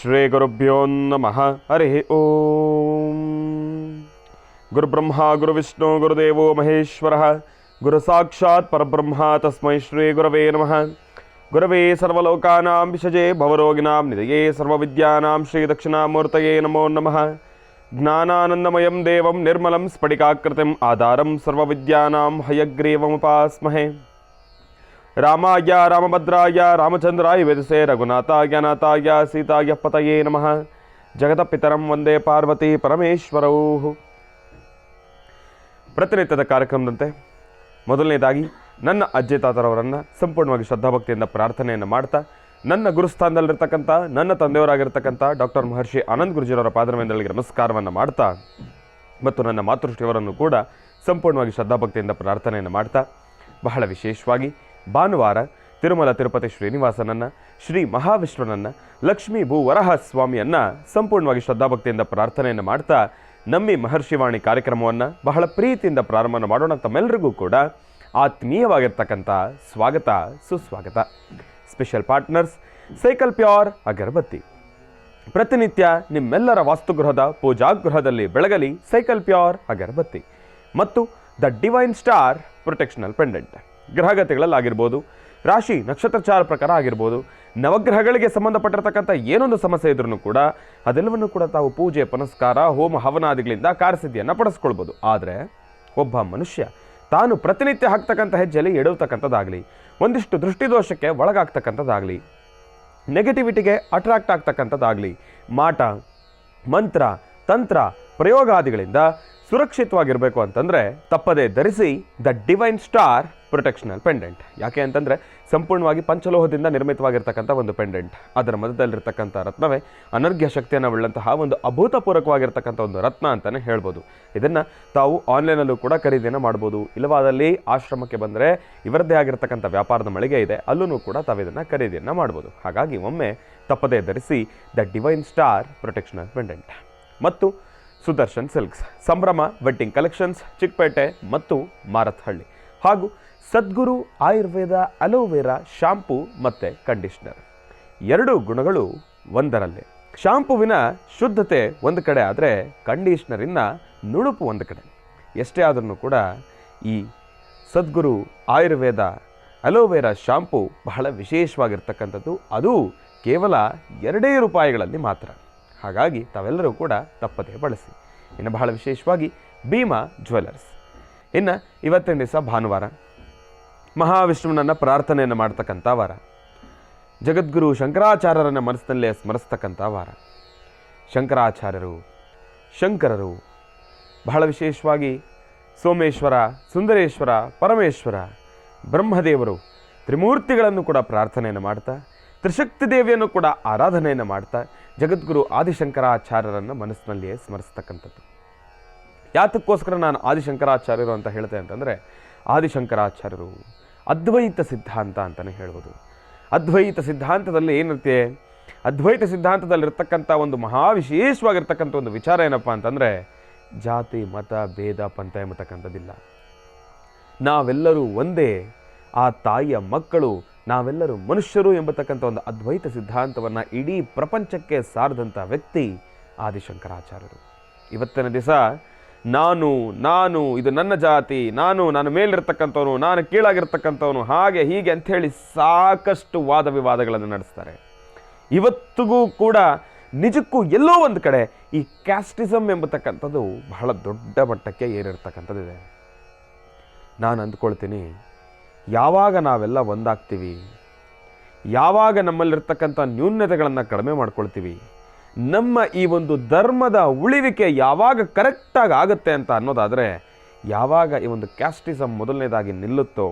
ಶ್ರೀ ಗುರುಭ್ಯೋ ನಮಃ. ಹರಿ ಓಂ. ಗುರುಬ್ರಹ್ಮ ಗುರುವಿಷ್ಣು ಗುರುದೇವೋ ಮಹೇಶ್ವರ, ಗುರು ಸಾಕ್ಷಾತ್ ಪರಬ್ರಹ್ಮ ತಸ್ಮೈ ಶ್ರೀ ಗುರವೇ ನಮಃ. ಗುರವೇ ಸರ್ವಲೋಕಾನಾಂ ವಿಷಜೇ ಭವರೋಗಿಣಾಂ ನಿಧಯೇ ಸರ್ವವಿದ್ಯಾನಾಂ ಶ್ರೀ ದಕ್ಷಿಣಾಮೂರ್ತಯೇ ನಮೋ ನಮಃ. ಜ್ಞಾನಾನಂದಮಯಂ ದೇವಂ ನಿರ್ಮಲಂ ಸ್ಫಟಿಕಾಕೃತಿಂ ಆಧಾರಂ ಸರ್ವವಿದ್ಯಾನಾಂ ಹಯಗ್ರೀವಮುಪಾಸ್ಮಹೇ. ರಾಮಾಯ ರಾಮಭದ್ರಾಯ ರಾಮಚಂದ್ರಾಯ ವೇದಸೇ ರಘುನಾಥಾಯ ನಾಥಾಯ ಸೀತಾಯ ಪತಯೇ ನಮಃ. ಜಗತಪಿತರಂ ವಂದೇ ಪಾರ್ವತಿ ಪರಮೇಶ್ವರೌ. ಪ್ರತಿನಿತ್ಯದ ಕಾರ್ಯಕ್ರಮದಂತೆ ಮೊದಲನೇದಾಗಿ ನನ್ನ ಅಜ್ಜಿ ತಾತರವರನ್ನು ಸಂಪೂರ್ಣವಾಗಿ ಶ್ರದ್ಧಾಭಕ್ತಿಯಿಂದ ಪ್ರಾರ್ಥನೆಯನ್ನು ಮಾಡ್ತಾ, ನನ್ನ ಗುರುಸ್ಥಾನದಲ್ಲಿರ್ತಕ್ಕಂಥ ನನ್ನ ತಂದೆಯವರಾಗಿರ್ತಕ್ಕಂಥ ಡಾಕ್ಟರ್ ಮಹರ್ಷಿ ಆನಂದ್ ಗುರುಜಿಯವರ ಪಾದರವಿಂದಗಳಿಗೆ ನಮಸ್ಕಾರವನ್ನು ಮಾಡ್ತಾ, ಮತ್ತು ನನ್ನ ಮಾತೃಶ್ರೀಯವರನ್ನು ಕೂಡ ಸಂಪೂರ್ಣವಾಗಿ ಶ್ರದ್ಧಾಭಕ್ತಿಯಿಂದ ಪ್ರಾರ್ಥನೆಯನ್ನು ಮಾಡ್ತಾ, ಬಹಳ ವಿಶೇಷವಾಗಿ ಭಾನುವಾರ ತಿರುಮಲ ತಿರುಪತಿ ಶ್ರೀನಿವಾಸನನ್ನು, ಶ್ರೀ ಮಹಾವಿಷ್ಣುನನ್ನು, ಲಕ್ಷ್ಮೀ ಭೂ ವರಹ ಸ್ವಾಮಿಯನ್ನು ಸಂಪೂರ್ಣವಾಗಿ ಶ್ರದ್ಧಾಭಕ್ತಿಯಿಂದ ಪ್ರಾರ್ಥನೆಯನ್ನು ಮಾಡ್ತಾ ನಮ್ಮಿ ಮಹರ್ಷಿವಾಣಿ ಕಾರ್ಯಕ್ರಮವನ್ನು ಬಹಳ ಪ್ರೀತಿಯಿಂದ ಪ್ರಾರಂಭ ಮಾಡೋಣ. ತಮ್ಮೆಲ್ಲರಿಗೂ ಕೂಡ ಆತ್ಮೀಯವಾಗಿರ್ತಕ್ಕಂಥ ಸ್ವಾಗತ, ಸುಸ್ವಾಗತ. ಸ್ಪೆಷಲ್ ಪಾರ್ಟ್ನರ್ಸ್ ಸೈಕಲ್ ಪ್ಯೂರ್ ಅಗರಬತ್ತಿ. ಪ್ರತಿನಿತ್ಯ ನಿಮ್ಮೆಲ್ಲರ ವಾಸ್ತುಗೃಹದ ಪೂಜಾಗೃಹದಲ್ಲಿ ಬೆಳಗಲಿ ಸೈಕಲ್ ಪ್ಯೂರ್ ಅಗರಬತ್ತಿ ಮತ್ತು ದ ಡಿವೈನ್ ಸ್ಟಾರ್ ಪ್ರೊಟೆಕ್ಷನಲ್ ಪೆಂಡೆಂಟ್. ಗ್ರಹಗತಿಗಳಲ್ಲಾಗಿರ್ಬೋದು, ರಾಶಿ ನಕ್ಷತ್ರಚಾರ ಪ್ರಕಾರ ಆಗಿರ್ಬೋದು, ನವಗ್ರಹಗಳಿಗೆ ಸಂಬಂಧಪಟ್ಟಿರ್ತಕ್ಕಂಥ ಏನೊಂದು ಸಮಸ್ಯೆ ಇದ್ರೂ ಕೂಡ ಅದೆಲ್ಲವನ್ನು ಕೂಡ ತಾವು ಪೂಜೆ ಪುನಸ್ಕಾರ ಹೋಮ ಹವನಾದಿಗಳಿಂದ ಕಾರ್ಯಸಿದ್ಧಿಯನ್ನು ಪಡಿಸ್ಕೊಳ್ಬೋದು. ಆದರೆ ಒಬ್ಬ ಮನುಷ್ಯ ತಾನು ಪ್ರತಿನಿತ್ಯ ಹಾಕ್ತಕ್ಕಂಥ ಹೆಜ್ಜೆಯಲ್ಲಿ ಎಡುವತಕ್ಕಂಥದ್ದಾಗಲಿ, ಒಂದಿಷ್ಟು ದೃಷ್ಟಿದೋಷಕ್ಕೆ ಒಳಗಾಗ್ತಕ್ಕಂಥದ್ದಾಗಲಿ, ನೆಗೆಟಿವಿಟಿಗೆ ಅಟ್ರಾಕ್ಟ್ ಆಗ್ತಕ್ಕಂಥದ್ದಾಗಲಿ, ಮಾಟ ಮಂತ್ರ ತಂತ್ರ ಪ್ರಯೋಗಾದಿಗಳಿಂದ ಸುರಕ್ಷಿತವಾಗಿರಬೇಕು ಅಂತಂದರೆ ತಪ್ಪದೇ ಧರಿಸಿ ದ ಡಿವೈನ್ ಸ್ಟಾರ್ ಪ್ರೊಟೆಕ್ಷನಲ್ ಪೆಂಡೆಂಟ್. ಯಾಕೆ ಅಂತಂದರೆ ಸಂಪೂರ್ಣವಾಗಿ ಪಂಚಲೋಹದಿಂದ ನಿರ್ಮಿತವಾಗಿರ್ತಕ್ಕಂಥ ಒಂದು ಪೆಂಡೆಂಟ್. ಅದರ ಮಧ್ಯದಲ್ಲಿರ್ತಕ್ಕಂಥ ರತ್ನವೇ ಅನರ್ಘ್ಯ ಶಕ್ತಿಯನ್ನು ಉಳ್ಳಂತಹ ಒಂದು ಅಭೂತಪೂರ್ವಕವಾಗಿರ್ತಕ್ಕಂಥ ಒಂದು ರತ್ನ ಅಂತಲೇ ಹೇಳ್ಬೋದು. ಇದನ್ನು ತಾವು ಆನ್ಲೈನಲ್ಲೂ ಕೂಡ ಖರೀದಿಯನ್ನು ಮಾಡ್ಬೋದು. ಇಲ್ಲವಾದಲ್ಲಿ ಆಶ್ರಮಕ್ಕೆ ಬಂದರೆ ಇವರದ್ದೇ ಆಗಿರ್ತಕ್ಕಂಥ ವ್ಯಾಪಾರದ ಮಳಿಗೆ ಇದೆ, ಅಲ್ಲೂ ಕೂಡ ತಾವು ಇದನ್ನು ಖರೀದಿಯನ್ನು ಮಾಡ್ಬೋದು. ಹಾಗಾಗಿ ಒಮ್ಮೆ ತಪ್ಪದೇ ಧರಿಸಿ ದ ಡಿವೈನ್ ಸ್ಟಾರ್ ಪ್ರೊಟೆಕ್ಷನಲ್ ಪೆಂಡೆಂಟ್. ಮತ್ತು ಸುದರ್ಶನ್ ಸಿಲ್ಕ್ಸ್, ಸಂಭ್ರಮ ವೆಡ್ಡಿಂಗ್ ಕಲೆಕ್ಷನ್ಸ್, ಚಿಕ್ಕಪೇಟೆ ಮತ್ತು ಮಾರತ್ಹಳ್ಳಿ, ಹಾಗೂ ಸದ್ಗುರು ಆಯುರ್ವೇದ ಅಲೋವೆರಾ ಶಾಂಪೂ ಮತ್ತು ಕಂಡೀಷ್ನರ್. ಎರಡೂ ಗುಣಗಳು ಒಂದರಲ್ಲೇ. ಶಾಂಪೂವಿನ ಶುದ್ಧತೆ ಒಂದು ಕಡೆ ಆದರೆ ಕಂಡೀಷ್ನರಿನ ನುಣುಪು ಒಂದು ಕಡೆ. ಎಷ್ಟೇ ಆದ್ರೂ ಕೂಡ ಈ ಸದ್ಗುರು ಆಯುರ್ವೇದ ಅಲೋವೆರಾ ಶಾಂಪೂ ಬಹಳ ವಿಶೇಷವಾಗಿರ್ತಕ್ಕಂಥದ್ದು. ಅದು ಕೇವಲ 2 ರೂಪಾಯಿಗಳಲ್ಲಿ ಮಾತ್ರ. ಹಾಗಾಗಿ ತಾವೆಲ್ಲರೂ ಕೂಡ ತಪ್ಪದೇ ಬಳಸಿ. ಇನ್ನು ಬಹಳ ವಿಶೇಷವಾಗಿ ಭೀಮಾ ಜ್ಯುವೆಲರ್ಸ್. ಇನ್ನು ಇವತ್ತಿನ ದಿವಸ ಭಾನುವಾರ, ಮಹಾವಿಷ್ಣುವನನ್ನು ಪ್ರಾರ್ಥನೆಯನ್ನು ಮಾಡ್ತಕ್ಕಂಥ ವಾರ, ಜಗದ್ಗುರು ಶಂಕರಾಚಾರ್ಯರನ್ನು ಮನಸ್ಸಿನಲ್ಲೇ ಸ್ಮರಿಸ್ತಕ್ಕಂಥ ವಾರ. ಶಂಕರಾಚಾರ್ಯರು, ಶಂಕರರು, ಬಹಳ ವಿಶೇಷವಾಗಿ ಸೋಮೇಶ್ವರ, ಸುಂದರೇಶ್ವರ, ಪರಮೇಶ್ವರ, ಬ್ರಹ್ಮದೇವರು ತ್ರಿಮೂರ್ತಿಗಳನ್ನು ಕೂಡ ಪ್ರಾರ್ಥನೆಯನ್ನು ಮಾಡ್ತಾ, ತ್ರಿಶಕ್ತಿ ದೇವಿಯನ್ನು ಕೂಡ ಆರಾಧನೆಯನ್ನು ಮಾಡ್ತಾ ಜಗದ್ಗುರು ಆದಿಶಂಕರಾಚಾರ್ಯರನ್ನು ಮನಸ್ಸಿನಲ್ಲಿಯೇ ಸ್ಮರಿಸ್ತಕ್ಕಂಥದ್ದು. ಯಾತಕ್ಕೋಸ್ಕರ ನಾನು ಆದಿಶಂಕರಾಚಾರ್ಯರು ಅಂತ ಹೇಳ್ತೇನೆ ಅಂತಂದರೆ, ಆದಿಶಂಕರಾಚಾರ್ಯರು ಅದ್ವೈತ ಸಿದ್ಧಾಂತ ಅಂತಲೇ ಹೇಳ್ಬೋದು. ಅದ್ವೈತ ಸಿದ್ಧಾಂತದಲ್ಲಿ ಏನಿರುತ್ತೆ, ಅದ್ವೈತ ಸಿದ್ಧಾಂತದಲ್ಲಿರ್ತಕ್ಕಂಥ ಒಂದು ಮಹಾವಿಶೇಷವಾಗಿರ್ತಕ್ಕಂಥ ಒಂದು ವಿಚಾರ ಏನಪ್ಪ ಅಂತಂದರೆ, ಜಾತಿ ಮತ ಭೇದ ಪಂಥ ಎಂಬತಕ್ಕಂಥದ್ದಿಲ್ಲ. ನಾವೆಲ್ಲರೂ ಒಂದೇ, ಆ ತಾಯಿಯ ಮಕ್ಕಳು, ನಾವೆಲ್ಲರೂ ಮನುಷ್ಯರು ಎಂಬತಕ್ಕಂಥ ಒಂದು ಅದ್ವೈತ ಸಿದ್ಧಾಂತವನ್ನು ಇಡೀ ಪ್ರಪಂಚಕ್ಕೆ ಸಾರಿದಂಥ ವ್ಯಕ್ತಿ ಆದಿಶಂಕರಾಚಾರ್ಯರು. ಇವತ್ತಿನ ದಿವಸ ನಾನು ಇದು ನನ್ನ ಜಾತಿ, ನಾನು ಮೇಲಿರ್ತಕ್ಕಂಥವನು, ನಾನು ಕೀಳಾಗಿರ್ತಕ್ಕಂಥವನು, ಹಾಗೆ ಹೀಗೆ ಅಂಥೇಳಿ ಸಾಕಷ್ಟು ವಾದ ವಿವಾದಗಳನ್ನು ನಡೆಸ್ತಾರೆ. ಇವತ್ತಿಗೂ ಕೂಡ ನಿಜಕ್ಕೂ ಎಲ್ಲೋ ಒಂದು ಕಡೆ ಈ ಕ್ಯಾಸ್ಟಿಸಮ್ ಎಂಬತಕ್ಕಂಥದ್ದು ಬಹಳ ದೊಡ್ಡ ಮಟ್ಟಕ್ಕೆ ಏರಿರ್ತಕ್ಕಂಥದ್ದಿದೆ. ನಾನು ಅಂದ್ಕೊಳ್ತೀನಿ, ಯಾವಾಗ ನಾವೆಲ್ಲ ಒಂದಾಗ್ತೀವಿ, ಯಾವಾಗ ನಮ್ಮಲ್ಲಿರ್ತಕ್ಕಂಥ ನ್ಯೂನತೆಗಳನ್ನು ಕಡಿಮೆ ಮಾಡ್ಕೊಳ್ತೀವಿ, ನಮ್ಮ ಈ ಒಂದು ಧರ್ಮದ ಉಳಿವಿಕೆ ಯಾವಾಗ ಕರೆಕ್ಟಾಗಿ ಆಗುತ್ತೆ ಅಂತ ಅನ್ನೋದಾದರೆ, ಯಾವಾಗ ಈ ಒಂದು ಕ್ಯಾಸ್ಟಿಸಮ್ ಮೊದಲನೇದಾಗಿ ನಿಲ್ಲುತ್ತೋ,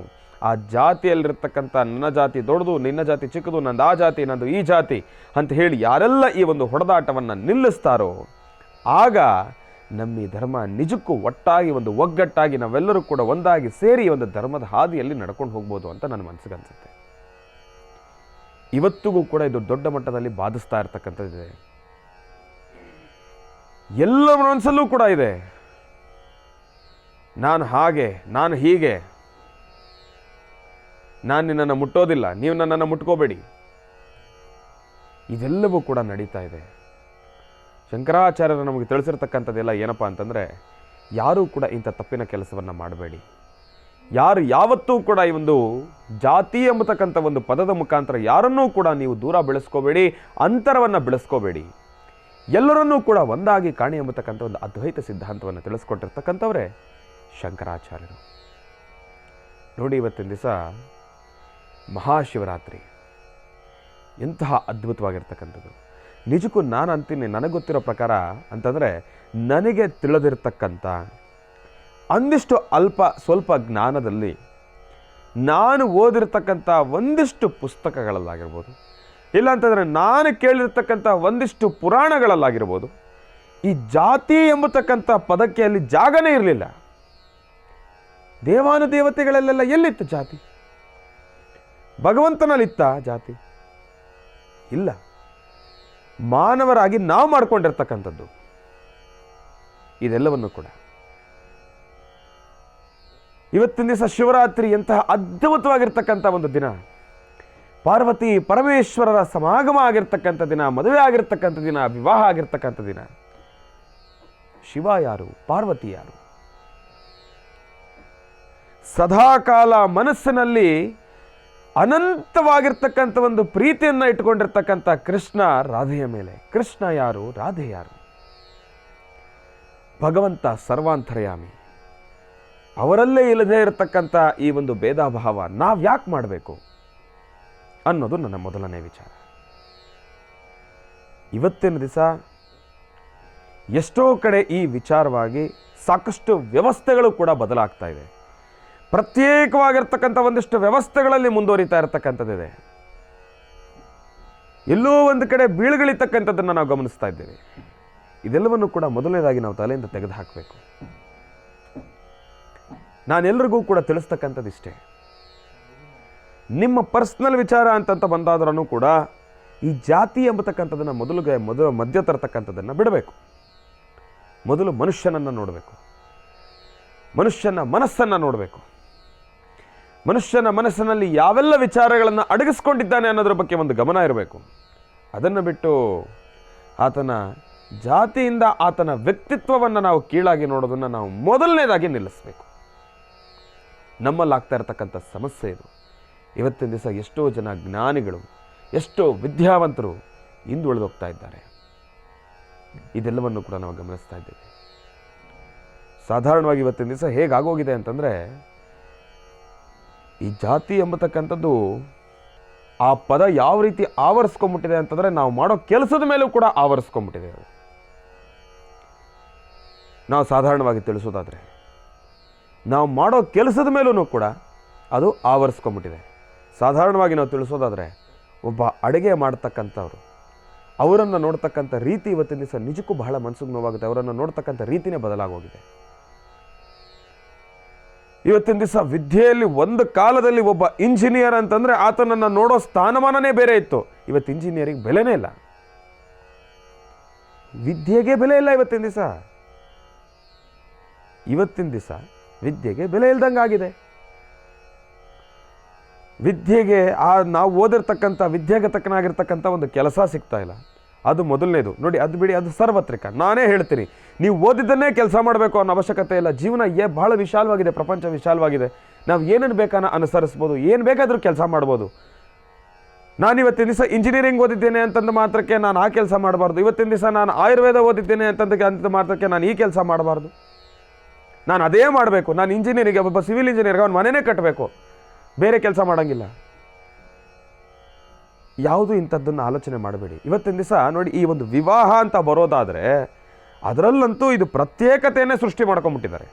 ಆ ಜಾತಿಯಲ್ಲಿರ್ತಕ್ಕಂಥ ನನ್ನ ಜಾತಿ ದೊಡ್ಡದು, ನಿನ್ನ ಜಾತಿ ಚಿಕ್ಕದು, ನಂದು ಆ ಜಾತಿ, ನಂದು ಈ ಜಾತಿ ಅಂತ ಹೇಳಿ ಯಾರೆಲ್ಲ ಈ ಒಂದು ಹೊಡೆದಾಟವನ್ನು ನಿಲ್ಲಿಸ್ತಾರೋ, ಆಗ ನಮ್ಮ ಈ ಧರ್ಮ ನಿಜಕ್ಕೂ ಒಟ್ಟಾಗಿ ಒಂದು ಒಗ್ಗಟ್ಟಾಗಿ ನಾವೆಲ್ಲರೂ ಕೂಡ ಒಂದಾಗಿ ಸೇರಿ ಒಂದು ಧರ್ಮದ ಹಾದಿಯಲ್ಲಿ ನಡ್ಕೊಂಡು ಹೋಗ್ಬೋದು ಅಂತ ನನ್ನ ಮನಸ್ಸಿಗೆ ಅನಿಸುತ್ತೆ. ಇವತ್ತಿಗೂ ಕೂಡ ಇದು ದೊಡ್ಡ ಮಟ್ಟದಲ್ಲಿ ಬಾಧಿಸ್ತಾ ಇರ್ತಕ್ಕಂಥದ್ದಿದೆ. ಎಲ್ಲರ ಮನಸ್ಸಲ್ಲೂ ಕೂಡ ಇದೆ, ನಾನು ಹಾಗೆ, ನಾನು ಹೀಗೆ, ನಾನು ನಿನ್ನನ್ನು ಮುಟ್ಟೋದಿಲ್ಲ, ನೀವು ನನ್ನನ್ನು ಮುಟ್ಕೋಬೇಡಿ, ಇದೆಲ್ಲವೂ ಕೂಡ ನಡೀತಾ ಇದೆ. ಶಂಕರಾಚಾರ್ಯರು ನಮಗೆ ತಿಳಿಸಿರ್ತಕ್ಕಂಥದ್ದೆಲ್ಲ ಏನಪ್ಪ ಅಂತಂದರೆ, ಯಾರೂ ಕೂಡ ಇಂಥ ತಪ್ಪಿನ ಕೆಲಸವನ್ನು ಮಾಡಬೇಡಿ. ಯಾರು ಯಾವತ್ತೂ ಕೂಡ ಈ ಒಂದು ಜಾತಿ ಎಂಬತಕ್ಕಂಥ ಒಂದು ಪದದ ಮುಖಾಂತರ ಯಾರನ್ನೂ ಕೂಡ ನೀವು ದೂರ ಬೆಳೆಸ್ಕೋಬೇಡಿ, ಅಂತರವನ್ನು ಬೆಳೆಸ್ಕೋಬೇಡಿ. ಎಲ್ಲರನ್ನೂ ಕೂಡ ಒಂದಾಗಿ ಕಾಣಿ ಎಂಬತಕ್ಕಂಥ ಒಂದು ಅದ್ವೈತ ಸಿದ್ಧಾಂತವನ್ನು ತಿಳಿಸ್ಕೊಟ್ಟಿರ್ತಕ್ಕಂಥವರೇ ಶಂಕರಾಚಾರ್ಯರು. ನೋಡಿ, ಇವತ್ತಿನ ದಿವಸ ಮಹಾಶಿವರಾತ್ರಿ ಎಂತಹ ಅದ್ಭುತವಾಗಿರ್ತಕ್ಕಂಥದ್ದು. ನಿಜಕ್ಕೂ ನಾನು ಅಂತೀನಿ, ನನಗೆ ಗೊತ್ತಿರೋ ಪ್ರಕಾರ ಅಂತಂದರೆ, ನನಗೆ ತಿಳಿದಿರ್ತಕ್ಕಂಥ ಒಂದಿಷ್ಟು ಸ್ವಲ್ಪ ಜ್ಞಾನದಲ್ಲಿ ನಾನು ಓದಿರ್ತಕ್ಕಂಥ ಒಂದಿಷ್ಟು ಪುಸ್ತಕಗಳಲ್ಲಾಗಿರ್ಬೋದು, ಇಲ್ಲ ಅಂತಂದರೆ ನಾನು ಕೇಳಿರ್ತಕ್ಕಂಥ ಒಂದಿಷ್ಟು ಪುರಾಣಗಳಲ್ಲಾಗಿರ್ಬೋದು, ಈ ಜಾತಿ ಎಂಬತಕ್ಕಂಥ ಪದಕ್ಕೆ ಅಲ್ಲಿ ಜಾಗನೇ ಇರಲಿಲ್ಲ. ದೇವಾನುದೇವತೆಗಳಲ್ಲೆಲ್ಲ ಎಲ್ಲಿತ್ತು ಜಾತಿ? ಭಗವಂತನಲ್ಲಿತ್ತ ಜಾತಿ? ಇಲ್ಲ. ಮಾನವರಾಗಿ ನಾವು ಮಾಡಿಕೊಂಡಿರ್ತಕ್ಕಂಥದ್ದು ಇದೆಲ್ಲವನ್ನು ಕೂಡ. ಇವತ್ತಿನ ದಿವಸ ಶಿವರಾತ್ರಿ ಎಂತಹ ಅದ್ಭುತವಾಗಿರ್ತಕ್ಕಂಥ ಒಂದು ದಿನ. ಪಾರ್ವತಿ ಪರಮೇಶ್ವರರ ಸಮಾಗಮ ಆಗಿರ್ತಕ್ಕಂಥ ದಿನ, ಮದುವೆ ಆಗಿರ್ತಕ್ಕಂಥ ದಿನ, ವಿವಾಹ ಆಗಿರ್ತಕ್ಕಂಥ ದಿನ. ಶಿವ ಯಾರು? ಪಾರ್ವತಿ ಯಾರು? ಸದಾಕಾಲ ಮನಸ್ಸಿನಲ್ಲಿ ಅನಂತವಾಗಿರ್ತಕ್ಕಂಥ ಒಂದು ಪ್ರೀತಿಯನ್ನು ಇಟ್ಟುಕೊಂಡಿರ್ತಕ್ಕಂಥ ಕೃಷ್ಣ ರಾಧೆಯ ಮೇಲೆ. ಕೃಷ್ಣ ಯಾರು? ರಾಧೆ ಯಾರು? ಭಗವಂತ ಸರ್ವಾಂತರ್ಯಾಮಿ. ಅವರಲ್ಲೇ ಇಲ್ಲದೇ ಇರತಕ್ಕಂಥ ಈ ಒಂದು ಭೇದ ಭಾವ ನಾವು ಯಾಕೆ ಮಾಡಬೇಕು ಅನ್ನೋದು ನನ್ನ ಮೊದಲನೇ ವಿಚಾರ. ಇವತ್ತಿನ ದಿವಸ ಎಷ್ಟೋ ಕಡೆ ಈ ವಿಚಾರವಾಗಿ ಸಾಕಷ್ಟು ವ್ಯವಸ್ಥೆಗಳು ಕೂಡ ಬದಲಾಗ್ತಾ ಇದೆ. ಪ್ರತ್ಯೇಕವಾಗಿರ್ತಕ್ಕಂಥ ಒಂದಿಷ್ಟು ವ್ಯವಸ್ಥೆಗಳಲ್ಲಿ ಮುಂದುವರಿತಾ ಇರತಕ್ಕಂಥದ್ದಿದೆ. ಎಲ್ಲೋ ಒಂದು ಕಡೆ ಬೀಳುಗಳಿರ್ತಕ್ಕಂಥದ್ದನ್ನು ನಾವು ಗಮನಿಸ್ತಾ ಇದ್ದೇವೆ. ಇದೆಲ್ಲವನ್ನು ಕೂಡ ಮೊದಲನೇದಾಗಿ ನಾವು ತಲೆಯಿಂದ ತೆಗೆದು ಹಾಕಬೇಕು. ನಾನೆಲ್ಲರಿಗೂ ಕೂಡ ತಿಳಿಸ್ತಕ್ಕಂಥದ್ದು ಇಷ್ಟೇ, ನಿಮ್ಮ ಪರ್ಸ್ನಲ್ ವಿಚಾರ ಅಂತಂತ ಬಂದಾದ್ರೂ ಕೂಡ ಈ ಜಾತಿ ಎಂಬತಕ್ಕಂಥದ್ದನ್ನು ಮೊದಲು ಮಧ್ಯ ತರತಕ್ಕಂಥದ್ದನ್ನು ಬಿಡಬೇಕು. ಮೊದಲು ಮನುಷ್ಯನನ್ನು ನೋಡಬೇಕು, ಮನುಷ್ಯನ ಮನಸ್ಸನ್ನು ನೋಡಬೇಕು. ಮನುಷ್ಯನ ಮನಸ್ಸಿನಲ್ಲಿ ಯಾವೆಲ್ಲ ವಿಚಾರಗಳನ್ನು ಅಡಗಿಸ್ಕೊಂಡಿದ್ದಾನೆ ಅನ್ನೋದ್ರ ಬಗ್ಗೆ ಒಂದು ಗಮನ ಇರಬೇಕು. ಅದನ್ನು ಬಿಟ್ಟು ಆತನ ಜಾತಿಯಿಂದ ಆತನ ವ್ಯಕ್ತಿತ್ವವನ್ನು ನಾವು ಕೀಳಾಗಿ ನೋಡೋದನ್ನು ನಾವು ಮೊದಲನೇದಾಗಿ ನಿಲ್ಲಿಸಬೇಕು. ನಮ್ಮಲ್ಲಾಗ್ತಾ ಇರತಕ್ಕಂಥ ಸಮಸ್ಯೆ ಇದು. ಇವತ್ತಿನ ದಿವಸ ಎಷ್ಟೋ ಜನ ಜ್ಞಾನಿಗಳು, ಎಷ್ಟೋ ವಿದ್ಯಾವಂತರು ಹಿಂದುಳಿದೋಗ್ತಾ ಇದ್ದಾರೆ. ಇದೆಲ್ಲವನ್ನು ಕೂಡ ನಾವು ಗಮನಿಸ್ತಾ ಇದ್ದೇವೆ. ಸಾಧಾರಣವಾಗಿ ಇವತ್ತಿನ ದಿವಸ ಹೇಗಾಗೋಗಿದೆ ಅಂತಂದರೆ, ಈ ಜಾತಿ ಎಂಬತಕ್ಕಂಥದ್ದು ಆ ಪದ ಯಾವ ರೀತಿ ಆವರಿಸ್ಕೊಂಡ್ಬಿಟ್ಟಿದೆ ಅಂತಂದರೆ, ನಾವು ಮಾಡೋ ಕೆಲಸದ ಮೇಲೂ ಕೂಡ ಆವರಿಸ್ಕೊಂಡ್ಬಿಟ್ಟಿದೆ. ಅದು ನಾವು ಸಾಧಾರಣವಾಗಿ ತಿಳಿಸೋದಾದರೆ, ನಾವು ಮಾಡೋ ಕೆಲಸದ ಮೇಲೂ ಕೂಡ ಅದು ಆವರಿಸ್ಕೊಂಡ್ಬಿಟ್ಟಿದೆ. ಸಾಧಾರಣವಾಗಿ ನಾವು ತಿಳಿಸೋದಾದರೆ, ಒಬ್ಬ ಅಡುಗೆ ಮಾಡ್ತಕ್ಕಂಥವ್ರು, ಅವರನ್ನು ನೋಡ್ತಕ್ಕಂಥ ರೀತಿ ಇವತ್ತಿನ ದಿವಸ ನಿಜಕ್ಕೂ ಬಹಳ ಮನಸ್ಸಿಗೆ ನೋವಾಗುತ್ತೆ. ಅವರನ್ನು ನೋಡ್ತಕ್ಕಂಥ ರೀತಿನೇ ಬದಲಾಗೋಗಿದೆ. ಇವತ್ತಿನ ದಿವಸ ವಿದ್ಯೆಯಲ್ಲಿ ಒಂದು ಕಾಲದಲ್ಲಿ ಒಬ್ಬ ಇಂಜಿನಿಯರ್ ಅಂತಂದರೆ ಆತನನ್ನು ನೋಡೋ ಸ್ಥಾನಮಾನನೇ ಬೇರೆ ಇತ್ತು. ಇವತ್ತು ಇಂಜಿನಿಯರಿಂಗ್ ಬೆಲೆನೇ ಇಲ್ಲ, ವಿದ್ಯೆಗೆ ಬೆಲೆ ಇಲ್ಲ. ಇವತ್ತಿನ ದಿವಸ ವಿದ್ಯೆಗೆ ಬೆಲೆ ಇಲ್ದಂಗಾಗಿದೆ. ವಿದ್ಯೆಗೆ ನಾವು ಓದಿರ್ತಕ್ಕಂಥ ವಿದ್ಯೆಗೆ ತಕ್ಕನಾಗಿರ್ತಕ್ಕಂಥ ಒಂದು ಕೆಲಸ ಸಿಗ್ತಾ ಇಲ್ಲ. ಅದು ಮೊದಲನೇದು. ನೋಡಿ, ಅದು ಬಿಡಿ, ಅದು ಸಾರ್ವತ್ರಿಕ. ನಾನೇ ಹೇಳ್ತೀನಿ, ನೀವು ಓದಿದ್ದನ್ನೇ ಕೆಲಸ ಮಾಡಬೇಕು ಅನ್ನೋ ಅವಶ್ಯಕತೆ ಇಲ್ಲ. ಜೀವನ ಬಹಳ ವಿಶಾಲವಾಗಿದೆ, ಪ್ರಪಂಚ ವಿಶಾಲವಾಗಿದೆ. ನಾವು ಏನನ್ನು ಬೇಕಾನ ಅನುಸರಿಸ್ಬೋದು, ಏನು ಬೇಕಾದರೂ ಕೆಲಸ ಮಾಡ್ಬೋದು. ನಾನು ಇವತ್ತಿನ ದಿವಸ ಇಂಜಿನಿಯರಿಂಗ್ ಓದಿದ್ದೇನೆ ಅಂತಂದು ಮಾತ್ರಕ್ಕೆ ನಾನು ಆ ಕೆಲಸ ಮಾಡಬಾರ್ದು. ಇವತ್ತಿನ ದಿವಸ ನಾನು ಆಯುರ್ವೇದ ಓದಿದ್ದೇನೆ ಅಂತಂದ ಮಾತ್ರಕ್ಕೆ ನಾನು ಈ ಕೆಲಸ ಮಾಡಬಾರ್ದು. ನಾನು ಅದೇ ಮಾಡಬೇಕು. ನಾನು ಇಂಜಿನಿಯರಿಗೆ, ಒಬ್ಬ ಸಿವಿಲ್ ಇಂಜಿನಿಯರ್ಗೆ ಅವ್ನು ಮನೆಯೇ ಕಟ್ಟಬೇಕು, ಬೇರೆ ಕೆಲಸ ಮಾಡೋಂಗಿಲ್ಲ. ಯಾವುದು ಇಂಥದ್ದನ್ನು ಆಲೋಚನೆ ಮಾಡಬೇಡಿ. ಇವತ್ತಿನ ದಿವಸ ನೋಡಿ, ಈ ಒಂದು ವಿವಾಹ ಅಂತ ಬರೋದಾದರೆ ಅದರಲ್ಲಂತೂ ಇದು ಪ್ರತ್ಯೇಕತೆಯನ್ನೇ ಸೃಷ್ಟಿ ಮಾಡ್ಕೊಂಡ್ಬಿಟ್ಟಿದ್ದಾರೆ.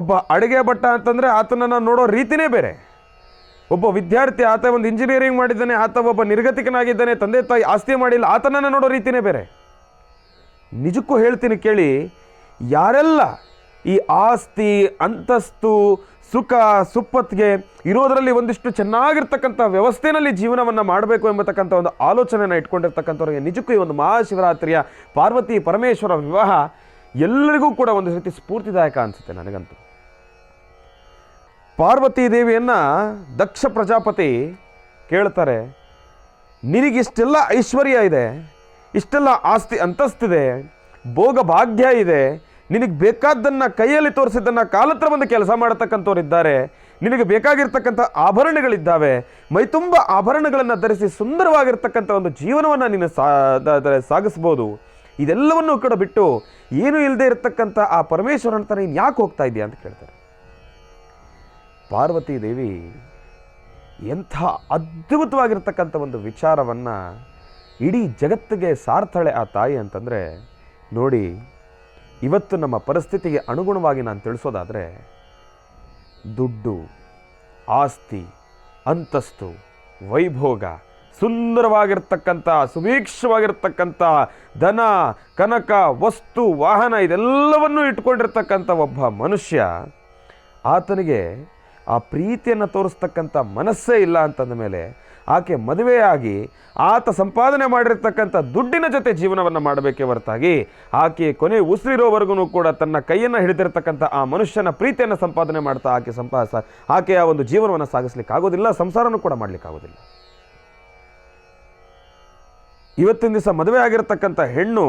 ಒಬ್ಬ ಅಡುಗೆ ಭಟ್ಟ ಅಂತಂದರೆ ಆತನನ್ನು ನೋಡೋ ರೀತಿನೇ ಬೇರೆ. ಒಬ್ಬ ವಿದ್ಯಾರ್ಥಿ, ಆತ ಒಂದು ಇಂಜಿನಿಯರಿಂಗ್ ಮಾಡಿದ್ದಾನೆ, ಆತ ಒಬ್ಬ ನಿರ್ಗತಿಕನಾಗಿದ್ದಾನೆ, ತಂದೆ ತಾಯಿ ಆಸ್ತಿ ಮಾಡಿಲ್ಲ, ಆತನನ್ನು ನೋಡೋ ರೀತಿನೇ ಬೇರೆ. ನಿಜಕ್ಕೂ ಹೇಳ್ತೀನಿ ಕೇಳಿ, ಯಾರೆಲ್ಲ ಈ ಆಸ್ತಿ, ಅಂತಸ್ತು, ಸುಖ ಸುಪ್ಪತ್ತಿಗೆ ಇರೋದರಲ್ಲಿ ಒಂದಿಷ್ಟು ಚೆನ್ನಾಗಿರ್ತಕ್ಕಂಥ ವ್ಯವಸ್ಥೆಯಲ್ಲಿ ಜೀವನವನ್ನು ಮಾಡಬೇಕು ಎಂಬತಕ್ಕಂಥ ಒಂದು ಆಲೋಚನೆಯನ್ನು ಇಟ್ಕೊಂಡಿರ್ತಕ್ಕಂಥವ್ರಿಗೆ ನಿಜಕ್ಕೂ ಈ ಒಂದು ಮಹಾಶಿವರಾತ್ರಿಯ ಪಾರ್ವತಿ ಪರಮೇಶ್ವರ ವಿವಾಹ ಎಲ್ಲರಿಗೂ ಕೂಡ ಒಂದು ರೀತಿ ಸ್ಫೂರ್ತಿದಾಯಕ ಅನಿಸುತ್ತೆ ನನಗಂತೂ. ಪಾರ್ವತಿ ದೇವಿಯನ್ನು ದಕ್ಷ ಪ್ರಜಾಪತಿ ಕೇಳ್ತಾರೆ, ನಿನಗಿಷ್ಟೆಲ್ಲ ಐಶ್ವರ್ಯ ಇದೆ, ಇಷ್ಟೆಲ್ಲ ಆಸ್ತಿ ಅಂತಸ್ತಿದೆ, ಭೋಗ ಭಾಗ್ಯ ಇದೆ, ನಿನಗೆ ಬೇಕಾದ್ದನ್ನು ಕೈಯಲ್ಲಿ ತೋರಿಸಿದ್ದನ್ನು ಕಾಲತ್ರ ಬಂದು ಕೆಲಸ ಮಾಡತಕ್ಕಂಥವ್ರಿದ್ದಾರೆ, ನಿನಗೆ ಬೇಕಾಗಿರ್ತಕ್ಕಂಥ ಆಭರಣಗಳಿದ್ದಾವೆ, ಮೈತುಂಬ ಆಭರಣಗಳನ್ನು ಧರಿಸಿ ಸುಂದರವಾಗಿರ್ತಕ್ಕಂಥ ಒಂದು ಜೀವನವನ್ನು ನೀನು ಸಾಗಿಸ್ಬೋದು. ಇದೆಲ್ಲವನ್ನೂ ಕೂಡ ಬಿಟ್ಟು ಏನು ಇಲ್ಲದೆ ಇರತಕ್ಕಂಥ ಆ ಪರಮೇಶ್ವರನ ಹತ್ರ ನೀನು ಯಾಕೆ ಹೋಗ್ತಾ ಇದೆಯಾ ಅಂತ ಕೇಳ್ತಾರೆ. ಪಾರ್ವತಿ ದೇವಿ ಎಂಥ ಅದ್ಭುತವಾಗಿರ್ತಕ್ಕಂಥ ಒಂದು ವಿಚಾರವನ್ನು ಇಡೀ ಜಗತ್ತಿಗೆ ಸಾರ್ತಾಳೆ ಆ ತಾಯಿ ಅಂತಂದರೆ, ನೋಡಿ ಇವತ್ತು ನಮ್ಮ ಪರಿಸ್ಥಿತಿಗೆ ಅನುಗುಣವಾಗಿ ನಾನು ತಿಳಿಸೋದಾದರೆ, ದುಡ್ಡು, ಆಸ್ತಿ, ಅಂತಸ್ತು, ವೈಭೋಗ, ಸುಂದರವಾಗಿರ್ತಕ್ಕಂಥ ಸುಭೀಕ್ಷವಾಗಿರ್ತಕ್ಕಂಥ ಧನ ಕನಕ ವಸ್ತು ವಾಹನ ಇದೆಲ್ಲವನ್ನೂ ಇಟ್ಕೊಂಡಿರ್ತಕ್ಕಂಥ ಒಬ್ಬ ಮನುಷ್ಯ, ಆತನಿಗೆ ಆ ಪ್ರೀತಿಯನ್ನು ತೋರಿಸ್ತಕ್ಕಂಥ ಮನಸ್ಸೇ ಇಲ್ಲ ಅಂತಂದ ಮೇಲೆ ಆಕೆ ಮದುವೆಯಾಗಿ ಆತ ಸಂಪಾದನೆ ಮಾಡಿರ್ತಕ್ಕಂಥ ದುಡ್ಡಿನ ಜೊತೆ ಜೀವನವನ್ನು ಮಾಡಬೇಕೇ ಹೊರತಾಗಿ ಆಕೆ ಕೊನೆ ಉಸಿರಿರೋವರೆಗೂ ಕೂಡ ತನ್ನ ಕೈಯನ್ನು ಹಿಡಿದಿರ್ತಕ್ಕಂಥ ಆ ಮನುಷ್ಯನ ಪ್ರೀತಿಯನ್ನು ಸಂಪಾದನೆ ಮಾಡ್ತಾ ಆಕೆಯ ಒಂದು ಜೀವನವನ್ನು ಸಾಗಿಸ್ಲಿಕ್ಕಾಗೋದಿಲ್ಲ, ಸಂಸಾರನೂ ಕೂಡ ಮಾಡಲಿಕ್ಕಾಗೋದಿಲ್ಲ. ಇವತ್ತಿನ ದಿವಸ ಮದುವೆ ಆಗಿರ್ತಕ್ಕಂಥ ಹೆಣ್ಣು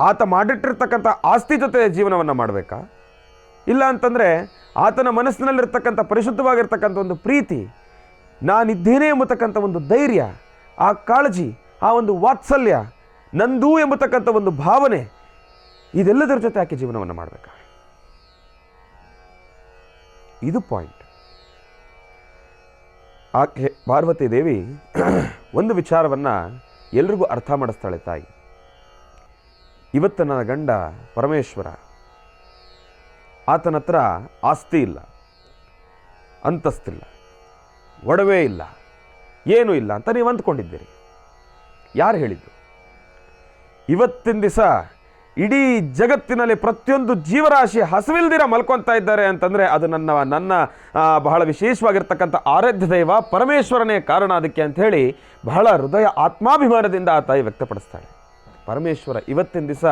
ಆತ ಮಾಡಿಟ್ಟಿರ್ತಕ್ಕಂಥ ಆಸ್ತಿ ಜೊತೆ ಜೀವನವನ್ನು ಮಾಡಬೇಕಾ? ಇಲ್ಲ ಅಂತಂದರೆ ಆತನ ಮನಸ್ಸಿನಲ್ಲಿರ್ತಕ್ಕಂಥ ಪರಿಶುದ್ಧವಾಗಿರ್ತಕ್ಕಂಥ ಒಂದು ಪ್ರೀತಿ, ನಾನಿದ್ದೇನೆ ಎಂಬತಕ್ಕಂಥ ಒಂದು ಧೈರ್ಯ, ಆ ಕಾಳಜಿ, ಆ ಒಂದು ವಾತ್ಸಲ್ಯ, ನಂದು ಎಂಬತಕ್ಕಂಥ ಒಂದು ಭಾವನೆ, ಇದೆಲ್ಲದರ ಜೊತೆ ಆಕೆ ಜೀವನವನ್ನು ಮಾಡಬೇಕಾ? ಇದು ಪಾಯಿಂಟ್. ಆಕೆ ಪಾರ್ವತಿ ದೇವಿ ಒಂದು ವಿಚಾರವನ್ನು ಎಲ್ರಿಗೂ ಅರ್ಥ ಮಾಡಿಸ್ತಾಳೆ. ತಾಯಿ, ಇವತ್ತು ನನ್ನ ಗಂಡ ಪರಮೇಶ್ವರ, ಆತನ ಹತ್ರ ಆಸ್ತಿ ಇಲ್ಲ, ಅಂತಸ್ತಿಲ್ಲ, ಒಡವೆ ಇಲ್ಲ, ಏನೂ ಇಲ್ಲ ಅಂತ ನೀವು ಅಂದ್ಕೊಂಡಿದ್ದೀರಿ. ಯಾರು ಹೇಳಿದ್ದು? ಇವತ್ತಿನ ದಿವಸ ಇಡೀ ಜಗತ್ತಿನಲ್ಲಿ ಪ್ರತಿಯೊಂದು ಜೀವರಾಶಿ ಹಸಿವಿಲ್ದಿರ ಮಲ್ಕೊತಾ ಇದ್ದಾರೆ ಅಂತಂದರೆ ಅದು ನನ್ನ ಬಹಳ ವಿಶೇಷವಾಗಿರ್ತಕ್ಕಂಥ ಆರಾಧ್ಯ ದೈವ ಪರಮೇಶ್ವರನೇ ಕಾರಣ ಅದಕ್ಕೆ ಅಂಥೇಳಿ ಬಹಳ ಹೃದಯ ಆತ್ಮಾಭಿಮಾನದಿಂದ ಆ ತಾಯಿ ವ್ಯಕ್ತಪಡಿಸ್ತಾಳೆ. ಪರಮೇಶ್ವರ ಇವತ್ತಿನ ದಿವಸ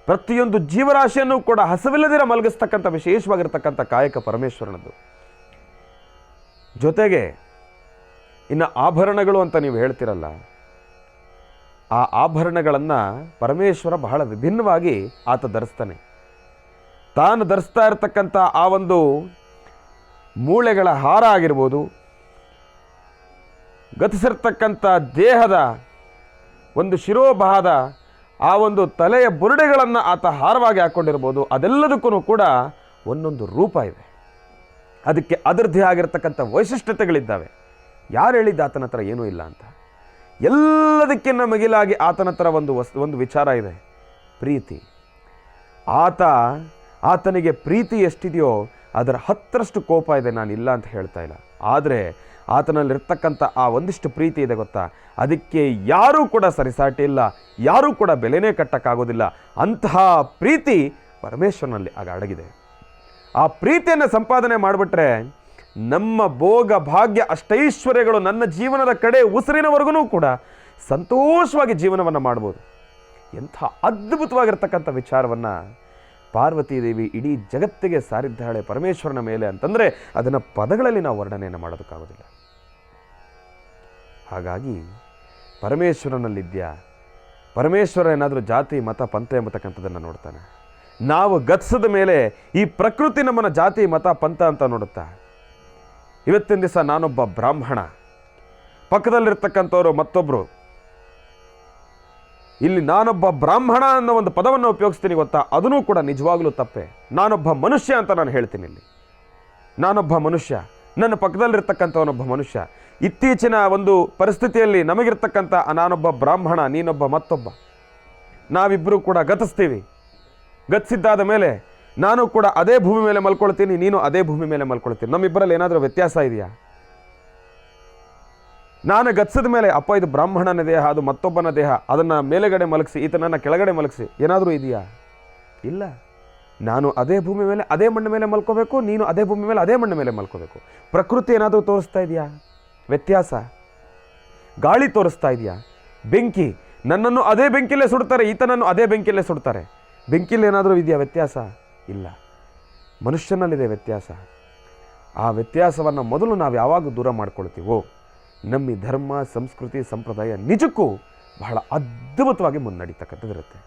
ಪ್ರತಿಯೊಂದು ಜೀವರಾಶಿಯನ್ನು ಕೂಡ ಹಸಿವಿಲ್ಲದಿರ ಮಲಗಿಸ್ತಕ್ಕಂಥ ವಿಶೇಷವಾಗಿರ್ತಕ್ಕಂಥ ಕಾಯಕ ಪರಮೇಶ್ವರನದ್ದು. ಜೊತೆಗೆ ಇನ್ನು ಆಭರಣಗಳು ಅಂತ ನೀವು ಹೇಳ್ತಿರಲ್ಲ, ಆ ಆಭರಣಗಳನ್ನು ಪರಮೇಶ್ವರ ಬಹಳ ವಿಭಿನ್ನವಾಗಿ ಆತ ಧರಿಸ್ತಾನೆ. ತಾನು ಧರಿಸ್ತಾ ಇರತಕ್ಕಂಥ ಆ ಒಂದು ಮೂಳೆಗಳ ಹಾರ ಆಗಿರ್ಬೋದು, ಗತಿಸಿರ್ತಕ್ಕಂಥ ದೇಹದ ಒಂದು ಶಿರೋಭಾದ ಆ ಒಂದು ತಲೆಯ ಬುರುಡೆಗಳನ್ನು ಆತ ಹಾರವಾಗಿ ಹಾಕ್ಕೊಂಡಿರ್ಬೋದು, ಅದೆಲ್ಲದಕ್ಕೂ ಕೂಡ ಒಂದೊಂದು ರೂಪ ಇದೆ, ಅದಕ್ಕೆ ಅದರದ್ದೇ ಆಗಿರ್ತಕ್ಕಂಥ ವೈಶಿಷ್ಟ್ಯತೆಗಳಿದ್ದಾವೆ. ಯಾರು ಹೇಳಿದ್ದ ಆತನ ಹತ್ರ ಏನೂ ಇಲ್ಲ ಅಂತ? ಎಲ್ಲದಕ್ಕಿಂತ ಮಿಗಿಲಾಗಿ ಆತನ ಹತ್ರ ಒಂದು ವಿಚಾರ ಇದೆ, ಪ್ರೀತಿ. ಆತನಿಗೆ ಪ್ರೀತಿ ಎಷ್ಟಿದೆಯೋ ಅದರ 10ರಷ್ಟು ಕೋಪ ಇದೆ. ನಾನು ಇಲ್ಲ ಅಂತ ಹೇಳ್ತಾ ಇಲ್ಲ, ಆದರೆ ಆತನಲ್ಲಿರ್ತಕ್ಕಂಥ ಆ ಒಂದಿಷ್ಟು ಪ್ರೀತಿ ಇದೆ ಗೊತ್ತಾ, ಅದಕ್ಕೆ ಯಾರೂ ಕೂಡ ಸರಿಸಾಟಿ ಇಲ್ಲ, ಯಾರೂ ಕೂಡ ಬೆಲೆನೇ ಕಟ್ಟಕ್ಕಾಗೋದಿಲ್ಲ. ಅಂತಹ ಪ್ರೀತಿ ಪರಮೇಶ್ವರನಲ್ಲಿ ಆಗ ಅಡಗಿದೆ. ಆ ಪ್ರೀತಿಯನ್ನು ಸಂಪಾದನೆ ಮಾಡಿಬಿಟ್ರೆ ನಮ್ಮ ಭೋಗ ಭಾಗ್ಯ ಅಷ್ಟೈಶ್ವರ್ಯಗಳು ನನ್ನ ಜೀವನದ ಕಡೆ ಉಸಿರಿನವರೆಗೂ ಕೂಡ ಸಂತೋಷವಾಗಿ ಜೀವನವನ್ನು ಮಾಡ್ಬೋದು. ಎಂಥ ಅದ್ಭುತವಾಗಿರ್ತಕ್ಕಂಥ ವಿಚಾರವನ್ನು ಪಾರ್ವತಿ ದೇವಿ ಇಡೀ ಜಗತ್ತಿಗೆ ಸಾರಿದ್ದಾಳೆ ಪರಮೇಶ್ವರನ ಮೇಲೆ ಅಂತಂದರೆ ಅದನ್ನು ಪದಗಳಲ್ಲಿ ನಾವು ವರ್ಣನೆಯನ್ನು ಮಾಡೋದಕ್ಕಾಗೋದಿಲ್ಲ. ಹಾಗಾಗಿ ಪರಮೇಶ್ವರನಲ್ಲಿದ್ಯಾ, ಪರಮೇಶ್ವರ ಏನಾದರೂ ಜಾತಿ ಮತ ಪಂಥ ಎಂಬತಕ್ಕಂಥದ್ದನ್ನು ನೋಡ್ತಾನೆ. ನಾವು ಗತಿಸಿದ ಮೇಲೆ ಈ ಪ್ರಕೃತಿ ನಮ್ಮನ್ನು ಜಾತಿ ಮತ ಪಂಥ ಅಂತ ನೋಡುತ್ತಾ. ಇವತ್ತಿನ ದಿವಸ ನಾನೊಬ್ಬ ಬ್ರಾಹ್ಮಣ, ಪಕ್ಕದಲ್ಲಿರ್ತಕ್ಕಂಥವ್ರು ಮತ್ತೊಬ್ಬರು, ಇಲ್ಲಿ ನಾನೊಬ್ಬ ಬ್ರಾಹ್ಮಣ ಅನ್ನೋ ಒಂದು ಪದವನ್ನು ಉಪಯೋಗಿಸ್ತೀನಿ ಗೊತ್ತಾ, ಅದನ್ನೂ ಕೂಡ ನಿಜವಾಗ್ಲೂ ತಪ್ಪೆ. ನಾನೊಬ್ಬ ಮನುಷ್ಯ ಅಂತ ನಾನು ಹೇಳ್ತೀನಿ. ಇಲ್ಲಿ ನಾನೊಬ್ಬ ಮನುಷ್ಯ, ನನ್ನ ಪಕ್ಕದಲ್ಲಿರ್ತಕ್ಕಂಥವನೊಬ್ಬ ಮನುಷ್ಯ. ಇತ್ತೀಚಿನ ಒಂದು ಪರಿಸ್ಥಿತಿಯಲ್ಲಿ ನಮಗಿರ್ತಕ್ಕಂಥ ನಾನೊಬ್ಬ ಬ್ರಾಹ್ಮಣ, ನೀನೊಬ್ಬ ಮತ್ತೊಬ್ಬ, ನಾವಿಬ್ಬರೂ ಕೂಡ ಗತಿಸ್ತೀವಿ. ಗತಿಸಿದ್ದಾದ ಮೇಲೆ ನಾನು ಕೂಡ ಅದೇ ಭೂಮಿ ಮೇಲೆ ಮಲ್ಕೊಳ್ತೀನಿ, ನೀನು ಅದೇ ಭೂಮಿ ಮೇಲೆ ಮಲ್ಕೊಳ್ತೀನಿ. ನಮ್ಮಿಬ್ಬರಲ್ಲಿ ಏನಾದರೂ ವ್ಯತ್ಯಾಸ ಇದೆಯಾ? ನಾನು ಗತಿಸಿದ ಮೇಲೆ ಅಪ್ಪ ಇದು ಬ್ರಾಹ್ಮಣನ ದೇಹ, ಅದು ಮತ್ತೊಬ್ಬನ ದೇಹ, ಅದನ್ನು ಮೇಲೆಗಡೆ ಮಲಗಿಸಿ ಈತನನ್ನು ಕೆಳಗಡೆ ಮಲಗಿಸಿ ಏನಾದರೂ ಇದೆಯಾ? ಇಲ್ಲ. ನಾನು ಅದೇ ಭೂಮಿ ಮೇಲೆ ಅದೇ ಮಣ್ಣು ಮೇಲೆ ಮಲ್ಕೋಬೇಕು, ನೀನು ಅದೇ ಭೂಮಿ ಮೇಲೆ ಅದೇ ಮಣ್ಣು ಮೇಲೆ ಮಲ್ಕೋಬೇಕು. ಪ್ರಕೃತಿ ಏನಾದರೂ ತೋರಿಸ್ತಾ ಇದೆಯಾ ವ್ಯತ್ಯಾಸ? ಗಾಳಿ ತೋರಿಸ್ತಾ ಇದೆಯಾ? ಬೆಂಕಿ, ನನ್ನನ್ನು ಅದೇ ಬೆಂಕಿಲೇ ಸುಡ್ತಾರೆ, ಈತನನ್ನು ಅದೇ ಬೆಂಕಿಲೇ ಸುಡ್ತಾರೆ. ಬೆಂಕಿಲಿ ಏನಾದರೂ ಇದೆಯಾ ವ್ಯತ್ಯಾಸ? ಇಲ್ಲ. ಮನುಷ್ಯನಲ್ಲಿದೆ ವ್ಯತ್ಯಾಸ. ಆ ವ್ಯತ್ಯಾಸವನ್ನು ಮೊದಲು ನಾವು ಯಾವಾಗ ದೂರ ಮಾಡ್ಕೊಳ್ತೀವೋ, ನಮ್ಮ ಈ ಧರ್ಮ ಸಂಸ್ಕೃತಿ ಸಂಪ್ರದಾಯ ನಿಜಕ್ಕೂ ಬಹಳ ಅದ್ಭುತವಾಗಿ ಮುನ್ನಡೀತಕ್ಕಂಥದ್ದಿರುತ್ತೆ.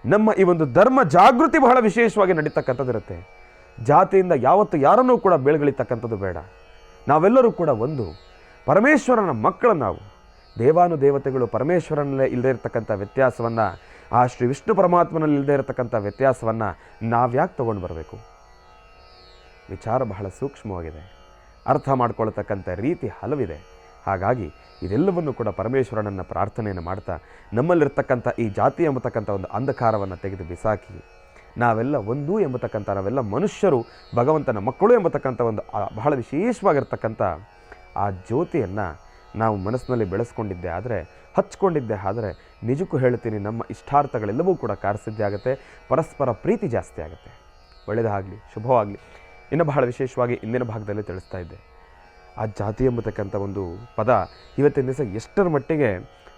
ನಮ್ಮ ಈ ಒಂದು ಧರ್ಮ ಜಾಗೃತಿ ಬಹಳ ವಿಶೇಷವಾಗಿ ನಡೀತಕ್ಕಂಥದ್ದಿರುತ್ತೆ. ಜಾತಿಯಿಂದ ಯಾವತ್ತು ಯಾರನ್ನೂ ಕೂಡ ಬೆಳಗಳಿತಕ್ಕಂಥದ್ದು ಬೇಡ. ನಾವೆಲ್ಲರೂ ಕೂಡ ಒಂದು ಪರಮೇಶ್ವರನ ಮಕ್ಕಳು. ನಾವು ದೇವಾನುದೇವತೆಗಳು ಪರಮೇಶ್ವರನಲ್ಲೇ ಇಲ್ಲದೇ ಇರತಕ್ಕಂಥ ವ್ಯತ್ಯಾಸವನ್ನು, ಆ ಶ್ರೀ ವಿಷ್ಣು ಪರಮಾತ್ಮನಲ್ಲಿ ಇಲ್ಲದೇ ಇರತಕ್ಕಂಥ ವ್ಯತ್ಯಾಸವನ್ನು ನಾವ್ಯಾಕೆ ತೊಗೊಂಡು ಬರಬೇಕು? ವಿಚಾರ ಬಹಳ ಸೂಕ್ಷ್ಮವಾಗಿದೆ, ಅರ್ಥ ಮಾಡ್ಕೊಳ್ತಕ್ಕಂಥ ರೀತಿ ಹಲವಿದೆ. ಹಾಗಾಗಿ ಇದೆಲ್ಲವನ್ನು ಕೂಡ ಪರಮೇಶ್ವರನನ್ನು ಪ್ರಾರ್ಥನೆಯನ್ನು ಮಾಡ್ತಾ ನಮ್ಮಲ್ಲಿರ್ತಕ್ಕಂಥ ಈ ಜಾತಿ ಎಂಬತಕ್ಕಂಥ ಒಂದು ಅಂಧಕಾರವನ್ನು ತೆಗೆದು ಬಿಸಾಕಿ ನಾವೆಲ್ಲ ಒಂದೂ ಎಂಬತಕ್ಕಂಥ, ನಾವೆಲ್ಲ ಮನುಷ್ಯರು ಭಗವಂತನ ಮಕ್ಕಳು ಎಂಬತಕ್ಕಂಥ ಒಂದು ಬಹಳ ವಿಶೇಷವಾಗಿರ್ತಕ್ಕಂಥ ಆ ಜ್ಯೋತಿಯನ್ನು ನಾವು ಮನಸ್ಸಿನಲ್ಲಿ ಬೆಳೆಸ್ಕೊಂಡಿದ್ದೆ ಆದರೆ, ಹಚ್ಕೊಂಡಿದ್ದೆ ಆದರೆ, ನಿಜಕ್ಕೂ ಹೇಳ್ತೀನಿ ನಮ್ಮ ಇಷ್ಟಾರ್ಥಗಳೆಲ್ಲವೂ ಕೂಡ ಕಾರ್ಯಸಿದ್ಧಿ ಆಗುತ್ತೆ, ಪರಸ್ಪರ ಪ್ರೀತಿ ಜಾಸ್ತಿ ಆಗುತ್ತೆ. ಒಳ್ಳೆಯದಾಗಲಿ, ಶುಭವಾಗಲಿ. ಇನ್ನು ಬಹಳ ವಿಶೇಷವಾಗಿ ಇಂದಿನ ಭಾಗದಲ್ಲಿ ತಿಳಿಸ್ತಾ ಇದ್ದೆ, ಆ ಜಾತಿ ಎಂಬತಕ್ಕಂಥ ಒಂದು ಪದ ಇವತ್ತಿನ ದಿವಸ ಎಷ್ಟರ ಮಟ್ಟಿಗೆ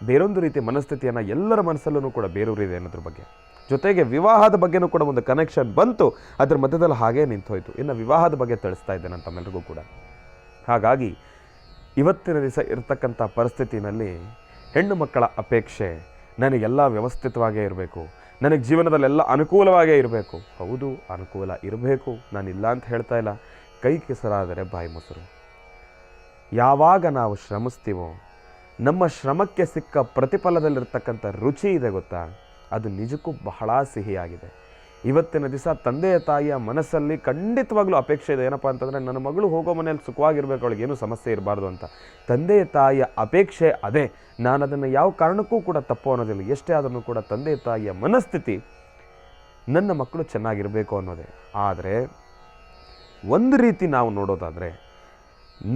ಬೇರೊಂದು ರೀತಿಯ ಮನಸ್ಥಿತಿಯನ್ನು ಎಲ್ಲರ ಮನಸ್ಸಲ್ಲೂ ಕೂಡ ಬೇರೂರಿದೆ ಅನ್ನೋದ್ರ ಬಗ್ಗೆ. ಜೊತೆಗೆ ವಿವಾಹದ ಬಗ್ಗೆನೂ ಕೂಡ ಒಂದು ಕನೆಕ್ಷನ್ ಬಂತು, ಅದರ ಮಧ್ಯದಲ್ಲಿ ಹಾಗೇ ನಿಂತೋಯ್ತು. ಇನ್ನು ವಿವಾಹದ ಬಗ್ಗೆ ತಿಳಿಸ್ತಾ ಇದ್ದೆ ನಾನು ತಮ್ಮೆಲ್ಲರಿಗೂ ಕೂಡ. ಹಾಗಾಗಿ ಇವತ್ತಿನ ದಿವಸ ಇರತಕ್ಕಂಥ ಪರಿಸ್ಥಿತಿನಲ್ಲಿ ಹೆಣ್ಣು ಮಕ್ಕಳ ಅಪೇಕ್ಷೆ ನನಗೆಲ್ಲ ವ್ಯವಸ್ಥಿತವಾಗೇ ಇರಬೇಕು, ನನಗೆ ಜೀವನದಲ್ಲೆಲ್ಲ ಅನುಕೂಲವಾಗೇ ಇರಬೇಕು. ಹೌದು, ಅನುಕೂಲ ಇರಬೇಕು, ನಾನಿಲ್ಲ ಅಂತ ಹೇಳ್ತಾ ಇಲ್ಲ. ಕೈ ಕೆಸರಾದರೆ ಬಾಯಿ ಮೊಸರು. ಯಾವಾಗ ನಾವು ಶ್ರಮಿಸ್ತೀವೋ ನಮ್ಮ ಶ್ರಮಕ್ಕೆ ಸಿಕ್ಕ ಪ್ರತಿಫಲದಲ್ಲಿರ್ತಕ್ಕಂಥ ರುಚಿ ಇದೆ ಗೊತ್ತಾ, ಅದು ನಿಜಕ್ಕೂ ಬಹಳ ಸಿಹಿಯಾಗಿದೆ. ಇವತ್ತಿನ ದಿವಸ ತಂದೆಯ ತಾಯಿಯ ಮನಸ್ಸಲ್ಲಿ ಖಂಡಿತವಾಗ್ಲೂ ಅಪೇಕ್ಷೆ ಇದೆ. ಏನಪ್ಪ ಅಂತಂದರೆ, ನನ್ನ ಮಗಳು ಹೋಗೋ ಮನೆಯಲ್ಲಿ ಸುಖವಾಗಿರಬೇಕು, ಅವಳಿಗೇನು ಸಮಸ್ಯೆ ಇರಬಾರ್ದು ಅಂತ. ತಂದೆಯ ತಾಯಿಯ ಅಪೇಕ್ಷೆ ಅದೇ. ನಾನು ಅದನ್ನು ಯಾವ ಕಾರಣಕ್ಕೂ ಕೂಡ ತಪ್ಪು ಅನ್ನೋದಿಲ್ಲ. ಎಷ್ಟೇ ಆದರೂ ಕೂಡ ತಂದೆಯ ತಾಯಿಯ ಮನಸ್ಥಿತಿ ನನ್ನ ಮಕ್ಕಳು ಚೆನ್ನಾಗಿರಬೇಕು ಅನ್ನೋದೇ. ಆದರೆ ಒಂದು ರೀತಿ ನಾವು ನೋಡೋದಾದರೆ,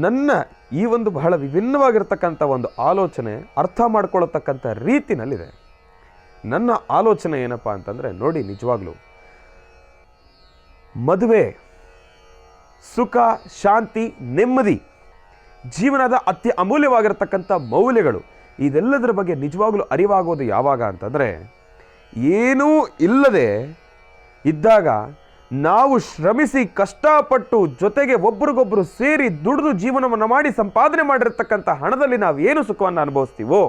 ನನ್ನ ಈ ಒಂದು ಬಹಳ ವಿಭಿನ್ನವಾಗಿರ್ತಕ್ಕಂಥ ಒಂದು ಆಲೋಚನೆ ಅರ್ಥ ಮಾಡ್ಕೊಳ್ಳತಕ್ಕಂಥ ರೀತಿನಲ್ಲಿದೆ. ನನ್ನ ಆಲೋಚನೆ ಏನಪ್ಪ ಅಂತಂದರೆ, ನೋಡಿ, ನಿಜವಾಗ್ಲೂ ಮದುವೆ, ಸುಖ, ಶಾಂತಿ, ನೆಮ್ಮದಿ, ಜೀವನದ ಅತಿ ಅಮೂಲ್ಯವಾಗಿರ್ತಕ್ಕಂಥ ಮೌಲ್ಯಗಳು, ಇದೆಲ್ಲದರ ಬಗ್ಗೆ ನಿಜವಾಗ್ಲೂ ಅರಿವಾಗೋದು ಯಾವಾಗ ಅಂತಂದರೆ, ಏನೂ ಇಲ್ಲದೆ ಇದ್ದಾಗ ನಾವು ಶ್ರಮಿಸಿ ಕಷ್ಟಪಟ್ಟು ಜೊತೆಗೆ ಒಬ್ರಿಗೊಬ್ಬರು ಸೇರಿ ದುಡಿದು ಜೀವನವನ್ನು ಮಾಡಿ ಸಂಪಾದನೆ ಮಾಡಿರ್ತಕ್ಕಂಥ ಹಣದಲ್ಲಿ ನಾವು ಏನು ಸುಖವನ್ನು ಅನುಭವಿಸ್ತೀವೋ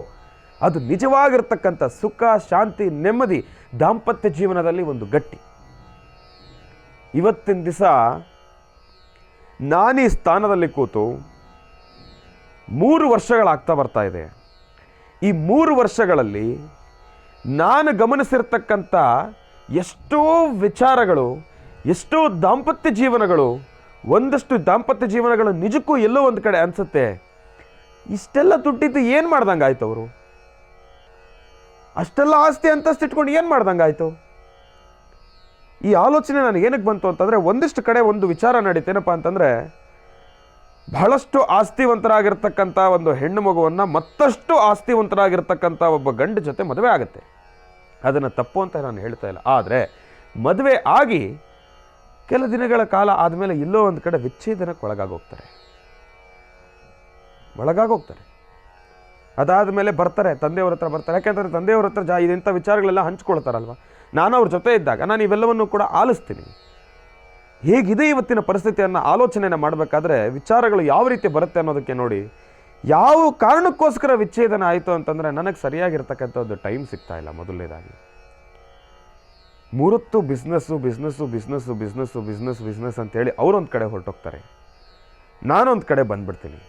ಅದು ನಿಜವಾಗಿರ್ತಕ್ಕಂಥ ಸುಖ, ಶಾಂತಿ, ನೆಮ್ಮದಿ ದಾಂಪತ್ಯ ಜೀವನದಲ್ಲಿ ಒಂದು ಗಟ್ಟಿ. ಇವತ್ತಿನ ದಿವಸ ನಾನೀ ಸ್ಥಾನದಲ್ಲಿ ಕೂತು 3 ವರ್ಷಗಳಾಗ್ತಾ ಬರ್ತಾ ಇದೆ. ಈ 3 ವರ್ಷಗಳಲ್ಲಿ ನಾನು ಗಮನಿಸಿರ್ತಕ್ಕಂಥ ಎಷ್ಟೋ ವಿಚಾರಗಳು, ಎಷ್ಟೋ ದಾಂಪತ್ಯ ಜೀವನಗಳು, ಒಂದಷ್ಟು ದಾಂಪತ್ಯ ಜೀವನಗಳು ನಿಜಕ್ಕೂ ಎಲ್ಲೋ ಒಂದು ಕಡೆ ಅನಿಸುತ್ತೆ, ಇಷ್ಟೆಲ್ಲ ದುಡ್ಡಿದ್ದು ಏನು ಮಾಡ್ದಂಗಾಯ್ತು ಅವರು, ಅಷ್ಟೆಲ್ಲ ಆಸ್ತಿ ಅಂತಸ್ತು ಇಟ್ಕೊಂಡು ಏನು ಮಾಡ್ದಂಗಾಯ್ತು. ಈ ಆಲೋಚನೆ ನನಗೆ ಏನಕ್ಕೆ ಬಂತು ಅಂತಂದರೆ, ಒಂದಿಷ್ಟು ಕಡೆ ಒಂದು ವಿಚಾರ ನಡೀತೇನಪ್ಪ ಅಂತಂದರೆ, ಬಹಳಷ್ಟು ಆಸ್ತಿವಂತರಾಗಿರ್ತಕ್ಕಂಥ ಒಂದು ಹೆಣ್ಣು ಮಗುವನ್ನು ಮತ್ತಷ್ಟು ಆಸ್ತಿವಂತರಾಗಿರ್ತಕ್ಕಂಥ ಒಬ್ಬ ಗಂಡ ಜೊತೆ ಮದುವೆ ಆಗುತ್ತೆ. ಅದನ್ನು ತಪ್ಪು ಅಂತ ನಾನು ಹೇಳ್ತಾ ಇಲ್ಲ. ಆದರೆ ಮದುವೆ ಆಗಿ ಕೆಲ ದಿನಗಳ ಕಾಲ ಆದಮೇಲೆ ಎಲ್ಲೋ ಒಂದು ಕಡೆ ವಿಚ್ಛೇದನಕ್ಕೆ ಒಳಗಾಗೋಗ್ತಾರೆ. ಅದಾದ ಮೇಲೆ ಬರ್ತಾರೆ, ತಂದೆಯವ್ರ ಹತ್ರ ಬರ್ತಾರೆ. ಯಾಕೆಂದರೆ ತಂದೆಯವ್ರ ಹತ್ರ ಇಂಥ ವಿಚಾರಗಳೆಲ್ಲ ಹಂಚ್ಕೊಳ್ತಾರಲ್ವ. ನಾನು ಅವ್ರ ಜೊತೆ ಇದ್ದಾಗ ನಾನು ಇವೆಲ್ಲವನ್ನು ಕೂಡ ಆಲಿಸ್ತೀನಿ. ಹೇಗಿದೆ ಇವತ್ತಿನ ಪರಿಸ್ಥಿತಿಯನ್ನು ಆಲೋಚನೆಯನ್ನು ಮಾಡಬೇಕಾದ್ರೆ ವಿಚಾರಗಳು ಯಾವ ರೀತಿ ಬರುತ್ತೆ ಅನ್ನೋದಕ್ಕೆ ನೋಡಿ. ಯಾವ ಕಾರಣಕ್ಕೋಸ್ಕರ ವಿಚ್ಛೇದನ ಆಯಿತು ಅಂತಂದರೆ, ನನಗೆ ಸರಿಯಾಗಿರ್ತಕ್ಕಂಥ ಒಂದು ಟೈಮ್ ಸಿಗ್ತಾ ಇಲ್ಲ. ಮೊದಲನೇದಾಗಿ 3 ಹೊತ್ತು ಬಿಸ್ನೆಸ್ಸು ಅಂತೇಳಿ ಅವರೊಂದು ಕಡೆ ಹೊರಟೋಗ್ತಾರೆ, ನಾನೊಂದು ಕಡೆ ಬಂದ್ಬಿಡ್ತೀನಿ.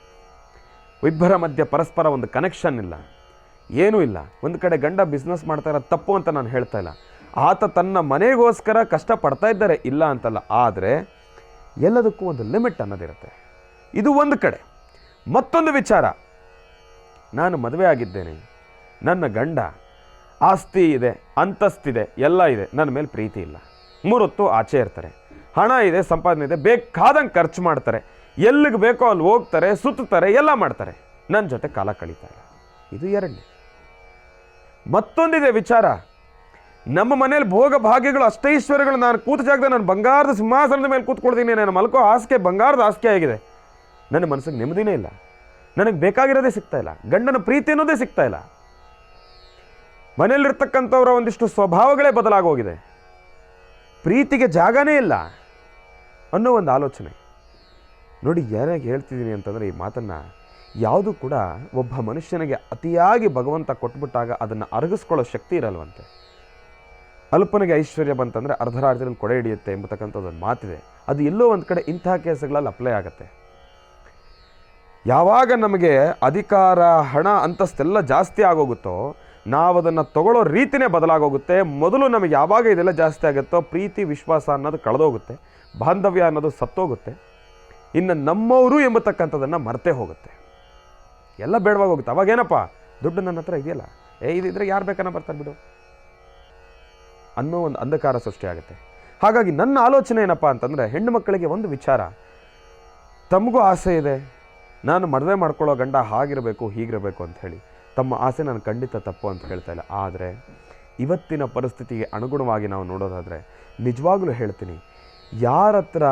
ಇಬ್ಬರ ಮಧ್ಯೆ ಪರಸ್ಪರ ಒಂದು ಕನೆಕ್ಷನ್ ಇಲ್ಲ, ಏನೂ ಇಲ್ಲ. ಒಂದು ಕಡೆ ಗಂಡ ಬಿಸ್ನೆಸ್ ಮಾಡ್ತಾ ಇರೋದು ತಪ್ಪು ಅಂತ ನಾನು ಹೇಳ್ತಾ ಇಲ್ಲ. ಆತ ತನ್ನ ಮನೆಗೋಸ್ಕರ ಕಷ್ಟಪಡ್ತಾ ಇದ್ದಾರೆ, ಇಲ್ಲ ಅಂತಲ್ಲ. ಆದರೆ ಎಲ್ಲದಕ್ಕೂ ಒಂದು ಲಿಮಿಟ್ ಅನ್ನೋದಿರುತ್ತೆ. ಇದು ಒಂದು ಕಡೆ. ಮತ್ತೊಂದು ವಿಚಾರ, ನಾನು ಮದುವೆ ಆಗಿದ್ದೇನೆ, ನನ್ನ ಗಂಡ ಆಸ್ತಿ ಇದೆ, ಅಂತಸ್ತಿದೆ, ಎಲ್ಲ ಇದೆ, ನನ್ನ ಮೇಲೆ ಪ್ರೀತಿ ಇಲ್ಲ. 3 ಹೊತ್ತು ಆಚೆ ಇರ್ತಾರೆ, ಹಣ ಇದೆ, ಸಂಪಾದನೆ ಇದೆ, ಬೇಕಾದಂಗೆ ಖರ್ಚು ಮಾಡ್ತಾರೆ, ಎಲ್ಲಿಗೆ ಬೇಕೋ ಅಲ್ಲಿ ಹೋಗ್ತಾರೆ, ಸುತ್ತಾರೆ, ಎಲ್ಲ ಮಾಡ್ತಾರೆ, ನನ್ನ ಜೊತೆ ಕಾಲ ಕಳೀತಾರೆ. ಇದು ಎರಡನೇ. ಮತ್ತೊಂದಿದೆ ವಿಚಾರ, ನಮ್ಮ ಮನೇಲಿ ಭೋಗ ಭಾಗ್ಯಗಳು, ಅಷ್ಟೈಶ್ವರ್ಯಗಳು, ನಾನು ಕೂತ ಜಾಗದಲ್ಲಿ ನಾನು ಬಂಗಾರದ ಸಿಂಹಾಸನದ ಮೇಲೆ ಕೂತ್ಕೊಳ್ತೀನಿ, ನಾನು ಮಲ್ಕೋ ಹಾಸಿಗೆ ಬಂಗಾರದ ಹಾಸಿಗೆ ಆಗಿದೆ, ನನ್ನ ಮನಸ್ಸಿಗೆ ನೆಮ್ಮದಿನೇ ಇಲ್ಲ, ನನಗೆ ಬೇಕಾಗಿರೋದೇ ಸಿಗ್ತಾ ಇಲ್ಲ, ಗಂಡನ ಪ್ರೀತಿ ಅನ್ನೋದೇ ಸಿಗ್ತಾ ಇಲ್ಲ. ಮನೆಯಲ್ಲಿರ್ತಕ್ಕಂಥವರ ಒಂದಿಷ್ಟು ಸ್ವಭಾವಗಳೇ ಬದಲಾಗೋಗಿದೆ, ಪ್ರೀತಿಗೆ ಜಾಗನೇ ಇಲ್ಲ ಅನ್ನೋ ಒಂದು ಆಲೋಚನೆ. ನೋಡಿ, ಯಾರಿಗೆ ಹೇಳ್ತಿದ್ದೀನಿ ಅಂತಂದರೆ ಈ ಮಾತನ್ನು, ಯಾವುದು ಕೂಡ ಒಬ್ಬ ಮನುಷ್ಯನಿಗೆ ಅತಿಯಾಗಿ ಭಗವಂತ ಕೊಟ್ಬಿಟ್ಟಾಗ ಅದನ್ನು ಅರಗಿಸ್ಕೊಳ್ಳೋ ಶಕ್ತಿ ಇರಲ್ವಂತೆ. ಅಲ್ಪನಿಗೆ ಐಶ್ವರ್ಯ ಬಂತಂದರೆ ಅರ್ಧರಾತ್ರಿಯಲ್ಲಿ ಕೊಡೆ ಹಿಡಿಯುತ್ತೆ ಎಂಬತಕ್ಕಂಥದ್ದೊಂದು ಮಾತಿದೆ. ಅದು ಎಲ್ಲೋ ಒಂದು ಕಡೆ ಇಂತಹ ಕೇಸುಗಳಲ್ಲಿ ಅಪ್ಲೈ ಆಗುತ್ತೆ. ಯಾವಾಗ ನಮಗೆ ಅಧಿಕಾರ, ಹಣ, ಅಂತಸ್ತೆಲ್ಲ ಜಾಸ್ತಿ ಆಗೋಗುತ್ತೋ ನಾವು ಅದನ್ನು ತಗೊಳ್ಳೋ ರೀತಿಯೇ ಬದಲಾಗೋಗುತ್ತೆ. ಮೊದಲು ನಮಗೆ ಯಾವಾಗ ಇದೆಲ್ಲ ಜಾಸ್ತಿ ಆಗುತ್ತೋ ಪ್ರೀತಿ, ವಿಶ್ವಾಸ ಅನ್ನೋದು ಕಳೆದೋಗುತ್ತೆ, ಬಾಂಧವ್ಯ ಅನ್ನೋದು ಸತ್ತೋಗುತ್ತೆ, ಇನ್ನು ನಮ್ಮವರು ಎಂಬತಕ್ಕಂಥದ್ದನ್ನು ಮರೆತೇ ಹೋಗುತ್ತೆ, ಎಲ್ಲ ಬೇಡವಾಗೋಗುತ್ತೆ. ಅವಾಗೇನಪ್ಪ, ದುಡ್ಡು ನನ್ನ ಹತ್ರ ಇದೆಯಲ್ಲ, ಇದಿದ್ರೆ ಯಾರು ಬೇಕನ್ನ ಬರ್ತಾರೆ ಬಿಡು ಅನ್ನೋ ಒಂದು ಅಂಧಕಾರ ಸೃಷ್ಟಿಯಾಗುತ್ತೆ. ಹಾಗಾಗಿ ನನ್ನ ಆಲೋಚನೆ ಏನಪ್ಪ ಅಂತಂದರೆ, ಹೆಣ್ಣು ಮಕ್ಕಳಿಗೆ ಒಂದು ವಿಚಾರ, ತಮಗೂ ಆಸೆ ಇದೆ, ನಾನು ಮದುವೆ ಮಾಡ್ಕೊಳ್ಳೋ ಗಂಡ ಹಾಗಿರಬೇಕು ಹೀಗಿರಬೇಕು ಅಂತ ಹೇಳಿ. ತಮ್ಮ ಆಸೆ ನಾನು ಖಂಡಿತ ತಪ್ಪು ಅಂತ ಹೇಳ್ತಾ ಇಲ್ಲ. ಆದರೆ ಇವತ್ತಿನ ಪರಿಸ್ಥಿತಿಗೆ ಅನುಗುಣವಾಗಿ ನಾವು ನೋಡೋದಾದರೆ ನಿಜವಾಗ್ಲೂ ಹೇಳ್ತೀನಿ, ಯಾರ ಹತ್ರ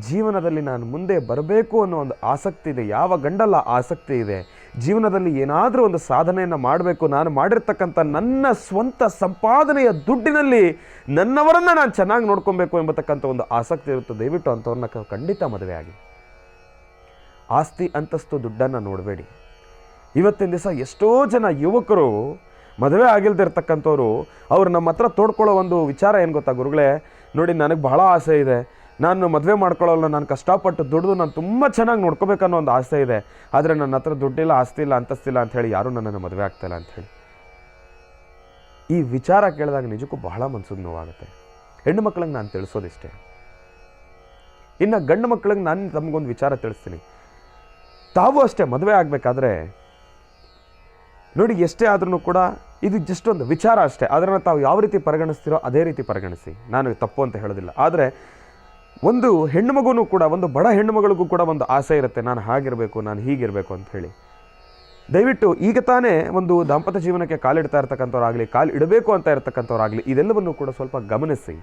ಜೀವನದಲ್ಲಿ ನಾನು ಮುಂದೆ ಬರಬೇಕು ಅನ್ನೋ ಒಂದು ಆಸಕ್ತಿ ಇದೆ, ಯಾವ ಗಂಡಲ್ಲ ಆಸಕ್ತಿ ಇದೆ, ಜೀವನದಲ್ಲಿ ಏನಾದರೂ ಒಂದು ಸಾಧನೆಯನ್ನು ಮಾಡಬೇಕು, ನಾನು ಮಾಡಿರ್ತಕ್ಕಂಥ ನನ್ನ ಸ್ವಂತ ಸಂಪಾದನೆಯ ದುಡ್ಡಿನಲ್ಲಿ ನನ್ನವರನ್ನು ನಾನು ಚೆನ್ನಾಗಿ ನೋಡ್ಕೊಬೇಕು ಎಂಬತಕ್ಕಂಥ ಒಂದು ಆಸಕ್ತಿ ಇರುತ್ತೆ, ದಯವಿಟ್ಟು ಅಂಥವ್ರನ್ನ ಖಂಡಿತ ಮದುವೆ ಆಗಿ. ಆಸ್ತಿ, ಅಂತಸ್ತು, ದುಡ್ಡನ್ನು ನೋಡಬೇಡಿ. ಇವತ್ತಿನ ದಿವಸ ಎಷ್ಟೋ ಜನ ಯುವಕರು ಮದುವೆ ಆಗಿಲ್ದಿರ್ತಕ್ಕಂಥವ್ರು ಅವ್ರು ನಮ್ಮ ಹತ್ರ ತೋಡ್ಕೊಳ್ಳೋ ಒಂದು ವಿಚಾರ ಏನು ಗೊತ್ತಾ ಗುರುಗಳೇ, ನೋಡಿ ನನಗೆ ಬಹಳ ಆಸೆ ಇದೆ, ನಾನು ಮದುವೆ ಮಾಡ್ಕೊಳ್ಳೋಲ್ಲ, ನಾನು ಕಷ್ಟಪಟ್ಟು ದುಡ್ದು ನಾನು ತುಂಬ ಚೆನ್ನಾಗಿ ನೋಡ್ಕೋಬೇಕನ್ನೋ ಒಂದು ಆಸೆ ಇದೆ, ಆದರೆ ನನ್ನ ಹತ್ರ ದುಡ್ಡಿಲ್ಲ, ಆಸ್ತಿ ಇಲ್ಲ, ಅಂತಸ್ತಿಲ್ಲ ಅಂಥೇಳಿ ಯಾರೂ ನನ್ನನ್ನು ಮದುವೆ ಆಗ್ತಾಯಿಲ್ಲ ಅಂಥೇಳಿ. ಈ ವಿಚಾರ ಕೇಳಿದಾಗ ನಿಜಕ್ಕೂ ಬಹಳ ಮನಸ್ಸಿಗೆ ನೋವಾಗುತ್ತೆ. ಹೆಣ್ಣು ಮಕ್ಕಳಿಗೆ ನಾನು ತಿಳಿಸೋದಿಷ್ಟೇ. ಇನ್ನು ಗಂಡು ಮಕ್ಕಳಿಗೆ ನಾನು ತಮಗೊಂದು ವಿಚಾರ ತಿಳಿಸ್ತೀನಿ. ತಾವು ಅಷ್ಟೇ ಮದುವೆ ಆಗಬೇಕಾದ್ರೆ ನೋಡಿ, ಎಷ್ಟೇ ಆದ್ರೂ ಕೂಡ ಇದು ಜಸ್ಟ್ ಒಂದು ವಿಚಾರ ಅಷ್ಟೇ, ಅದನ್ನು ತಾವು ಯಾವ ರೀತಿ ಪರಿಗಣಿಸ್ತೀರೋ ಅದೇ ರೀತಿ ಪರಿಗಣಿಸಿ, ನಾನು ತಪ್ಪು ಅಂತ ಹೇಳೋದಿಲ್ಲ. ಆದರೆ ಒಂದು ಹೆಣ್ಣು ಮಗುನೂ ಕೂಡ, ಒಂದು ಬಡ ಹೆಣ್ಣು ಮಗಳಿಗೂ ಕೂಡ ಒಂದು ಆಸೆ ಇರುತ್ತೆ, ನಾನು ಹಾಗಿರಬೇಕು, ನಾನು ಹೀಗಿರಬೇಕು ಅಂತ ಹೇಳಿ. ದಯವಿಟ್ಟು ಈಗ ತಾನೇ ಒಂದು ದಾಂಪತ್ಯ ಜೀವನಕ್ಕೆ ಕಾಲಿಡ್ತಾ ಇರ್ತಕ್ಕಂಥವ್ರಾಗಲಿ, ಕಾಲು ಇಡಬೇಕು ಅಂತ ಇರ್ತಕ್ಕಂಥವ್ರಾಗಲಿ, ಇದೆಲ್ಲವನ್ನು ಕೂಡ ಸ್ವಲ್ಪ ಗಮನಿಸಿ.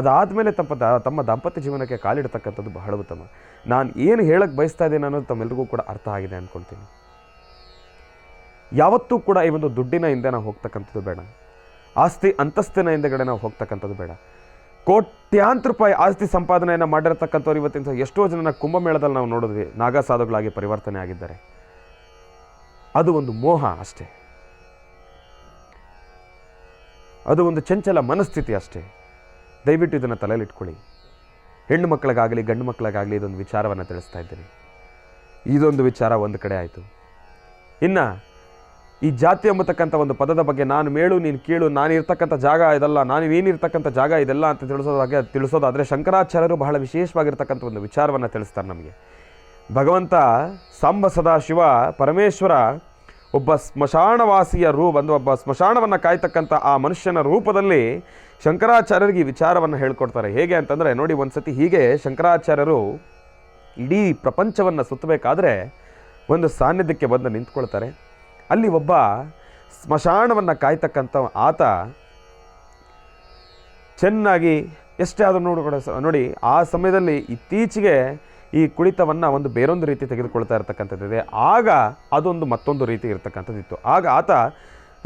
ಅದಾದಮೇಲೆ ತಮ್ಮ ದಾಂಪತ್ಯ ಜೀವನಕ್ಕೆ ಕಾಲಿಡ್ತಕ್ಕಂಥದ್ದು ಬಹಳ ಉತ್ತಮ. ನಾನು ಏನು ಹೇಳಕ್ಕೆ ಬಯಸ್ತಾ ಇದ್ದೇನೆ ಅನ್ನೋದು ತಮ್ಮೆಲ್ಲರಿಗೂ ಕೂಡ ಅರ್ಥ ಆಗಿದೆ ಅಂದ್ಕೊಳ್ತೀನಿ. ಯಾವತ್ತೂ ಕೂಡ ಈ ಒಂದು ದುಡ್ಡಿನ ಹಿಂದೆ ನಾವು ಹೋಗ್ತಕ್ಕಂಥದ್ದು ಬೇಡ, ಆಸ್ತಿ ಅಂತಸ್ತಿನ ಹಿಂದೆಗಡೆ ನಾವು ಹೋಗ್ತಕ್ಕಂಥದ್ದು ಬೇಡ. ಕೋಟ್ಯಾಂತರ ರೂಪಾಯಿ ಆಸ್ತಿ ಸಂಪಾದನೆಯನ್ನು ಮಾಡಿರ್ತಕ್ಕಂಥವ್ರು ಇವತ್ತಿನ ಎಷ್ಟೋ ಜನನ ಕುಂಭಮೇಳದಲ್ಲಿ ನಾವು ನೋಡಿದ್ವಿ, ನಾಗಾ ಸಾಧುಗಳಾಗಿ ಪರಿವರ್ತನೆ ಆಗಿದ್ದಾರೆ. ಅದು ಒಂದು ಮೋಹ ಅಷ್ಟೇ, ಅದು ಒಂದು ಚಂಚಲ ಮನಸ್ಥಿತಿ ಅಷ್ಟೇ. ದಯವಿಟ್ಟು ಇದನ್ನು ತಲೆಯಲ್ಲಿಟ್ಕೊಳ್ಳಿ. ಹೆಣ್ಣು ಮಕ್ಕಳಿಗಾಗಲಿ ಗಂಡು ಮಕ್ಕಳಿಗಾಗಲಿ ಇದೊಂದು ವಿಚಾರವನ್ನು ತಿಳಿಸ್ತಾ ಇದ್ದೀನಿ. ಇದೊಂದು ವಿಚಾರ ಒಂದು ಕಡೆ ಆಯಿತು. ಇನ್ನು ಈ ಜಾತಿ ಎಂಬತಕ್ಕಂಥ ಒಂದು ಪದದ ಬಗ್ಗೆ ನಾನು ಮೇಳು ನೀನು ಕೀಳು, ನಾನು ಇರ್ತಕ್ಕಂಥ ಜಾಗ ಇದಲ್ಲ, ನಾನು ನೀನಿರ್ತಕ್ಕಂಥ ಜಾಗ ಇದೆಲ್ಲ ಅಂತ ತಿಳಿಸೋದಾದರೆ ಶಂಕರಾಚಾರ್ಯರು ಬಹಳ ವಿಶೇಷವಾಗಿರ್ತಕ್ಕಂಥ ಒಂದು ವಿಚಾರವನ್ನು ತಿಳಿಸ್ತಾರೆ ನಮಗೆ. ಭಗವಂತ ಸಾಂಬ ಸದಾಶಿವ ಪರಮೇಶ್ವರ ಒಬ್ಬ ಸ್ಮಶಾನವಾಸಿಯ ಒಬ್ಬ ಸ್ಮಶಾನವನ್ನು ಕಾಯ್ತಕ್ಕಂಥ ಆ ಮನುಷ್ಯನ ರೂಪದಲ್ಲಿ ಶಂಕರಾಚಾರ್ಯರಿಗೆ ಈ ವಿಚಾರವನ್ನು ಹೇಳ್ಕೊಡ್ತಾರೆ. ಹೇಗೆ ಅಂತಂದರೆ ನೋಡಿ, ಒಂದು ಸತಿ ಹೀಗೆ ಶಂಕರಾಚಾರ್ಯರು ಇಡೀ ಪ್ರಪಂಚವನ್ನು ಸುತ್ತಬೇಕಾದ್ರೆ ಒಂದು ಸಾನ್ನಿಧ್ಯಕ್ಕೆ ಬಂದು ನಿಂತ್ಕೊಳ್ತಾರೆ. ಅಲ್ಲಿ ಒಬ್ಬ ಸ್ಮಶಾನವನ್ನು ಕಾಯ್ತಕ್ಕಂಥ ಆತ ಚೆನ್ನಾಗಿ ಎಷ್ಟೇ ಆದರೂ ನೋಡಿ ಆ ಸಮಯದಲ್ಲಿ ಇತ್ತೀಚೆಗೆ ಈ ಕುಳಿತವನ್ನು ಒಂದು ಬೇರೊಂದು ರೀತಿ ತೆಗೆದುಕೊಳ್ತಾ ಇರ್ತಕ್ಕಂಥದ್ದಿದೆ. ಆಗ ಅದೊಂದು ಮತ್ತೊಂದು ರೀತಿ ಇರ್ತಕ್ಕಂಥದ್ದಿತ್ತು. ಆಗ ಆತ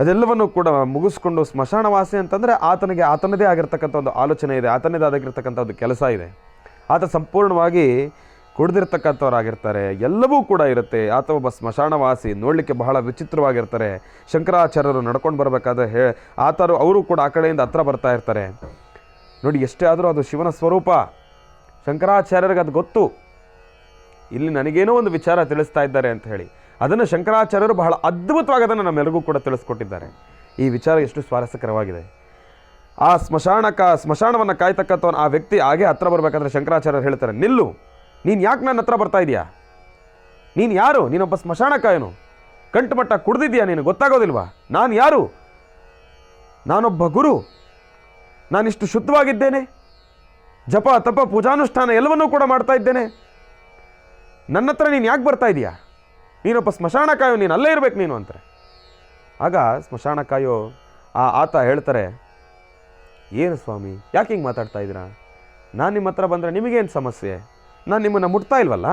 ಅದೆಲ್ಲವನ್ನು ಕೂಡ ಮುಗಿಸ್ಕೊಂಡು, ಸ್ಮಶಾನವಾಸಿ ಅಂತಂದರೆ ಆತನಿಗೆ ಆತನದೇ ಆಗಿರ್ತಕ್ಕಂಥ ಒಂದು ಆಲೋಚನೆ ಇದೆ, ಆತನದೇ ಆಗಿರ್ತಕ್ಕಂಥ ಒಂದು ಕೆಲಸ ಇದೆ. ಆತ ಸಂಪೂರ್ಣವಾಗಿ ಕುಡಿದಿರ್ತಕ್ಕಂಥವ್ರಾಗಿರ್ತಾರೆ, ಎಲ್ಲವೂ ಕೂಡ ಇರುತ್ತೆ. ಆತ ಒಬ್ಬ ಸ್ಮಶಾನವಾಸಿ, ನೋಡಲಿಕ್ಕೆ ಬಹಳ ವಿಚಿತ್ರವಾಗಿರ್ತಾರೆ. ಶಂಕರಾಚಾರ್ಯರು ನಡ್ಕೊಂಡು ಬರಬೇಕಾದ್ರೆ ಅವರು ಕೂಡ ಆ ಕಡೆಯಿಂದ ಹತ್ರ ಬರ್ತಾ ಇರ್ತಾರೆ. ನೋಡಿ, ಎಷ್ಟೇ ಆದರೂ ಅದು ಶಿವನ ಸ್ವರೂಪ. ಶಂಕರಾಚಾರ್ಯರಿಗೆ ಅದು ಗೊತ್ತು, ಇಲ್ಲಿ ನನಗೇನೋ ಒಂದು ವಿಚಾರ ತಿಳಿಸ್ತಾ ಇದ್ದಾರೆ ಅಂತ ಹೇಳಿ. ಅದನ್ನು ಶಂಕರಾಚಾರ್ಯರು ಬಹಳ ಅದ್ಭುತವಾಗಿ ಅದನ್ನು ನಮ್ಮೆಲ್ಲರಿಗೂ ಕೂಡ ತಿಳಿಸ್ಕೊಟ್ಟಿದ್ದಾರೆ. ಈ ವಿಚಾರ ಎಷ್ಟು ಸ್ವಾರಸ್ಯಕರವಾಗಿದೆ. ಆ ಸ್ಮಶಾನವನ್ನು ಕಾಯ್ತಕ್ಕಂಥವನು, ಆ ವ್ಯಕ್ತಿ ಹಾಗೆ ಹತ್ರ ಬರಬೇಕಾದ್ರೆ ಶಂಕರಾಚಾರ್ಯರು ಹೇಳ್ತಾರೆ, ನಿಲ್ಲು, ನೀನು ಯಾಕೆ ನನ್ನ ಹತ್ರ ಬರ್ತಾ ಇದೆಯಾ? ನೀನು ಯಾರು? ನೀನೊಬ್ಬ ಸ್ಮಶಾನ ಕಾಯನು, ಕಂಠಮಟ್ಟ ಕುಡ್ದಿದ್ಯಾ? ನೀನು ಗೊತ್ತಾಗೋದಿಲ್ವಾ ನಾನು ಯಾರು? ನಾನೊಬ್ಬ ಗುರು, ನಾನಿಷ್ಟು ಶುದ್ಧವಾಗಿದ್ದೇನೆ, ಜಪ ತಪ ಪೂಜಾನುಷ್ಠಾನ ಎಲ್ಲವನ್ನೂ ಕೂಡ ಮಾಡ್ತಾ ಇದ್ದೇನೆ, ನನ್ನ ಹತ್ರ ನೀನು ಯಾಕೆ ಬರ್ತಾ ಇದೆಯಾ? ನೀನೊಬ್ಬ ಸ್ಮಶಾನ ಕಾಯೋ, ನೀನು ಅಲ್ಲೇ ಇರಬೇಕು ನೀನು ಅಂತಾರೆ. ಆಗ ಸ್ಮಶಾನ ಕಾಯೋ ಆತ ಹೇಳ್ತಾರೆ, ಏನು ಸ್ವಾಮಿ ಯಾಕೆ ಹಿಂಗೆ ಮಾತಾಡ್ತಾ ಇದ್ದೀರಾ? ನಾನು ನಿಮ್ಮ ಹತ್ರ ಬಂದರೆ ನಿಮಗೇನು ಸಮಸ್ಯೆ? ನಾನು ನಿಮ್ಮನ್ನು ಮುಟ್ತಾ ಇಲ್ವಲ್ಲ?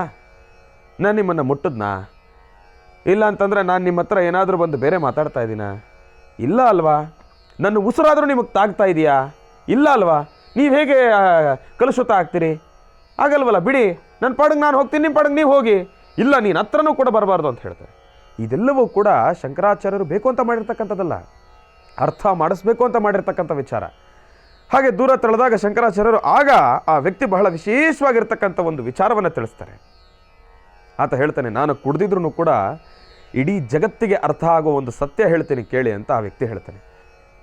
ನಾನು ನಿಮ್ಮನ್ನು ಮುಟ್ಟಿದ್ನಾ? ಇಲ್ಲ ಅಂತಂದರೆ ನಾನು ನಿಮ್ಮ ಹತ್ರ ಏನಾದರೂ ಬಂದು ಬೇರೆ ಮಾತಾಡ್ತಾ ಇದ್ದೀನಾ? ಇಲ್ಲ ಅಲ್ವಾ? ನನ್ನ ಉಸಿರಾದರೂ ನಿಮಗೆ ತಾಗ್ತಾ ಇದೆಯಾ? ಇಲ್ಲ ಅಲ್ವಾ? ನೀವು ಹೇಗೆ ಕಲುಷಿತ ಆಗ್ತೀರಿ? ಆಗಲ್ವಲ್ಲ, ಬಿಡಿ, ನನ್ನ ಪಾಡಿಗೆ ನಾನು ಹೋಗ್ತೀನಿ, ನಿಮ್ಮ ಪಾಡಿಗೆ ನೀವು ಹೋಗಿ. ಇಲ್ಲ ನೀನು ಹತ್ರನೂ ಕೂಡ ಬರಬಾರ್ದು ಅಂತ ಹೇಳ್ತಾರೆ. ಇದೆಲ್ಲವೂ ಕೂಡ ಶಂಕರಾಚಾರ್ಯರು ಬೇಕು ಅಂತ ಮಾಡಿರ್ತಕ್ಕಂಥದ್ದಲ್ಲ, ಅರ್ಥ ಮಾಡಿಸ್ಬೇಕು ಅಂತ ಮಾಡಿರ್ತಕ್ಕಂಥ ವಿಚಾರ. ಹಾಗೆ ದೂರ ತಳೆದಾಗ ಶಂಕರಾಚಾರ್ಯರು ಆಗ ಆ ವ್ಯಕ್ತಿ ಬಹಳ ವಿಶೇಷವಾಗಿರ್ತಕ್ಕಂಥ ಒಂದು ವಿಚಾರವನ್ನು ತಿಳಿಸ್ತಾರೆ. ಆತ ಹೇಳ್ತಾನೆ, ನಾನು ಕುಡ್ದಿದ್ರು ಕೂಡ ಇಡೀ ಜಗತ್ತಿಗೆ ಅರ್ಥ ಆಗೋ ಒಂದು ಸತ್ಯ ಹೇಳ್ತೀನಿ ಕೇಳಿ ಅಂತ ಆ ವ್ಯಕ್ತಿ ಹೇಳ್ತಾನೆ.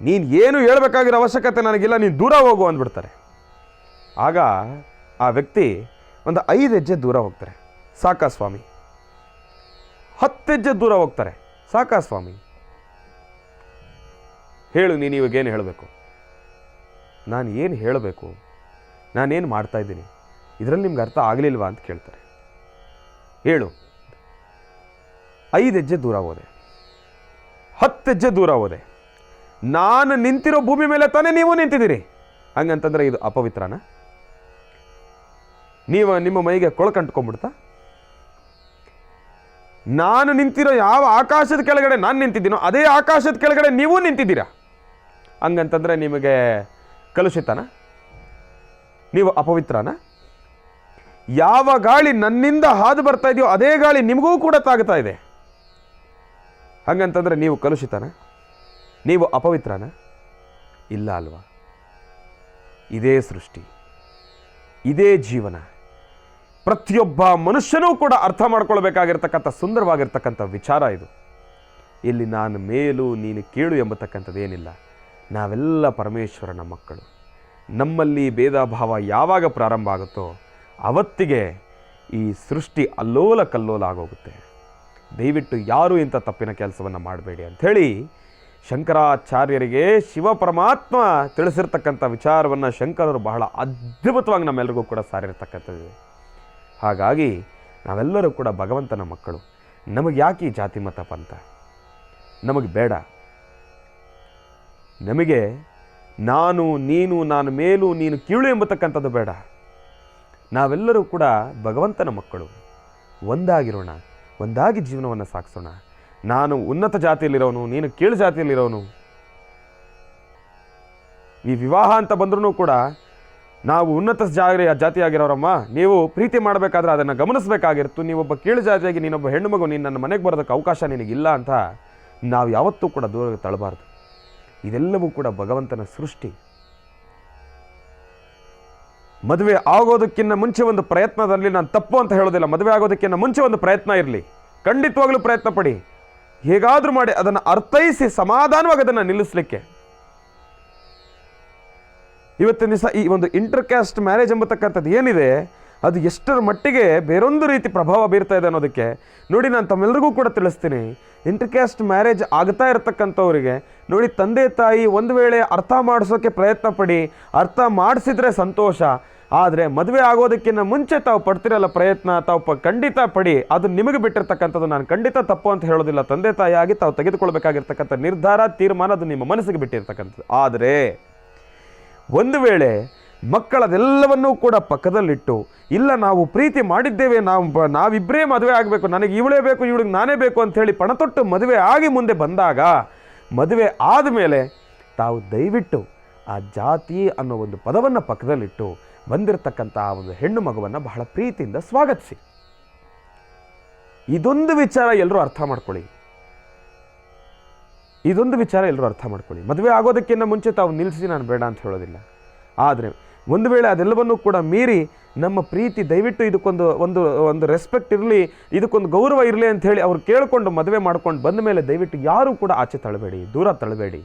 ನೀನು ಏನು ಹೇಳ್ಬೇಕಾಗಿರೋ ಅವಶ್ಯಕತೆ ನನಗಿಲ್ಲ, ನೀನು ದೂರ ಹೋಗು ಅಂದ್ಬಿಡ್ತಾರೆ. ಆಗ ಆ ವ್ಯಕ್ತಿ ಒಂದು 5 ಹೆಜ್ಜೆ ದೂರ ಹೋಗ್ತಾರೆ. ಸಾಕಾ ಸ್ವಾಮಿ. 10 ಹೆಜ್ಜೆ ದೂರ ಹೋಗ್ತಾರೆ. ಸಾಕಾ ಸ್ವಾಮಿ, ಹೇಳು ನೀನು ಇವಾಗೇನು ಹೇಳಬೇಕು? ನಾನು ಏನು ಹೇಳಬೇಕು? ನಾನೇನು ಮಾಡ್ತಾ ಇದ್ದೀನಿ? ಇದರಲ್ಲಿ ನಿಮ್ಗೆ ಅರ್ಥ ಆಗಲಿಲ್ವಾ ಅಂತ ಕೇಳ್ತಾರೆ. ಹೇಳು. 5 ಹೆಜ್ಜೆ ದೂರ ಹೋದೆ, 10 ಹೆಜ್ಜೆ ದೂರ ಹೋದೆ. ನಾನು ನಿಂತಿರೋ ಭೂಮಿ ಮೇಲೆ ತಾನೇ ನೀವು ನಿಂತಿದ್ದೀರಿ. ಹಂಗಂತಂದ್ರೆ ಇದು ಅಪವಿತ್ರನ? ನಿಮ್ಮ ಮೈಗೆ ಕೊಳಕಂಟ್ಕೊಂಡ್ಬಿಡ್ತಾ? ನಾನು ನಿಂತಿರೋ ಯಾವ ಆಕಾಶದ ಕೆಳಗಡೆ ನಾನು ನಿಂತಿದ್ದೀನೋ ಅದೇ ಆಕಾಶದ ಕೆಳಗಡೆ ನೀವು ನಿಂತಿದ್ದೀರಾ. ಹಂಗಂತಂದ್ರೆ ನಿಮಗೆ ಕಲುಷಿತನ? ನೀವು ಅಪವಿತ್ರನ? ಯಾವ ಗಾಳಿ ನನ್ನಿಂದ ಹಾದು ಬರ್ತಾ ಇದೆಯೋ ಅದೇ ಗಾಳಿ ನಿಮಗೂ ಕೂಡ ತಾಗ್ತಾ ಇದೆ. ಹಂಗಂತಂದ್ರೆ ನೀವು ಕಲುಷಿತನ? ನೀವು ಅಪವಿತ್ರನ? ಇಲ್ಲ ಅಲ್ವಾ? ಇದೇ ಸೃಷ್ಟಿ, ಇದೇ ಜೀವನ. ಪ್ರತಿಯೊಬ್ಬ ಮನುಷ್ಯನೂ ಕೂಡ ಅರ್ಥ ಮಾಡ್ಕೊಳ್ಬೇಕಾಗಿರ್ತಕ್ಕಂಥ ಸುಂದರವಾಗಿರ್ತಕ್ಕಂಥ ವಿಚಾರ ಇದು. ಇಲ್ಲಿ ನಾನು ಮೇಲು ನೀನು ಕೀಳು ಎಂಬತಕ್ಕಂಥದ್ದು ಏನಿಲ್ಲ. ನಾವೆಲ್ಲ ಪರಮೇಶ್ವರನ ಮಕ್ಕಳು. ನಮ್ಮಲ್ಲಿ ಭೇದ ಭಾವ ಯಾವಾಗ ಪ್ರಾರಂಭ ಆಗುತ್ತೋ ಅವತ್ತಿಗೆ ಈ ಸೃಷ್ಟಿ ಅಲ್ಲೋಲ ಕಲ್ಲೋಲ ಆಗೋಗುತ್ತೆ. ದಯವಿಟ್ಟು ಯಾರೂ ಇಂಥ ತಪ್ಪಿನ ಕೆಲಸವನ್ನು ಮಾಡಬೇಡಿ ಅಂಥೇಳಿ ಶಂಕರಾಚಾರ್ಯರಿಗೆ ಶಿವ ಪರಮಾತ್ಮ ತಿಳಿಸಿರ್ತಕ್ಕಂಥ ವಿಚಾರವನ್ನು ಶಂಕರರು ಬಹಳ ಅದ್ಭುತವಾಗಿ ನಮ್ಮೆಲ್ಲರಿಗೂ ಕೂಡ ಸಾರಿರ್ತಕ್ಕಂಥದ್ದು. ಹಾಗಾಗಿ ನಾವೆಲ್ಲರೂ ಕೂಡ ಭಗವಂತನ ಮಕ್ಕಳು. ನಮಗೆ ಯಾಕೆ ಈ ಜಾತಿ ಮತ ಪಂಥ? ನಮಗೆ ಬೇಡ. ನಮಗೆ ನಾನು ನೀನು, ನಾನು ಮೇಲು ನೀನು ಕೀಳು ಎಂಬತಕ್ಕಂಥದ್ದು ಬೇಡ. ನಾವೆಲ್ಲರೂ ಕೂಡ ಭಗವಂತನ ಮಕ್ಕಳು. ಒಂದಾಗಿರೋಣ, ಒಂದಾಗಿ ಜೀವನವನ್ನು ಸಾಗಿಸೋಣ. ನಾನು ಉನ್ನತ ಜಾತಿಯಲ್ಲಿರೋನು, ನೀನು ಕೀಳು ಜಾತಿಯಲ್ಲಿರೋನು. ಈ ವಿವಾಹ ಅಂತ ಬಂದ್ರೂ ಕೂಡ ನಾವು ಉನ್ನತ ಜಾತಿಯಾಗಿರೋರಮ್ಮ, ನೀವು ಪ್ರೀತಿ ಮಾಡಬೇಕಾದ್ರೆ ಅದನ್ನು ಗಮನಿಸಬೇಕಾಗಿರ್ತು. ನೀವೊಬ್ಬ ಕೀಳು ಜಾತಿಯಾಗಿ ನೀನೊಬ್ಬ ಹೆಣ್ಣು ಮಗು, ನೀನು ನನ್ನ ಮನೆಗೆ ಬರೋದಕ್ಕೆ ಅವಕಾಶ ನಿನಗಿಲ್ಲ ಅಂತ ನಾವು ಯಾವತ್ತೂ ಕೂಡ ದೂರ ತಳ್ಳಬಾರ್ದು. ಇದೆಲ್ಲವೂ ಕೂಡ ಭಗವಂತನ ಸೃಷ್ಟಿ. ಮದುವೆ ಆಗೋದಕ್ಕಿಂತ ಮುಂಚೆ ಒಂದು ಪ್ರಯತ್ನದಲ್ಲಿ ನಾನು ತಪ್ಪು ಅಂತ ಹೇಳೋದಿಲ್ಲ. ಮದುವೆ ಆಗೋದಕ್ಕಿಂತ ಮುಂಚೆ ಒಂದು ಪ್ರಯತ್ನ ಇರಲಿ, ಖಂಡಿತವಾಗ್ಲೂ ಪ್ರಯತ್ನ ಪಡಿ. ಹೇಗಾದರೂ ಮಾಡಿ ಅದನ್ನು ಅರ್ಥೈಸಿ ಸಮಾಧಾನವಾಗಿ ಅದನ್ನು ನಿಲ್ಲಿಸಲಿಕ್ಕೆ. ಇವತ್ತಿನ ದಿವಸ ಈ ಒಂದು ಇಂಟರ್ ಕ್ಯಾಸ್ಟ್ ಮ್ಯಾರೇಜ್ ಎಂಬತಕ್ಕಂಥದ್ದು ಏನಿದೆ, ಅದು ಎಷ್ಟರ ಮಟ್ಟಿಗೆ ಬೇರೊಂದು ರೀತಿ ಪ್ರಭಾವ ಬೀರ್ತಾ ಇದೆ ಅನ್ನೋದಕ್ಕೆ ನೋಡಿ, ನಾನು ತಮ್ಮೆಲ್ಲರಿಗೂ ಕೂಡ ತಿಳಿಸ್ತೀನಿ. ಇಂಟರ್ ಕ್ಯಾಸ್ಟ್ ಮ್ಯಾರೇಜ್ ಆಗ್ತಾ ಇರತಕ್ಕಂಥವ್ರಿಗೆ ನೋಡಿ, ತಂದೆ ತಾಯಿ ಒಂದು ವೇಳೆ ಅರ್ಥ ಮಾಡಿಸೋಕ್ಕೆ ಪ್ರಯತ್ನ ಪಡಿ, ಅರ್ಥ ಮಾಡಿಸಿದ್ರೆ ಸಂತೋಷ. ಆದರೆ ಮದುವೆ ಆಗೋದಕ್ಕಿಂತ ಮುಂಚೆ ತಾವು ಪಡ್ತಿರಲ್ಲ ಪ್ರಯತ್ನ, ತಾವು ಖಂಡಿತ ಪಡಿ. ಅದು ನಿಮಗೆ ಬಿಟ್ಟಿರ್ತಕ್ಕಂಥದ್ದು. ನಾನು ಖಂಡಿತ ತಪ್ಪು ಅಂತ ಹೇಳೋದಿಲ್ಲ. ತಂದೆ ತಾಯಿಯಾಗಿ ತಾವು ತೆಗೆದುಕೊಳ್ಬೇಕಾಗಿರ್ತಕ್ಕಂಥ ನಿರ್ಧಾರ, ತೀರ್ಮಾನ ಅದು ನಿಮ್ಮ ಮನಸ್ಸಿಗೆ ಬಿಟ್ಟಿರ್ತಕ್ಕಂಥದ್ದು. ಆದರೆ ಒಂದು ವೇಳೆ ಮಕ್ಕಳದೆಲ್ಲವನ್ನೂ ಕೂಡ ಪಕ್ಕದಲ್ಲಿಟ್ಟು, ಇಲ್ಲ ನಾವು ಪ್ರೀತಿ ಮಾಡಿದ್ದೇವೆ, ನಾವಿಬ್ಬರೇ ಮದುವೆ ಆಗಬೇಕು, ನನಗೆ ಇವಳೇ ಬೇಕು, ಇವಳಿಗೆ ನಾನೇ ಬೇಕು ಅಂಥೇಳಿ ಪಣತೊಟ್ಟು ಮದುವೆ ಆಗಿ ಮುಂದೆ ಬಂದಾಗ, ಮದುವೆ ಆದಮೇಲೆ ತಾವು ದಯವಿಟ್ಟು ಆ ಜಾತಿ ಅನ್ನೋ ಒಂದು ಪದವನ್ನು ಪಕ್ಕದಲ್ಲಿಟ್ಟು ಬಂದಿರತಕ್ಕಂಥ ಆ ಒಂದು ಹೆಣ್ಣು ಮಗುವನ್ನು ಬಹಳ ಪ್ರೀತಿಯಿಂದ ಸ್ವಾಗತಿಸಿ. ಇದೊಂದು ವಿಚಾರ ಎಲ್ಲರೂ ಅರ್ಥ ಮಾಡ್ಕೊಳ್ಳಿ. ಮದುವೆ ಆಗೋದಕ್ಕಿಂತ ಮುಂಚೆ ತಾವು ನಿಲ್ಲಿಸಿ, ನಾನು ಬೇಡ ಅಂತ ಹೇಳೋದಿಲ್ಲ. ಆದರೆ ಒಂದು ವೇಳೆ ಅದೆಲ್ಲವನ್ನೂ ಕೂಡ ಮೀರಿ ನಮ್ಮ ಪ್ರೀತಿ ದಯವಿಟ್ಟು ಇದಕ್ಕೊಂದು ಒಂದು ಒಂದು ರೆಸ್ಪೆಕ್ಟ್ ಇರಲಿ, ಇದಕ್ಕೊಂದು ಗೌರವ ಇರಲಿ ಅಂತ ಹೇಳಿ ಅವ್ರು ಕೇಳಿಕೊಂಡು ಮದುವೆ ಮಾಡ್ಕೊಂಡು ಬಂದ ಮೇಲೆ ದಯವಿಟ್ಟು ಯಾರೂ ಕೂಡ ಆಚೆ ತಳ್ಳಬೇಡಿ, ದೂರ ತಳ್ಳಬೇಡಿ.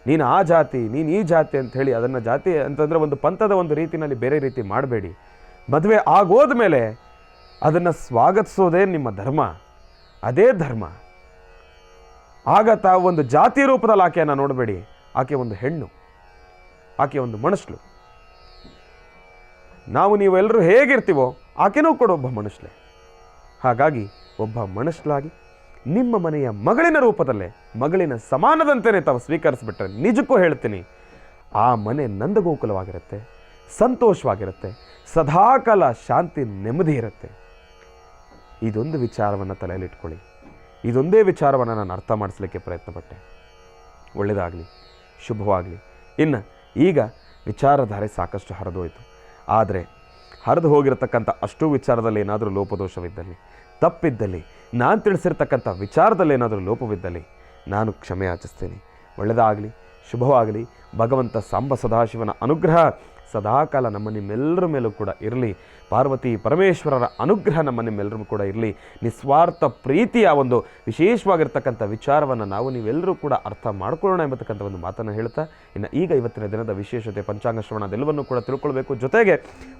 ನೀನು ಆ ಜಾತಿ, ನೀನು ಈ ಜಾತಿ ಅಂತ ಹೇಳಿ ಅದನ್ನು ಜಾತಿ ಅಂತಂದರೆ ಒಂದು ಪಂಥದ ಒಂದು ರೀತಿಯಲ್ಲಿ ಬೇರೆ ರೀತಿ ಮಾಡಬೇಡಿ. ಮದುವೆ ಆಗೋದ ಮೇಲೆ ಅದನ್ನು ಸ್ವಾಗತಿಸೋದೇ ನಿಮ್ಮ ಧರ್ಮ, ಅದೇ ಧರ್ಮ. ಆಗ ತಾವು ಒಂದು ಜಾತಿ ರೂಪದಲ್ಲಿ ಆಕೆಯನ್ನು ನೋಡಬೇಡಿ. ಆಕೆ ಒಂದು ಹೆಣ್ಣು, ಆಕೆ ಒಂದು ಮನುಷ್ಯಳು. ನಾವು ನೀವೆಲ್ಲರೂ ಹೇಗಿರ್ತೀವೋ ಆಕೆನೂ ಕೂಡ ಒಬ್ಬ ಮನುಷ್ಯಳೆ. ಹಾಗಾಗಿ ಒಬ್ಬ ಮನುಷ್ಯಳಾಗಿ ನಿಮ್ಮ ಮನೆಯ ಮಗಳಿನ ರೂಪದಲ್ಲೇ, ಮಗಳಿನ ಸಮಾನದಂತೆಯೇ ತಾವು ಸ್ವೀಕರಿಸಿಬಿಟ್ರೆ, ನಿಜಕ್ಕೂ ಹೇಳ್ತೀನಿ, ಆ ಮನೆ ನಂದಗೋಕುಲವಾಗಿರುತ್ತೆ, ಸಂತೋಷವಾಗಿರುತ್ತೆ, ಸದಾಕಾಲ ಶಾಂತಿ ನೆಮ್ಮದಿ ಇರುತ್ತೆ. ಇದೊಂದು ವಿಚಾರವನ್ನು ತಲೆಯಲ್ಲಿಟ್ಕೊಳ್ಳಿ. ಇದೊಂದೇ ವಿಚಾರವನ್ನು ನಾನು ಅರ್ಥ ಮಾಡಿಸ್ಲಿಕ್ಕೆ ಪ್ರಯತ್ನಪಟ್ಟೆ. ಒಳ್ಳೆಯದಾಗಲಿ, ಶುಭವಾಗಲಿ. ಇನ್ನು ಈಗ ವಿಚಾರಧಾರೆ ಸಾಕಷ್ಟು ಹರಿದೋಯ್ತು. ಆದರೆ ಹರಿದು ಹೋಗಿರತಕ್ಕಂಥ ಅಷ್ಟೂ ವಿಚಾರದಲ್ಲಿ ಏನಾದರೂ ಲೋಪದೋಷವಿದ್ದಲ್ಲಿ, ತಪ್ಪಿದ್ದಲ್ಲಿ, ನಾನು ತಿಳಿಸಿರ್ತಕ್ಕಂಥ ವಿಚಾರದಲ್ಲಿ ಏನಾದರೂ ಲೋಪವಿದ್ದಲ್ಲಿ ನಾನು ಕ್ಷಮೆ ಯಾಚಿಸ್ತೇನೆ. ಒಳ್ಳೆಯದಾಗಲಿ, ಶುಭವಾಗಲಿ. ಭಗವಂತ ಸಾಂಬ ಸದಾಶಿವನ ಅನುಗ್ರಹ ಸದಾಕಾಲ ನಮ್ಮ ನಿಮ್ಮೆಲ್ಲರ ಮೇಲೂ ಕೂಡ ಇರಲಿ. ಪಾರ್ವತಿ ಪರಮೇಶ್ವರರ ಅನುಗ್ರಹ ನಮ್ಮ ನಿಮ್ಮೆಲ್ಲರೂ ಕೂಡ ಇರಲಿ. ನಿಸ್ವಾರ್ಥ ಪ್ರೀತಿಯ ಒಂದು ವಿಶೇಷವಾಗಿರ್ತಕ್ಕಂಥ ವಿಚಾರವನ್ನು ನಾವು ನೀವೆಲ್ಲರೂ ಕೂಡ ಅರ್ಥ ಮಾಡ್ಕೊಳ್ಳೋಣ ಎಂಬತಕ್ಕಂಥ ಒಂದು ಮಾತನ್ನು ಹೇಳ್ತಾ, ಇನ್ನು ಈಗ ಇವತ್ತಿನ ದಿನದ ವಿಶೇಷತೆ ಪಂಚಾಂಗ ಶ್ರವಣ ಅದೆಲ್ಲವನ್ನು ಕೂಡ ತಿಳ್ಕೊಳ್ಬೇಕು. ಜೊತೆಗೆ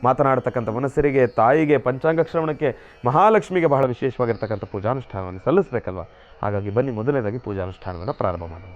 ಮಾತನಾಡ್ತಕ್ಕಂಥ ಮನಸ್ಸರಿಗೆ, ತಾಯಿಗೆ, ಪಂಚಾಂಗ ಶ್ರವಣಕ್ಕೆ, ಮಹಾಲಕ್ಷ್ಮಿಗೆ ಬಹಳ ವಿಶೇಷವಾಗಿರ್ತಕ್ಕಂಥ ಪೂಜಾನುಷ್ಠಾನವನ್ನು ಸಲ್ಲಿಸಬೇಕಲ್ವ. ಹಾಗಾಗಿ ಬನ್ನಿ ಮೊದಲನೇದಾಗಿ ಪೂಜಾನುಷ್ಠಾನವನ್ನು ಪ್ರಾರಂಭ ಮಾಡೋಣ.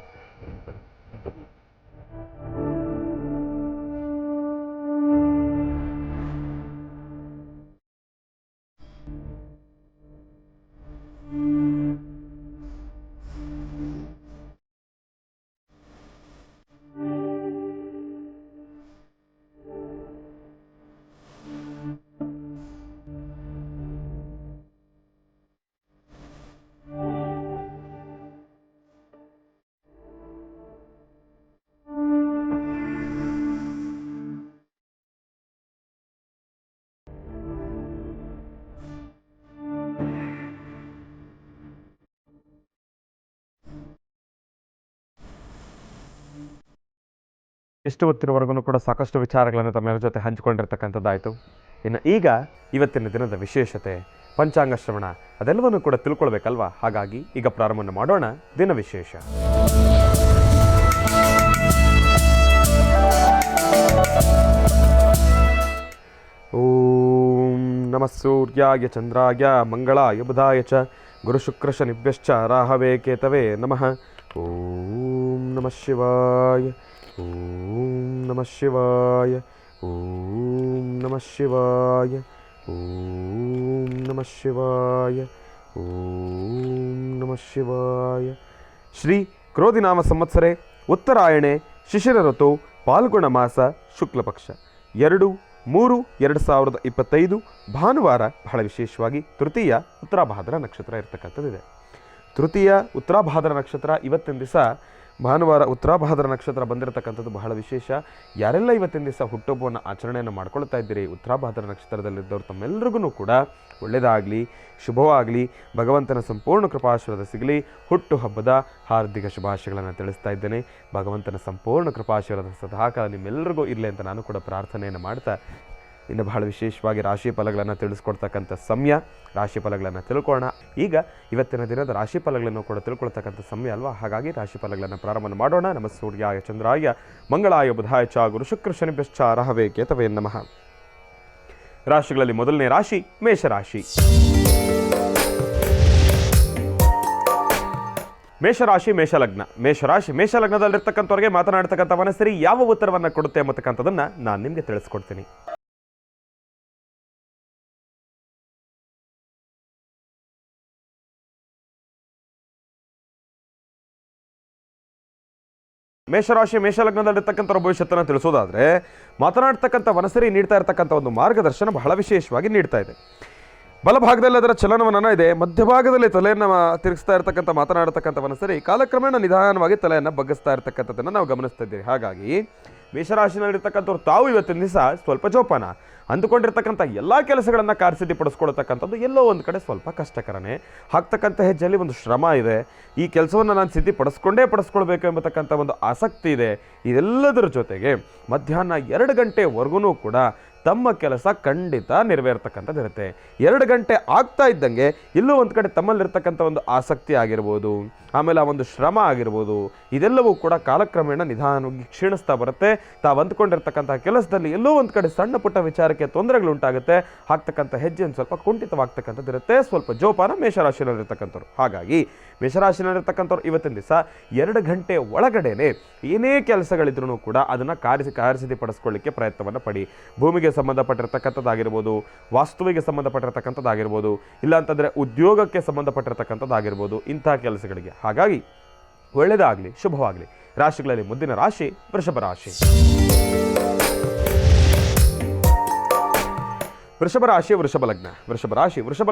ಇಷ್ಟು ಹೊತ್ತಿನವರೆಗೂ ಕೂಡ ಸಾಕಷ್ಟು ವಿಚಾರಗಳನ್ನು ತಮ್ಮೆಲ್ಲರ ಜೊತೆ ಹಂಚಿಕೊಂಡಿರ್ತಕ್ಕಂಥದ್ದಾಯಿತು. ಇನ್ನು ಈಗ ಇವತ್ತಿನ ದಿನದ ವಿಶೇಷತೆ ಪಂಚಾಂಗ ಶ್ರವಣ ಅದೆಲ್ಲವನ್ನು ಕೂಡ ತಿಳ್ಕೊಳ್ಬೇಕಲ್ವಾ. ಹಾಗಾಗಿ ಈಗ ಪ್ರಾರಂಭವನ್ನು ಮಾಡೋಣ ದಿನ ವಿಶೇಷ. ಓಂ ನಮಃ ಸೂರ್ಯಾಯ ಚಂದ್ರಾಯ ಮಂಗಳಾಯ ಬುಧಾಯ ಚ ಗುರುಶುಕ್ರಶನಿಭ್ಯಶ್ಚ ರಾಹವೇ ಕೇತವೇ ನಮಃ. ಓಂ ನಮಃ ಶಿವಾಯ. ಓಂ ನಮಃ ಶಿವಾಯ. ಓಂ ನಮಃ ಶಿವಾಯ. ಓಂ ನಮಃ ಶಿವಾಯ. ಓಂ ನಮಃ ಶಿವಾಯ. ಶ್ರೀ ಕ್ರೋಧಿನಾಮ ಸಂವತ್ಸರೆ ಉತ್ತರಾಯಣೆ ಶಿಶಿರ ಋತು ಪಾಲ್ಗುಣ ಮಾಸ ಶುಕ್ಲಪಕ್ಷ 2/3/2025 ಭಾನುವಾರ. ಬಹಳ ವಿಶೇಷವಾಗಿ ತೃತೀಯ ಉತ್ತರಾಭಾದ್ರ ನಕ್ಷತ್ರ ಇರತಕ್ಕಂಥದ್ದಿದೆ. ತೃತೀಯ ಉತ್ತರಾಭಾದ್ರ ನಕ್ಷತ್ರ ಇವತ್ತಿನ ದಿವಸ ಭಾನುವಾರ ಉತ್ತರಾಭಾದ್ರ ನಕ್ಷತ್ರ ಬಂದಿರತಕ್ಕಂಥದ್ದು ಬಹಳ ವಿಶೇಷ. ಯಾರೆಲ್ಲ ಇವತ್ತಿನ ದಿವಸ ಹುಟ್ಟುಹಬ್ಬವನ್ನು ಆಚರಣೆಯನ್ನು ಮಾಡ್ಕೊಳ್ತಾ ಇದ್ದೀರಿ, ಉತ್ತರಾಭಾದ್ರ ನಕ್ಷತ್ರದಲ್ಲಿದ್ದವರು ತಮ್ಮೆಲ್ಲರಿಗೂ ಕೂಡ ಒಳ್ಳೆಯದಾಗಲಿ, ಶುಭವಾಗಲಿ, ಭಗವಂತನ ಸಂಪೂರ್ಣ ಕೃಪಾಶೀರ್ವಾದ ಸಿಗಲಿ. ಹುಟ್ಟುಹಬ್ಬದ ಹಾರ್ದಿಕ ಶುಭಾಶಯಗಳನ್ನು ತಿಳಿಸ್ತಾ ಇದ್ದೇನೆ. ಭಗವಂತನ ಸಂಪೂರ್ಣ ಕೃಪಾಶೀರ್ವಾದ ಸದಾಕಾಲ ನಿಮ್ಮೆಲ್ಲರಿಗೂ ಇರಲಿ ಅಂತ ನಾನು ಕೂಡ ಪ್ರಾರ್ಥನೆಯನ್ನು ಮಾಡ್ತಾ, ಇನ್ನು ಬಹಳ ವಿಶೇಷವಾಗಿ ರಾಶಿ ಫಲಗಳನ್ನು ತಿಳಿಸ್ಕೊಡ್ತಕ್ಕಂಥ ಸಮಯ. ರಾಶಿ ಫಲಗಳನ್ನು ತಿಳ್ಕೊಳ್ಳೋಣ. ಈಗ ಇವತ್ತಿನ ದಿನದ ರಾಶಿ ಫಲಗಳನ್ನು ಕೂಡ ತಿಳ್ಕೊಳ್ತಕ್ಕಂಥ ಸಮಯ ಅಲ್ವಾ. ಹಾಗಾಗಿ ರಾಶಿ ಫಲಗಳನ್ನು ಪ್ರಾರಂಭ ಮಾಡೋಣ. ನಮಃ ಸೂರ್ಯಾಯ ಚಂದ್ರಾಯ ಮಂಗಳಾಯ ಬುಧಾಯ ಚ ಗುರುಶುಕ್ರ ಶನಿಭ್ಯಶ್ಚ ರಾಹವೇ ಕೇತವೇ ನಮಃ. ರಾಶಿಗಳಲ್ಲಿ ಮೊದಲನೇ ರಾಶಿ ಮೇಷರಾಶಿ. ಮೇಷರಾಶಿ ಮೇಷಲಗ್ನ. ಮೇಷರಾಶಿ ಮೇಷಲಗ್ನದಲ್ಲಿರ್ತಕ್ಕಂಥವ್ರಿಗೆ ಮಾತನಾಡ್ತಕ್ಕಂಥ ಮನಸ್ಸರಿ ಯಾವ ಉತ್ತರವನ್ನು ಕೊಡುತ್ತೆ ಎಂಬತಕ್ಕಂಥದ್ದನ್ನು ನಾನು ನಿಮಗೆ ತಿಳಿಸ್ಕೊಡ್ತೀನಿ. ಮೇಷರಾಶಿ ಮೇಷಲಗ್ನದಲ್ಲಿರ್ತಕ್ಕಂಥವ್ರ ಭವಿಷ್ಯತ್ತನ್ನು ತಿಳಿಸೋದಾದರೆ, ಮಾತನಾಡ್ತಕ್ಕಂಥ ಮನಸ್ಸರಿ ನೀಡ್ತಾ ಇರತಕ್ಕಂಥ ಒಂದು ಮಾರ್ಗದರ್ಶನ ಬಹಳ ವಿಶೇಷವಾಗಿ ನೀಡ್ತಾ ಇದೆ. ಬಲಭಾಗದಲ್ಲಿ ಅದರ ಚಲನವಲನ ಇದೆ, ಮಧ್ಯಭಾಗದಲ್ಲಿ ತಲೆಯನ್ನು ತಿರುಗಿಸ್ತಾ ಇರತಕ್ಕಂಥ ಮಾತನಾಡತಕ್ಕಂಥ ಮನಸ್ಸರಿ ಕಾಲಕ್ರಮೇಣ ನಿಧಾನವಾಗಿ ತಲೆಯನ್ನು ಬಗ್ಗಿಸ್ತಾ ಇರತಕ್ಕಂಥದ್ದನ್ನು ನಾವು ಗಮನಿಸ್ತಾ ಇದ್ದೀವಿ. ಹಾಗಾಗಿ ಮೇಷರಾಶಿನಲ್ಲಿರ್ತಕ್ಕಂಥವ್ರು ತಾವು ಇವತ್ತಿನ ದಿವಸ ಸ್ವಲ್ಪ ಜೋಪಾನ. ಅಂದುಕೊಂಡಿರ್ತಕ್ಕಂಥ ಎಲ್ಲ ಕೆಲಸಗಳನ್ನು ಕಾರ್ಯಸಿದ್ಧಿಪಡಿಸ್ಕೊಳ್ತಕ್ಕಂಥದ್ದು ಎಲ್ಲೋ ಒಂದು ಕಡೆ ಸ್ವಲ್ಪ ಕಷ್ಟಕರನೇ. ಹಾಕ್ತಕ್ಕಂಥ ಹೆಜ್ಜೆಯಲ್ಲಿ ಒಂದು ಶ್ರಮ ಇದೆ. ಈ ಕೆಲಸವನ್ನು ನಾನು ಪಡಿಸ್ಕೊಳ್ಬೇಕು ಎಂಬತಕ್ಕಂಥ ಒಂದು ಆಸಕ್ತಿ ಇದೆ. ಇದೆಲ್ಲದರ ಜೊತೆಗೆ ಮಧ್ಯಾಹ್ನ 2 ಗಂಟೆವರೆಗೂ ಕೂಡ ತಮ್ಮ ಕೆಲಸ ಖಂಡಿತ ನೆರವೇರ್ತಕ್ಕಂಥದ್ದು ಇರುತ್ತೆ. 2 ಗಂಟೆ ಆಗ್ತಾ ಇದ್ದಂಗೆ ಎಲ್ಲೋ ಒಂದು ಕಡೆ ತಮ್ಮಲ್ಲಿರ್ತಕ್ಕಂಥ ಒಂದು ಆಸಕ್ತಿ ಆಗಿರ್ಬೋದು, ಆಮೇಲೆ ಆ ಒಂದು ಶ್ರಮ ಆಗಿರ್ಬೋದು, ಇದೆಲ್ಲವೂ ಕೂಡ ಕಾಲಕ್ರಮೇಣ ನಿಧಾನವಾಗಿ ಕ್ಷೀಣಿಸ್ತಾ ಬರುತ್ತೆ. ತಾವು ಅಂದ್ಕೊಂಡಿರ್ತಕ್ಕಂಥ ಕೆಲಸದಲ್ಲಿ ಎಲ್ಲೋ ಒಂದು ಕಡೆ ಸಣ್ಣ ಪುಟ್ಟ ವಿಚಾರಕ್ಕೆ ತೊಂದರೆಗಳು ಉಂಟಾಗುತ್ತೆ. ಹಾಕ್ತಕ್ಕಂಥ ಹೆಜ್ಜೆಯನ್ನು ಸ್ವಲ್ಪ ಕುಂಠಿತವಾಗ್ತಕ್ಕಂಥದ್ದು ಇರುತ್ತೆ. ಸ್ವಲ್ಪ ಜೋಪಾನ ಮೇಷರಾಶಿನಲ್ಲಿರ್ತಕ್ಕಂಥವ್ರು. ಹಾಗಾಗಿ ಮೇಷರಾಶಿನಲ್ಲಿರ್ತಕ್ಕಂಥವ್ರು ಇವತ್ತಿನ ದಿವಸ 2 ಗಂಟೆ ಒಳಗಡೆನೆ ಏನೇ ಕೆಲಸಗಳಿದ್ರೂ ಕೂಡ ಅದನ್ನು ಕಾರ್ಯಸಿದ್ಧಿಪಡಿಸ್ಕೊಳ್ಳಿಕ್ಕೆ ಪ್ರಯತ್ನವನ್ನು ಪಡಿ. ಭೂಮಿಗೆ ಸಂಬಂಧಪಟ್ಟಿರ್ತಕ್ಕಂಥದ್ದಾಗಿರ್ಬೋದು, ವಾಸ್ತುವಿಗೆ ಸಂಬಂಧಪಟ್ಟಿರ್ತಕ್ಕಂಥದ್ದಾಗಿರ್ಬೋದು, ಇಲ್ಲಾಂತಂದರೆ ಉದ್ಯೋಗಕ್ಕೆ ಸಂಬಂಧಪಟ್ಟಿರ್ತಕ್ಕಂಥದ್ದಾಗಿರ್ಬೋದು, ಇಂಥ ಕೆಲಸಗಳಿಗೆ. ಹಾಗಾಗಿ ಒಳ್ಳೆಯದಾಗಲಿ, ಶುಭವಾಗಲಿ. ರಾಶಿಗಳಲ್ಲಿ ಮುಂದಿನ ರಾಶಿ ವೃಷಭ ರಾಶಿ. ವೃಷಭ ರಾಶಿ ವೃಷಭ ಲಗ್ನ. ವೃಷಭ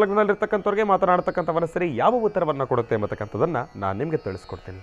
ಲಗ್ನದಲ್ಲಿರ್ತಕ್ಕಂಥವ್ರಿಗೆ ಮಾತನಾಡ್ತಕ್ಕಂಥ ಮನಸ್ಸರಿ ಯಾವ ಉತ್ತರವನ್ನು ಕೊಡುತ್ತೆ ಎಂಬತಕ್ಕಂಥದ್ದನ್ನು ನಾನು ನಿಮಗೆ ತಿಳಿಸ್ಕೊಡ್ತೀನಿ.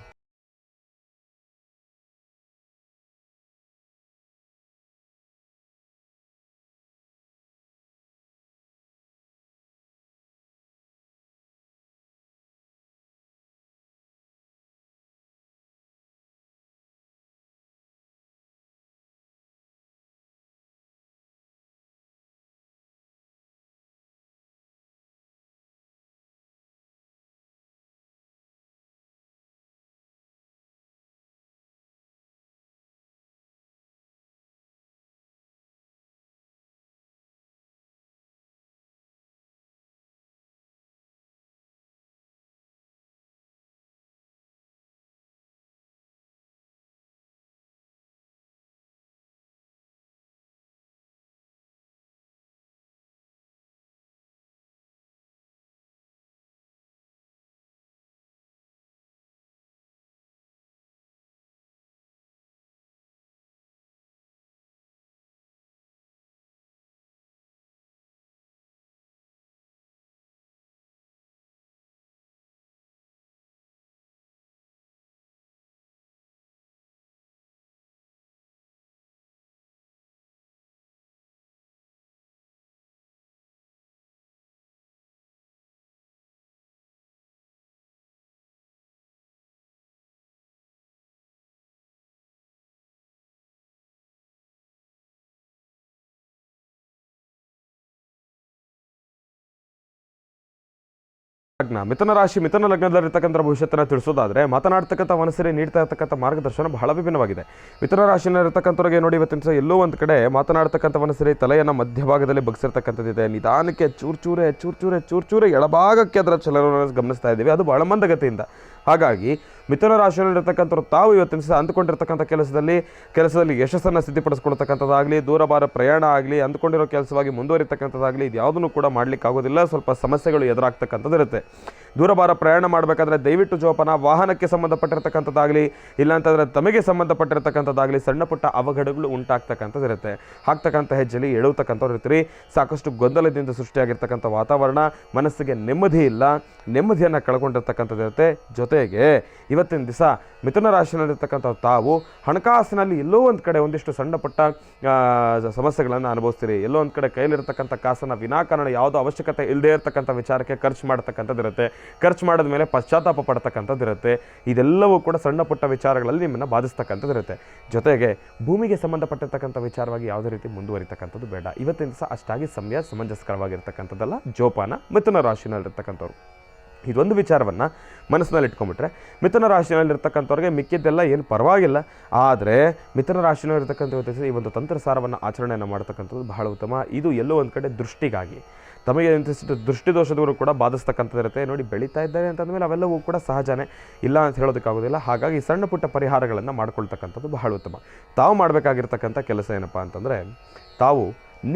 ಲಗ್ನ, ಮಿಥುನ ರಾಶಿ, ಮಿಥುನ ಲಗ್ನದಲ್ಲಿರ್ತಕ್ಕಂಥ ಭವಿಷ್ಯತ್ತನ್ನು ತಿಳಿಸೋದಾದರೆ ಮಾತನಾಡ್ತಕ್ಕಂಥ ಮನಸ್ಸಲ್ಲಿ ನೀಡ್ತಾ ಇರ್ತಕ್ಕಂಥ ಮಾರ್ಗದರ್ಶನ ಬಹಳ ವಿಭಿನ್ನವಾಗಿದೆ. ಮಿಥುನ ರಾಶಿಯಲ್ಲಿರ್ತಕ್ಕಂಥವ್ರಿಗೆ ನೋಡಿ ಇವತ್ತಿನ ದಿವಸ ಎಲ್ಲೋ ಒಂದು ಕಡೆ ಮಾತನಾಡ್ತಕ್ಕಂಥ ಮನಸ್ಸಲ್ಲಿ ತಲೆಯನ್ನು ಮಧ್ಯಭಾಗದಲ್ಲಿ ಬಗ್ಸಿರ್ತಕ್ಕಂಥದ್ದಿದೆ. ನಿಧಾನಕ್ಕೆ ಚೂರು ಎಡಭಾಗಕ್ಕೆ ಅದರ ಚಲನವನ್ನು ಗಮನಿಸ್ತಾ ಇದ್ದೀವಿ, ಅದು ಬಹಳ ಮಂದಗತಿಯಿಂದ. ಹಾಗಾಗಿ ಮಿಥುನ ರಾಶಿಯಲ್ಲಿರ್ತಕ್ಕಂಥವ್ರು ತಾವು ಇವತ್ತಿನ ದಿವಸ ಅಂದುಕೊಂಡಿರ್ತಕ್ಕಂಥ ಕೆಲಸದಲ್ಲಿ ಯಶಸ್ಸನ್ನು ಸಿದ್ಧಪಡಿಸ್ಕೊಳ್ತಕ್ಕಂಥದ್ದಾಗಲಿ, ದೂರಭಾರ ಪ್ರಯಾಣ ಆಗಲಿ, ಅಂದುಕೊಂಡಿರೋ ಕೆಲಸವಾಗಿ ಮುಂದುವರಿತಕ್ಕಂಥದ್ದಾಗಲಿ, ಇದು ಯಾವುದನ್ನು ಕೂಡ ಮಾಡಲಿಕ್ಕೆ ಆಗೋದಿಲ್ಲ. ಸ್ವಲ್ಪ ಸಮಸ್ಯೆಗಳು ಎದುರಾಗ್ತಕ್ಕಂಥದ್ದು ಇರುತ್ತೆ. ದೂರಭಾರ ಪ್ರಯಾಣ ಮಾಡಬೇಕಾದ್ರೆ ದಯವಿಟ್ಟು ಜೋಪಾನ. ವಾಹನಕ್ಕೆ ಸಂಬಂಧಪಟ್ಟಿರ್ತಕ್ಕಂಥದ್ದಾಗಲಿ, ಇಲ್ಲಾಂತಂದರೆ ತಮಗೆ ಸಂಬಂಧಪಟ್ಟಿರ್ತಕ್ಕಂಥದ್ದಾಗಲಿ ಸಣ್ಣ ಪುಟ್ಟ ಅವಘಡಗಳು ಉಂಟಾಗ್ತಕ್ಕಂಥದ್ದು ಇರುತ್ತೆ. ಹಾಕ್ತಕ್ಕಂಥ ಹೆಜ್ಜೆಯಲ್ಲಿ ಎಳುವತಕ್ಕಂಥವ್ರು ಇರ್ತೀರಿ. ಸಾಕಷ್ಟು ಗೊಂದಲದಿಂದ ಸೃಷ್ಟಿಯಾಗಿರ್ತಕ್ಕಂಥ ವಾತಾವರಣ, ಮನಸ್ಸಿಗೆ ನೆಮ್ಮದಿ ಇಲ್ಲ, ನೆಮ್ಮದಿಯನ್ನು ಕಳ್ಕೊಂಡಿರ್ತಕ್ಕಂಥದ್ದು ಇರುತ್ತೆ. ಜೊತೆಗೆ ಇವತ್ತಿನ ದಿವಸ ಮಿಥುನ ರಾಶಿಯಲ್ಲಿರ್ತಕ್ಕಂಥ ತಾವು ಹಣಕಾಸಿನಲ್ಲಿ ಎಲ್ಲೋ ಒಂದು ಕಡೆ ಒಂದಿಷ್ಟು ಸಣ್ಣ ಪುಟ್ಟ ಸಮಸ್ಯೆಗಳನ್ನು ಅನುಭವಿಸ್ತೀರಿ. ಎಲ್ಲೋ ಒಂದು ಕಡೆ ಕೈಲಿರ್ತಕ್ಕಂಥ ಕಾಸನ್ನು ವಿನಾಕಾರಣ ಯಾವುದೋ ಅವಶ್ಯಕತೆ ಇಲ್ಲದೇ ಇರತಕ್ಕಂಥ ವಿಚಾರಕ್ಕೆ ಖರ್ಚು ಮಾಡ್ತಕ್ಕಂಥದ್ದು ಇರುತ್ತೆ. ಖರ್ಚು ಮಾಡಿದ ಮೇಲೆ ಪಶ್ಚಾತ್ತಾಪ ಪಡ್ತಕ್ಕಂಥದ್ದು ಇರುತ್ತೆ. ಇದೆಲ್ಲವೂ ಕೂಡ ಸಣ್ಣ ಪುಟ್ಟ ವಿಚಾರಗಳಲ್ಲಿ ನಿಮ್ಮನ್ನು ಬಾಧಿಸ್ತಕ್ಕಂಥದ್ದು ಇರುತ್ತೆ. ಜೊತೆಗೆ ಭೂಮಿಗೆ ಸಂಬಂಧಪಟ್ಟಿರ್ತಕ್ಕಂಥ ವಿಚಾರವಾಗಿ ಯಾವುದೇ ರೀತಿ ಮುಂದುವರಿತಕ್ಕಂಥದ್ದು ಬೇಡ. ಇವತ್ತಿನ ದಿವಸ ಅಷ್ಟಾಗಿ ಸಮಂಜಸ್ಕರವಾಗಿರ್ತಕ್ಕಂಥದ್ದಲ್ಲ. ಜೋಪಾನ ಮಿಥುನ ರಾಶಿಯಲ್ಲಿರ್ತಕ್ಕಂಥವ್ರು. ಇದೊಂದು ವಿಚಾರವನ್ನು ಮನಸ್ಸಿನಲ್ಲಿ ಇಟ್ಕೊಂಡ್ಬಿಟ್ರೆ ಮಿಥುನ ರಾಶಿಯಲ್ಲಿರ್ತಕ್ಕಂಥವ್ರಿಗೆ ಮಿಕ್ಕಿದ್ದೆಲ್ಲ ಏನು ಪರವಾಗಿಲ್ಲ. ಆದರೆ ಮಿಥುನ ರಾಶಿಯಲ್ಲಿರ್ತಕ್ಕಂಥ ಈ ಒಂದು ತಂತ್ರಸಾರವನ್ನು ಆಚರಣೆಯನ್ನು ಮಾಡ್ತಕ್ಕಂಥದ್ದು ಬಹಳ ಉತ್ತಮ. ಇದು ಎಲ್ಲೋ ಒಂದು ಕಡೆ ದೃಷ್ಟಿಗಾಗಿ ತಮಗೆ ಇಂತಿಷ್ಟು ದೃಷ್ಟಿದೋಷದವರು ಕೂಡ ಬಾಧಿಸ್ತಕ್ಕಂಥದ್ದು ಇರುತ್ತೆ. ನೋಡಿ, ಬೆಳೀತಾ ಇದ್ದಾರೆ ಅಂತಂದಮೇಲೆ ಅವೆಲ್ಲವೂ ಕೂಡ ಸಹಜನೇ, ಇಲ್ಲ ಅಂತ ಹೇಳೋದಕ್ಕಾಗೋದಿಲ್ಲ. ಹಾಗಾಗಿ ಸಣ್ಣ ಪುಟ್ಟ ಪರಿಹಾರಗಳನ್ನು ಮಾಡ್ಕೊಳ್ತಕ್ಕಂಥದ್ದು ಬಹಳ ಉತ್ತಮ. ತಾವು ಮಾಡಬೇಕಾಗಿರ್ತಕ್ಕಂಥ ಕೆಲಸ ಏನಪ್ಪ ಅಂತಂದರೆ, ತಾವು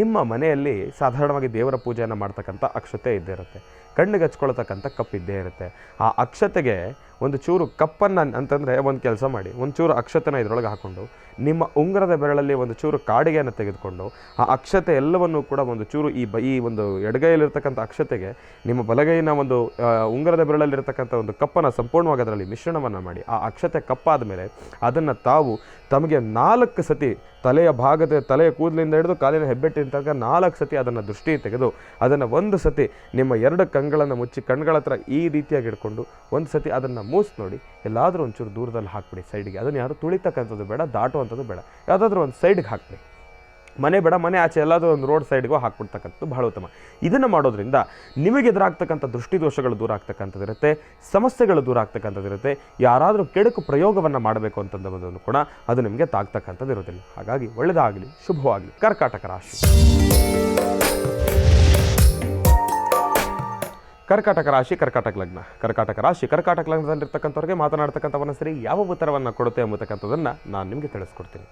ನಿಮ್ಮ ಮನೆಯಲ್ಲಿ ಸಾಧಾರಣವಾಗಿ ದೇವರ ಪೂಜೆಯನ್ನು ಮಾಡ್ತಕ್ಕಂಥ ಅಕ್ಷತೆ ಇದ್ದೇ ಇರುತ್ತೆ. ಕಣ್ಣಿಗೆ ಹಚ್ಕೊಳ್ತಕ್ಕಂಥ ಕಪ್ ಇದ್ದೇ ಇರುತ್ತೆ. ಆ ಅಕ್ಷತೆಗೆ ಒಂದು ಚೂರು ಕಪ್ಪನ್ನು ಅಂತಂದರೆ ಒಂದು ಕೆಲಸ ಮಾಡಿ, ಒಂದು ಚೂರು ಅಕ್ಷತೆನ ಇದರೊಳಗೆ ಹಾಕ್ಕೊಂಡು ನಿಮ್ಮ ಉಂಗುರದ ಬೆರಳಲ್ಲಿ ಒಂದು ಚೂರು ಕಾಡಿಗೆಯನ್ನು ತೆಗೆದುಕೊಂಡು ಆ ಅಕ್ಷತೆ ಎಲ್ಲವನ್ನೂ ಕೂಡ ಒಂದು ಚೂರು ಈ ಒಂದು ಎಡಗೈಯಲ್ಲಿರ್ತಕ್ಕಂಥ ಅಕ್ಷತೆಗೆ ನಿಮ್ಮ ಬಲಗೈನ ಒಂದು ಉಂಗುರದ ಬೆರಳಲ್ಲಿರ್ತಕ್ಕಂಥ ಒಂದು ಕಪ್ಪನ್ನು ಸಂಪೂರ್ಣವಾಗಿ ಅದರಲ್ಲಿ ಮಿಶ್ರಣವನ್ನು ಮಾಡಿ ಆ ಅಕ್ಷತೆ ಕಪ್ಪಾದ ಮೇಲೆ ಅದನ್ನು ತಾವು ತಮಗೆ 4 ಸತಿ ತಲೆಯ ಕೂದಲಿಂದ ಹಿಡಿದು ಕಾಲಿನ ಹೆಬ್ಬೆಟ್ಟಿನ ತನಕ 4 ಸತಿ ಅದನ್ನು ದೃಷ್ಟಿ ತೆಗೆದು ಅದನ್ನು 1 ಸತಿ ನಿಮ್ಮ 2 ಕಣ್ಗಳನ್ನು ಮುಚ್ಚಿ ಕಣ್ಗಳ ಹತ್ರ ಈ ರೀತಿಯಾಗಿ ಇಟ್ಕೊಂಡು 1 ಸತಿ ಅದನ್ನು ಮೂಸಿ ನೋಡಿ. ಎಲ್ಲಾದರೂ ಒಂಚೂರು ದೂರದಲ್ಲಿ ಹಾಕ್ಬಿಡಿ ಸೈಡ್ಗೆ. ಅದನ್ನು ಯಾರು ತುಳಿತಕ್ಕಂಥದ್ದು ಬೇಡ, ದಾಟುವಂಥದ್ದು ಬೇಡ. ಯಾವುದಾದ್ರೂ ಒಂದು ಸೈಡ್ಗೆ ಹಾಕ್ಬಿಡಿ. ಮನೆ ಬೇಡ, ಮನೆ ಆಚೆ ಎಲ್ಲಾದರೂ ಒಂದು ರೋಡ್ ಸೈಡ್ಗೂ ಹಾಕ್ಬಿಡ್ತಕ್ಕಂಥದ್ದು ಬಹಳ ಉತ್ತಮ. ಇದನ್ನು ಮಾಡೋದ್ರಿಂದ ನಿಮಗೆ ಎದುರಾಗ್ತಕ್ಕಂಥ ದೃಷ್ಟಿದೋಷಗಳು ದೂರ ಆಗ್ತಕ್ಕಂಥದ್ದಿರುತ್ತೆ, ಸಮಸ್ಯೆಗಳು ದೂರ ಆಗ್ತಕ್ಕಂಥದ್ದಿರುತ್ತೆ. ಯಾರಾದರೂ ಕೆಡುಕು ಪ್ರಯೋಗವನ್ನು ಮಾಡಬೇಕು ಅಂತಂದನ್ನು ಕೂಡ ಅದು ನಿಮಗೆ ತಾಗ್ತಕ್ಕಂಥದ್ದು ಇರೋದಿಲ್ಲ. ಹಾಗಾಗಿ ಒಳ್ಳೆಯದಾಗಲಿ, ಶುಭವಾಗಲಿ. ಕರ್ಕಾಟಕ ರಾಶಿ. ಕರ್ಕಾಟಕ ರಾಶಿ, ಕರ್ಕಾಟಕ ಲಗ್ನ. ಕರ್ಕಾಟಕ ರಾಶಿ, ಕರ್ಕಾಟಕ ಲಗ್ನದಲ್ಲಿರ್ತಕ್ಕಂಥವ್ರಿಗೆ ಮಾತನಾಡ್ತಕ್ಕಂಥವನ್ನ ಸರಿ ಯಾವ ಉತ್ತರವನ್ನು ಕೊಡುತ್ತೆ ಎಂಬತಕ್ಕಂಥದ್ದನ್ನು ನಾನು ನಿಮಗೆ ತಿಳಿಸ್ಕೊಡ್ತೀನಿ.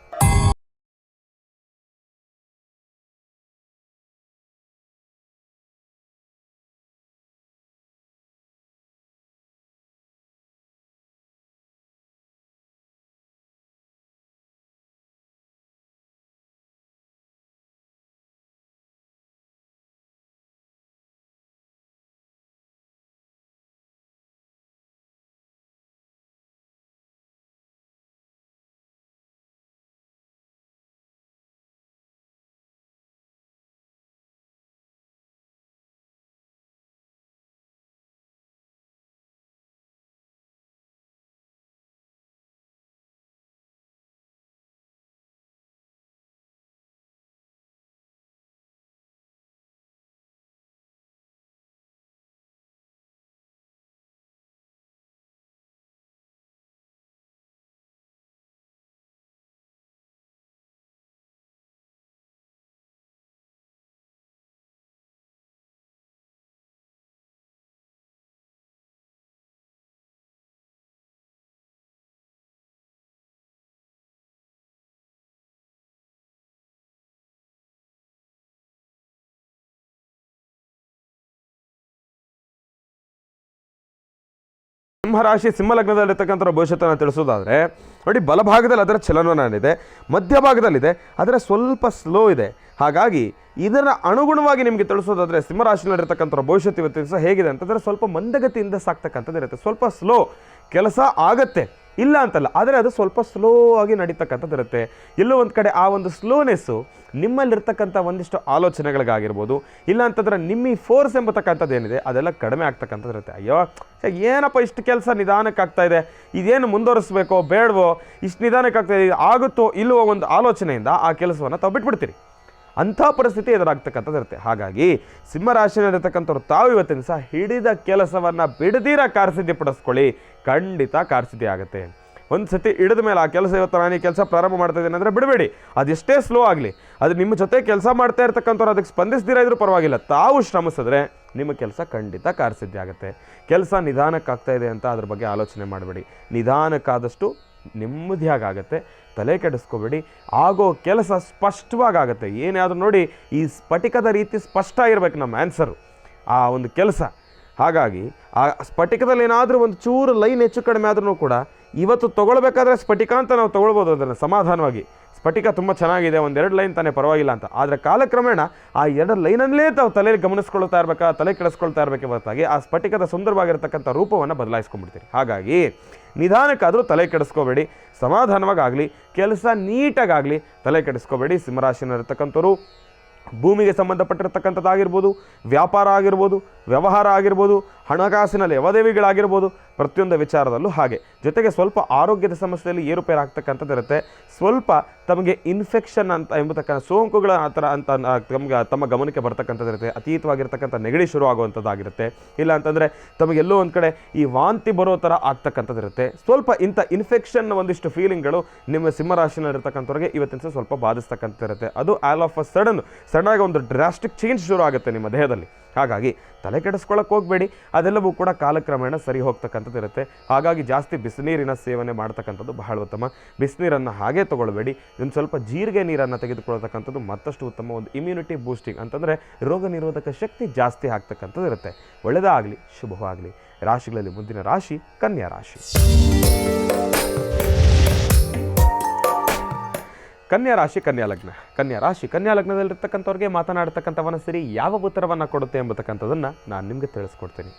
ಸಿಂಹರಾಶಿ, ಸಿಂಹಲಗ್ನದಲ್ಲಿರ್ತಕ್ಕಂಥ ಭವಿಷ್ಯತನ್ನು ತಿಳಿಸೋದಾದರೆ ನೋಡಿ, ಬಲಭಾಗದಲ್ಲಿ ಅದರ ಚಲನವಲನ ಇದೆ, ಮಧ್ಯಭಾಗದಲ್ಲಿದೆ, ಆದರೆ ಸ್ವಲ್ಪ ಸ್ಲೋ ಇದೆ. ಹಾಗಾಗಿ ಇದರ ಅನುಗುಣವಾಗಿ ನಿಮಗೆ ತಿಳಿಸೋದಾದರೆ ಸಿಂಹರಾಶಿನಲ್ಲಿರ್ತಕ್ಕಂಥ ಭವಿಷ್ಯತ್ತು ಇವತ್ತಿನ ದಿವಸ ಹೇಗಿದೆ ಅಂತಂದರೆ ಸ್ವಲ್ಪ ಮಂದಗತಿಯಿಂದ ಸಾಕ್ತಕ್ಕಂಥದ್ದು ಇರುತ್ತೆ. ಸ್ವಲ್ಪ ಸ್ಲೋ ಕೆಲಸ ಆಗತ್ತೆ, ಇಲ್ಲ ಅಂತಲ್ಲ, ಆದರೆ ಅದು ಸ್ವಲ್ಪ ಸ್ಲೋ ಆಗಿ ನಡೀತಕ್ಕಂಥದ್ದು ಇರುತ್ತೆ. ಎಲ್ಲೋ ಒಂದು ಕಡೆ ಆ ಒಂದು ಸ್ಲೋನೆಸ್ಸು ನಿಮ್ಮಲ್ಲಿರ್ತಕ್ಕಂಥ ಒಂದಿಷ್ಟು ಆಲೋಚನೆಗಳಿಗಾಗಿರ್ಬೋದು, ಇಲ್ಲ ಅಂತಂದರೆ ನಿಮ್ಮ ಈ ಫೋರ್ಸ್ ಎಂಬತಕ್ಕಂಥದ್ದು ಏನಿದೆ ಅದೆಲ್ಲ ಕಡಿಮೆ ಆಗ್ತಕ್ಕಂಥದ್ದು ಇರುತ್ತೆ. ಅಯ್ಯೋ ಏನಪ್ಪ ಇಷ್ಟು ಕೆಲಸ ನಿಧಾನಕ್ಕೆ ಆಗ್ತಾ ಇದೆ, ಇದೇನು ಮುಂದುವರಿಸ್ಬೇಕೋ ಬೇಡವೋ, ಇಷ್ಟು ನಿಧಾನಕ್ಕೆ ಆಗ್ತಾಯಿದೆ, ಆಗುತ್ತೋ ಇಲ್ಲವೋ ಒಂದು ಆಲೋಚನೆಯಿಂದ ಆ ಕೆಲಸವನ್ನು ತಾವು ಬಿಟ್ಬಿಡ್ತೀರಿ. ಅಂಥ ಪರಿಸ್ಥಿತಿ ಎದುರಾಗ್ತಕ್ಕಂಥದ್ದು ಇರುತ್ತೆ. ಹಾಗಾಗಿ ಸಿಂಹರಾಶಿಯಲ್ಲಿರ್ತಕ್ಕಂಥವ್ರು ತಾವು ಇವತ್ತಿನ ಸಹ ಹಿಡಿದ ಕೆಲಸವನ್ನು ಬಿಡದಿರ ಕಾರ್ಯಸಿದ್ಧಿ ಪಡಿಸ್ಕೊಳ್ಳಿ, ಖಂಡಿತ ಕಾರ್ಯಸಿದ್ಧಿ ಆಗುತ್ತೆ. ಒಂದು ಸತಿ ಹಿಡಿದ ಮೇಲೆ ಆ ಕೆಲಸ ಇವತ್ತು ನಾನು ಈ ಕೆಲಸ ಪ್ರಾರಂಭ ಮಾಡ್ತಾ ಇದ್ದೇನೆ ಅಂದರೆ ಬಿಡಬೇಡಿ, ಅದೆಷ್ಟೇ ಸ್ಲೋ ಆಗಲಿ, ಅದು ನಿಮ್ಮ ಜೊತೆ ಕೆಲಸ ಮಾಡ್ತಾ ಇರ್ತಕ್ಕಂಥವ್ರು ಅದಕ್ಕೆ ಸ್ಪಂದಿಸದಿರ ಇದ್ರೂ ಪರವಾಗಿಲ್ಲ, ತಾವು ಶ್ರಮಿಸಿದ್ರೆ ನಿಮ್ಮ ಕೆಲಸ ಖಂಡಿತ ಕಾರ್ಯಸಿದ್ಧಿ ಆಗುತ್ತೆ. ಕೆಲಸ ನಿಧಾನಕ್ಕಾಗ್ತಾ ಇದೆ ಅಂತ ಅದ್ರ ಬಗ್ಗೆ ಆಲೋಚನೆ ಮಾಡಬೇಡಿ, ನಿಧಾನಕ್ಕಾದಷ್ಟು ನೆಮ್ಮದಿಯಾಗುತ್ತೆ, ತಲೆ ಕೆಡಿಸ್ಕೋಬೇಡಿ, ಆಗೋ ಕೆಲಸ ಸ್ಪಷ್ಟವಾಗುತ್ತೆ. ಏನಾದರೂ ನೋಡಿ ಈ ಸ್ಫಟಿಕದ ರೀತಿ ಸ್ಪಷ್ಟ ಇರಬೇಕು ನಮ್ಮ ಆನ್ಸರು ಆ ಒಂದು ಕೆಲಸ. ಹಾಗಾಗಿ ಆ ಸ್ಫಟಿಕದಲ್ಲಿ ಏನಾದರೂ ಒಂದು ಚೂರು ಲೈನ್ ಹೆಚ್ಚು ಕಡಿಮೆ ಆದ್ರೂ ಕೂಡ ಇವತ್ತು ತೊಗೊಳ್ಬೇಕಾದ್ರೆ ಸ್ಫಟಿಕ ಅಂತ ನಾವು ತೊಗೊಳ್ಬೋದು, ಅದನ್ನು ಸಮಾಧಾನವಾಗಿ. ಸ್ಫಟಿಕ ತುಂಬ ಚೆನ್ನಾಗಿದೆ, ಒಂದೆರಡು ಲೈನ್ ತಾನೇ ಪರವಾಗಿಲ್ಲ ಅಂತ. ಆದರೆ ಕಾಲಕ್ರಮೇಣ ಆ ಎರಡು ಲೈನಲ್ಲೇ ತಾವು ತಲೆಯಲ್ಲಿ ಗಮನಿಸ್ಕೊಳ್ತಾ ಇರಬೇಕಾ, ತಲೆ ಕೆಡಿಸ್ಕೊಳ್ತಾ ಇರಬೇಕೆ ಹೊರತಾಗಿ ಆ ಸ್ಫಟಿಕದ ಸುಂದರವಾಗಿರ್ತಕ್ಕಂಥ ರೂಪವನ್ನು ಬದಲಾಯಿಸ್ಕೊಂಡ್ಬಿಡ್ತೀರಿ. ಹಾಗಾಗಿ ನಿಧಾನಕ್ಕಾದರೂ ತಲೆ ಕೆಡಿಸ್ಕೋಬೇಡಿ, ಸಮಾಧಾನವಾಗಲಿ, ಕೆಲಸ ನೀಟಾಗಲಿ, ತಲೆ ಕೆಡಿಸ್ಕೋಬೇಡಿ. ಸಿಂಹರಾಶಿನಲ್ಲಿರ್ತಕ್ಕಂಥವ್ರು ಭೂಮಿಗೆ ಸಂಬಂಧಪಟ್ಟಿರ್ತಕ್ಕಂಥದ್ದಾಗಿರ್ಬೋದು, ವ್ಯಾಪಾರ ಆಗಿರ್ಬೋದು, ವ್ಯವಹಾರ ಆಗಿರ್ಬೋದು, ಹಣಕಾಸಿನ ಲೇವಾದೇವಿಗಳಾಗಿರ್ಬೋದು, ಪ್ರತಿಯೊಂದು ವಿಚಾರದಲ್ಲೂ ಹಾಗೆ. ಜೊತೆಗೆ ಸ್ವಲ್ಪ ಆರೋಗ್ಯದ ಸಮಸ್ಯೆಯಲ್ಲಿ ಏರುಪೇರು ಆಗ್ತಕ್ಕಂಥದ್ದು ಇರುತ್ತೆ. ಸ್ವಲ್ಪ ತಮಗೆ ಇನ್ಫೆಕ್ಷನ್ ಅಂತ ಎಂಬತಕ್ಕಂಥ ಸೋಂಕುಗಳ ಆ ಥರ ಅಂತ ತಮ್ಮ ಗಮನಕ್ಕೆ ಬರ್ತಕ್ಕಂಥದ್ದು ಇರುತ್ತೆ. ಅತೀತವಾಗಿರ್ತಕ್ಕಂಥ ನೆಗಡಿ ಶುರು ಆಗುವಂಥದ್ದಾಗಿರುತ್ತೆ. ಇಲ್ಲ ಅಂತಂದರೆ ತಮಗೆಲ್ಲೋ ಒಂದು ಕಡೆ ಈ ವಾಂತಿ ಬರೋ ಥರ ಆಗ್ತಕ್ಕಂಥದ್ದು ಇರುತ್ತೆ. ಸ್ವಲ್ಪ ಇಂಥ ಇನ್ಫೆಕ್ಷನ್ ಒಂದಿಷ್ಟು ಫೀಲಿಂಗ್ಗಳು ನಿಮ್ಮ ಸಿಂಹರಾಶಿನಲ್ಲಿರ್ತಕ್ಕಂಥವ್ರಿಗೆ ಇವತ್ತಿನ ಸ್ವಲ್ಪ ಬಾಧಿಸ್ತಕ್ಕಂಥ ಇರುತ್ತೆ. ಅದು ಆಲ್ ಆಫ್ ಅ ಸಡನ್ನಾಗಿ ಒಂದು ಡ್ರಾಸ್ಟಿಕ್ ಚೇಂಜ್ ಶುರು ಆಗುತ್ತೆ ನಿಮ್ಮ ದೇಹದಲ್ಲಿ. ಹಾಗಾಗಿ ತಲೆ ಕೆಡಿಸ್ಕೊಳ್ಳೋಕೆ ಹೋಗಬೇಡಿ, ಅದೆಲ್ಲವೂ ಕೂಡ ಕಾಲಕ್ರಮೇಣ ಸರಿ ಹೋಗ್ತಕ್ಕಂಥದ್ದು ಇರುತ್ತೆ. ಹಾಗಾಗಿ ಜಾಸ್ತಿ ಬಿಸಿನೀರಿನ ಸೇವನೆ ಮಾಡ್ತಕ್ಕಂಥದ್ದು ಬಹಳ ಉತ್ತಮ. ಬಿಸಿನೀರನ್ನು ಹಾಗೆ ತೊಗೊಳ್ಬೇಡಿ, ಒಂದು ಸ್ವಲ್ಪ ಜೀರಿಗೆ ನೀರನ್ನು ತೆಗೆದುಕೊಳ್ತಕ್ಕಂಥದ್ದು ಮತ್ತಷ್ಟು ಉತ್ತಮ. ಒಂದು ಇಮ್ಯುನಿಟಿ ಬೂಸ್ಟಿಂಗ್ ಅಂತಂದರೆ ರೋಗ ನಿರೋಧಕ ಶಕ್ತಿ ಜಾಸ್ತಿ ಆಗ್ತಕ್ಕಂಥದ್ದು ಇರುತ್ತೆ. ಒಳ್ಳೆಯದಾಗಲಿ, ಶುಭವಾಗಲಿ. ರಾಶಿಗಳಲ್ಲಿ ಮುಂದಿನ ರಾಶಿ ಕನ್ಯಾ ರಾಶಿ. ಕನ್ಯಾ ರಾಶಿ ಕನ್ಯಾ ಲಗ್ನ. ಕನ್ಯಾ ರಾಶಿ ಕನ್ಯಾ ಲಗ್ನದಲ್ಲಿರ್ತಕ್ಕಂಥವ್ರಿಗೆ ಮಾತನಾಡ್ತಕ್ಕಂಥ ಮನಸ್ಸಿರಿ ಯಾವ ಉತ್ತರವನ್ನು ಕೊಡುತ್ತೆ ಎಂಬತಕ್ಕಂಥದ್ದನ್ನು ನಾನು ನಿಮಗೆ ತಿಳಿಸ್ಕೊಡ್ತೀನಿ.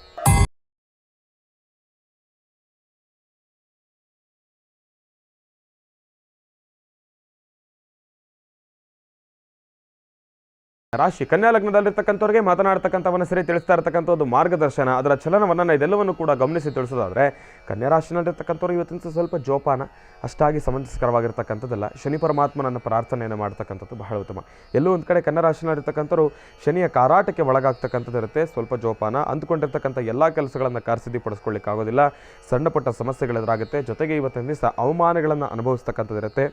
ರಾಶಿ ಕನ್ಯಾ ಲಗ್ನದಲ್ಲಿರ್ತಕ್ಕಂಥವ್ರಿಗೆ ಮಾತನಾಡ್ತಕ್ಕಂಥ ಮನಸ್ಸರಿ ತಿಳಿಸ್ತಾ ಇರ್ತಕ್ಕಂಥ ಒಂದು ಮಾರ್ಗದರ್ಶನ, ಅದರ ಚಲನವನ್ನು ಇದೆಲ್ಲವನ್ನು ಕೂಡ ಗಮನಿಸಿ ತಿಳಿಸೋದಾದರೆ, ಕನ್ಯಾ ರಾಶಿನಲ್ಲಿರ್ತಕ್ಕಂಥವ್ರು ಇವತ್ತಿನ ಸ್ವಲ್ಪ ಜೋಪಾನ, ಅಷ್ಟಾಗಿ ಸಮಂಜಸಕರವಾಗಿರ್ತಕ್ಕಂಥದ್ದಲ್ಲ. ಶನಿ ಪರಮಾತ್ಮನನ್ನು ಪ್ರಾರ್ಥನೆಯನ್ನು ಮಾಡ್ತಕ್ಕಂಥದ್ದು ಬಹಳ ಉತ್ತಮ. ಎಲ್ಲೂ ಒಂದು ಕಡೆ ಕನ್ಯಾ ರಾಶಿನಲ್ಲಿರ್ತಕ್ಕಂಥವ್ರು ಶನಿಯ ಕಾರಾಟಕ್ಕೆ ಒಳಗಾಗ್ತಕ್ಕಂಥದ್ದು ಇರುತ್ತೆ. ಸ್ವಲ್ಪ ಜೋಪಾನ, ಅಂದ್ಕೊಂಡಿರ್ತಕ್ಕಂಥ ಎಲ್ಲ ಕೆಲಸಗಳನ್ನು ಕಾರ್ಯಸಿದ್ಧಿ ಪಡಿಸ್ಕೊಳ್ಳಿಕ್ಕಾಗೋದಿಲ್ಲ. ಸಣ್ಣ ಪುಟ್ಟ ಸಮಸ್ಯೆಗಳೆದುರಾಗುತ್ತೆ. ಜೊತೆಗೆ ಇವತ್ತಿನ ದಿವಸ ಅವಮಾನಗಳನ್ನು ಅನುಭವಿಸ್ತಕ್ಕಂಥದ್ದಿರುತ್ತೆ.